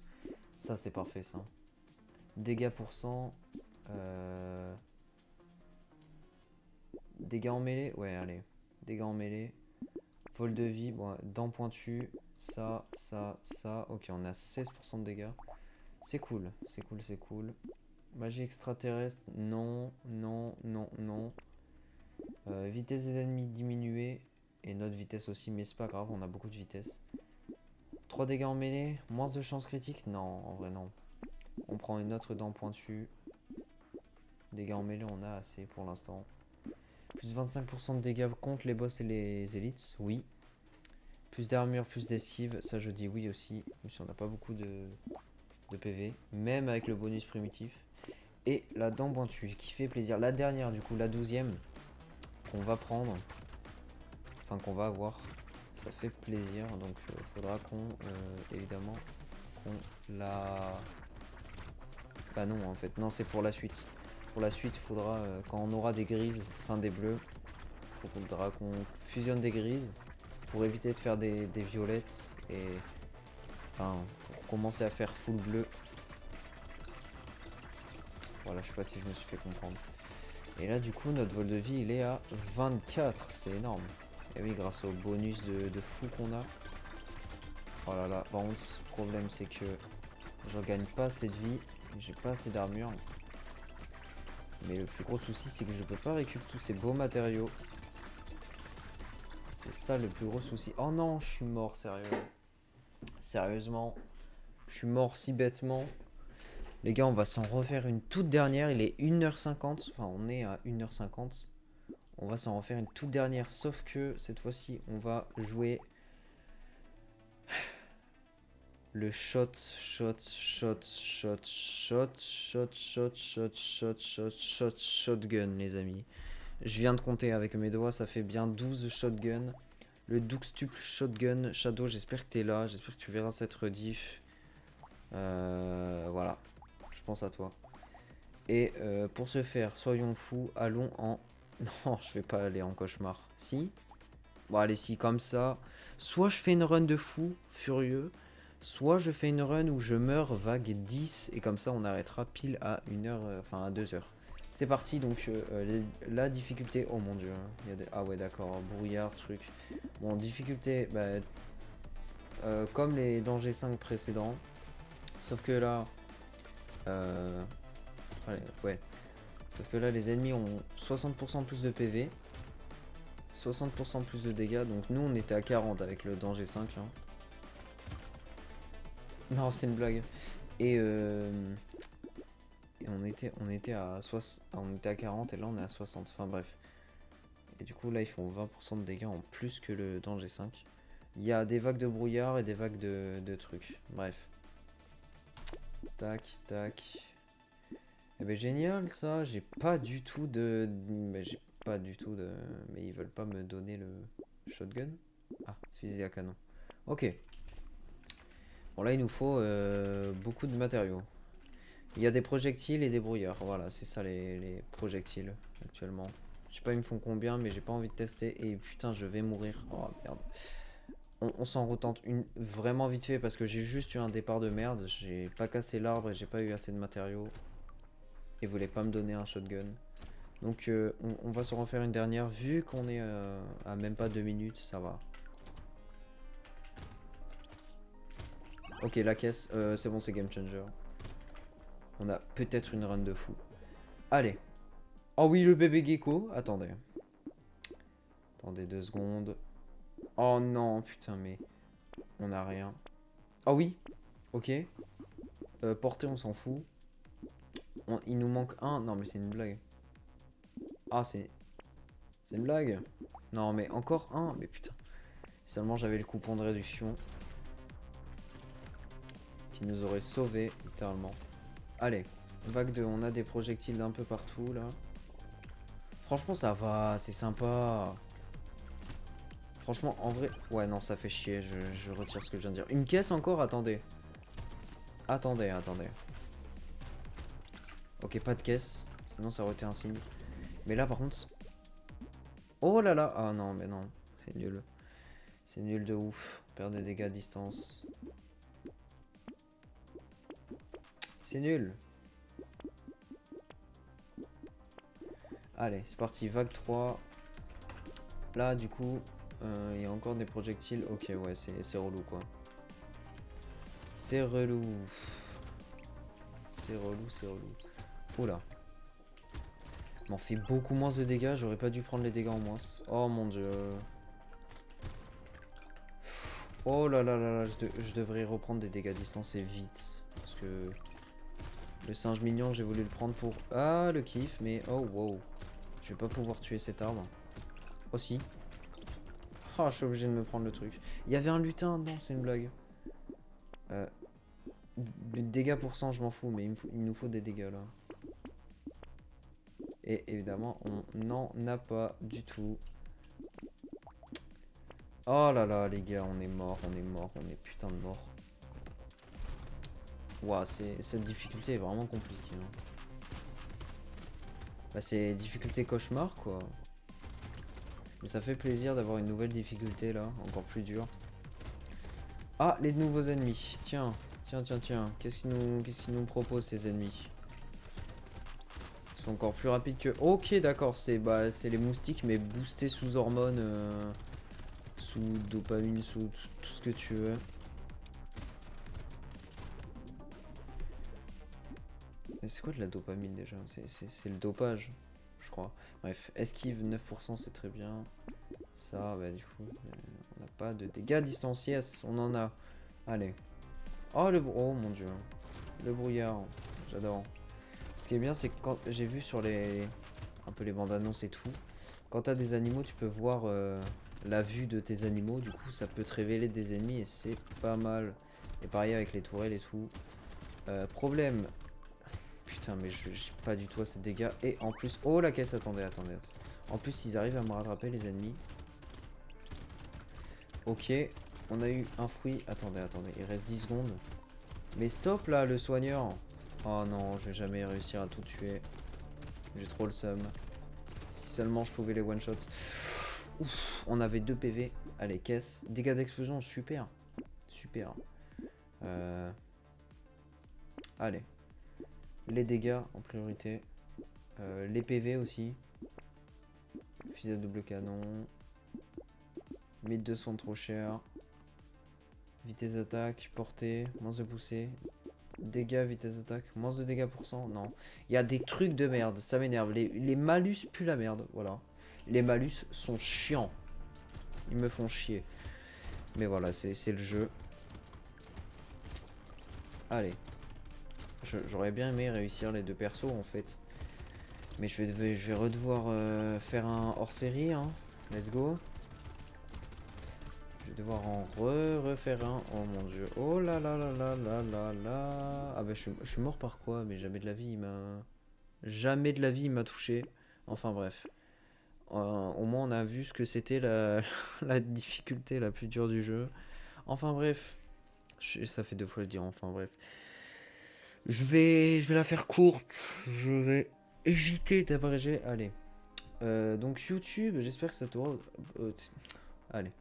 Ça, c'est parfait, ça. Dégâts pour 100. Dégâts en mêlée. Ouais, allez. Dégâts en mêlée. Vol de vie. Bon, dents pointues. Ça. Ok, on a 16% de dégâts. C'est cool. C'est cool. Magie extraterrestre. Non. Vitesse des ennemis diminuée. Et notre vitesse aussi. Mais c'est pas grave, on a beaucoup de vitesse. 3 dégâts en mêlée. Moins de chance critique. Non, en vrai, non. On prend une autre dent pointue. Dégâts en mêlée, on a assez pour l'instant. Plus 25% de dégâts contre les boss et les élites, oui. Plus d'armure, plus d'esquive, ça je dis oui aussi. Même si on n'a pas beaucoup de PV. Même avec le bonus primitif. Et la dent pointue qui fait plaisir. La dernière du coup, la 12e. Qu'on va prendre. Enfin qu'on va avoir. Ça fait plaisir. Donc faudra qu'on, évidemment, qu'on la Bah non, en fait. Non, c'est pour la suite. Pour la suite, il faudra, quand on aura des grises, enfin des bleus, il faudra qu'on fusionne des grises pour éviter de faire des violettes et enfin pour commencer à faire full bleu. Voilà, je sais pas si je me suis fait comprendre. Et là, du coup, notre vol de vie, il est à 24. C'est énorme. Et oui, grâce au bonus de fou qu'on a. Oh là là, par contre, le problème, c'est que je gagne pas assez de vie. J'ai pas assez d'armure. Mais le plus gros souci, c'est que je peux pas récupérer tous ces beaux matériaux. C'est ça le plus gros souci. Oh non, je suis mort, sérieux. Sérieusement, je suis mort si bêtement. Les gars, on va s'en refaire une toute dernière. Il est 1h50. Enfin, on est à 1h50. On va s'en refaire une toute dernière. Sauf que cette fois-ci, on va jouer le shotgun, les amis. Je viens de compter avec mes doigts, ça fait bien 12 shotguns. Le Duxtuple Shotgun Shadow, j'espère que t'es là, j'espère que tu verras cette rediff. Voilà, je pense à toi. Et pour ce faire, soyons fous, allons en... Non, je vais pas aller en cauchemar. Si? Bon, allez, si, comme ça. Soit je fais une run de fou, furieux, soit je fais une run où je meurs vague 10, et comme ça on arrêtera pile à 1h, enfin à 2h. C'est parti, donc la difficulté... Oh mon dieu, hein, il y a des... Ah ouais, d'accord, brouillard, truc. Bon, difficulté, bah, comme les dangers 5 précédents. Sauf que là... allez, ouais. Sauf que là, les ennemis ont 60% plus de PV. 60% plus de dégâts. Donc nous, on était à 40 avec le danger 5. Hein. Non, c'est une blague. Et, on était à 60, on était à 40 et là on est à 60. Enfin bref. Et du coup là ils font 20% de dégâts en plus que le danger 5. Il y a des vagues de brouillard et des vagues de trucs. Bref. Tac, tac. Eh ben génial ça. J'ai pas du tout de... Mais j'ai pas du tout de... Mais ils veulent pas me donner le shotgun. Ah, fusil à canon. Ok. Bon là il nous faut beaucoup de matériaux. Il y a des projectiles et des brouillards. Voilà, c'est ça les projectiles actuellement. Je sais pas ils me font combien, mais j'ai pas envie de tester. Et putain, je vais mourir. Oh merde. On s'en retente une vraiment vite fait parce que j'ai juste eu un départ de merde. J'ai pas cassé l'arbre et j'ai pas eu assez de matériaux. Et voulait pas me donner un shotgun. Donc on va se refaire une dernière. Vu qu'on est à même pas 2 minutes, ça va. Ok, la caisse, c'est bon, c'est game changer. On a peut-être une run de fou. Allez. Oh oui, le bébé gecko. Attendez. Attendez 2 secondes. Oh non, putain, mais... On a rien. Oh oui. Ok. Portée, on s'en fout. Il nous manque un. Non, mais c'est une blague. Ah, c'est... C'est une blague. Non, mais encore un. Mais putain. Seulement, j'avais le coupon de réduction. Qui nous aurait sauvé, littéralement. Allez. Vague 2. On a des projectiles d'un peu partout, là. Franchement, ça va. C'est sympa. Franchement, en vrai... Ouais, non, ça fait chier. Je retire ce que je viens de dire. Une caisse encore? Attendez. Attendez, attendez. Ok, pas de caisse. Sinon, ça aurait été un signe. Mais là, par contre... Oh là là. Ah non, mais non. C'est nul. C'est nul de ouf. On perd des dégâts à distance. C'est nul. Allez, c'est parti. Vague 3. Là, du coup... Il y a encore des projectiles. Ok, ouais, c'est relou, quoi. C'est relou. C'est relou, c'est relou. Oula. M'en fait beaucoup moins de dégâts. J'aurais pas dû prendre les dégâts en moins. Oh mon dieu. Oh là là là là. Je devrais reprendre des dégâts à distance et vite. Parce que... Le singe mignon, j'ai voulu le prendre pour... Ah, le kiff. Mais oh, wow. Je vais pas pouvoir tuer cet arbre. Aussi. Oh, je suis obligé de me prendre le truc. Il y avait un lutin. Non, c'est une blague. Dégâts pour 100, je m'en fous. Mais il nous faut des dégâts, là. Et évidemment, on n'en a pas du tout. Oh là là, les gars, on est mort, on est mort, on est putain de mort. Ouah, cette difficulté est vraiment compliquée. Hein. Bah, c'est difficulté cauchemar, quoi. Mais ça fait plaisir d'avoir une nouvelle difficulté, là, encore plus dure. Ah, les nouveaux ennemis. Tiens, tiens. Qu'est-ce qu'ils nous proposent, ces ennemis? Ils sont encore plus rapides que... Ok, d'accord, c'est les moustiques, mais boostés sous hormones, sous dopamine, sous tout ce que tu veux. C'est quoi de la dopamine, déjà? C'est le dopage, je crois. Bref, esquive 9%, c'est très bien. Ça, bah du coup, on n'a pas de dégâts distance, yes, on en a. Allez. Oh, oh mon dieu. Le brouillard, j'adore. Ce qui est bien, c'est que quand j'ai vu sur un peu les bandes annonces et tout, quand t'as des animaux, tu peux voir la vue de tes animaux. Du coup, ça peut te révéler des ennemis et c'est pas mal. Et pareil avec les tourelles et tout. Problème. Putain, mais j'ai pas du tout assez de dégâts. Et en plus... Oh, la caisse, attendez. En plus, ils arrivent à me rattraper, les ennemis. Ok, on a eu un fruit. Attendez, il reste 10 secondes. Mais stop, là, le soigneur. Oh non, je vais jamais réussir à tout tuer. J'ai trop le seum. Si seulement je pouvais les one-shot. Ouf, on avait 2 PV. Allez, caisse. Dégâts d'explosion, super. Super. Allez. Les dégâts en priorité. Les PV aussi. Fusil à double canon. 1200 trop cher. Vitesse d'attaque, portée, moins de poussée. Dégâts, vitesse d'attaque, moins de dégâts pour cent. Non. Il y a des trucs de merde, ça m'énerve. Les malus puent la merde, voilà. Les malus sont chiants. Ils me font chier. Mais voilà, c'est le jeu. Allez. J'aurais bien aimé réussir les 2 persos en fait. Mais je vais redevoir faire un hors-série. Hein. Let's go. Je vais devoir en refaire un. Oh mon dieu. Oh là là là là là là là. Ah bah je suis mort par quoi? Mais jamais de la vie il m'a... Jamais de la vie il m'a touché. Enfin bref. Au moins on a vu ce que c'était la difficulté la plus dure du jeu. Enfin bref. Ça fait 2 fois le dire. Enfin bref. Je vais la faire courte. Je vais éviter d'abréger. Allez. Donc YouTube, j'espère que ça t'aura... allez.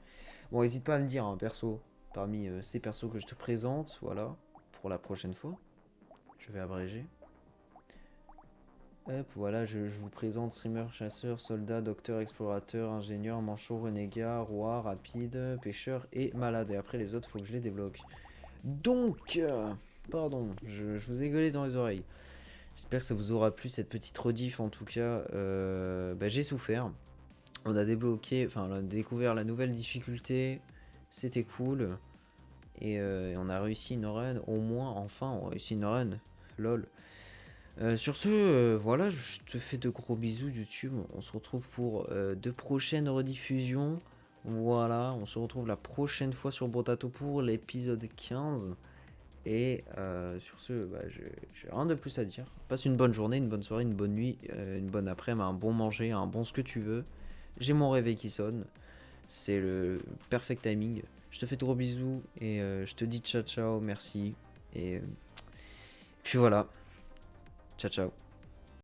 Bon, n'hésite pas à me dire, hein, perso, parmi ces persos que je te présente, voilà, pour la prochaine fois. Je vais abréger. Hop, voilà, je vous présente streamer, chasseur, soldat, docteur, explorateur, ingénieur, manchot, renégat, roi, rapide, pêcheur et malade. Et après, les autres, faut que je les débloque. Donc, pardon, je vous ai gueulé dans les oreilles. J'espère que ça vous aura plu, cette petite rediff, en tout cas. Bah, j'ai souffert. On a débloqué, enfin, on a découvert la nouvelle difficulté. C'était cool. Et on a réussi une run. Au moins, enfin, on a réussi une run. Lol. Sur ce, voilà, je te fais de gros bisous YouTube. On se retrouve pour de prochaines rediffusions. Voilà, on se retrouve la prochaine fois sur Brotato pour l'épisode 15. Et sur ce, bah, j'ai rien de plus à dire. Passe une bonne journée, une bonne soirée, une bonne nuit, une bonne après-midi, un bon manger, un bon ce que tu veux. J'ai mon réveil qui sonne. C'est le perfect timing. Je te fais de gros bisous et je te dis ciao ciao, merci. Et puis voilà. Ciao ciao.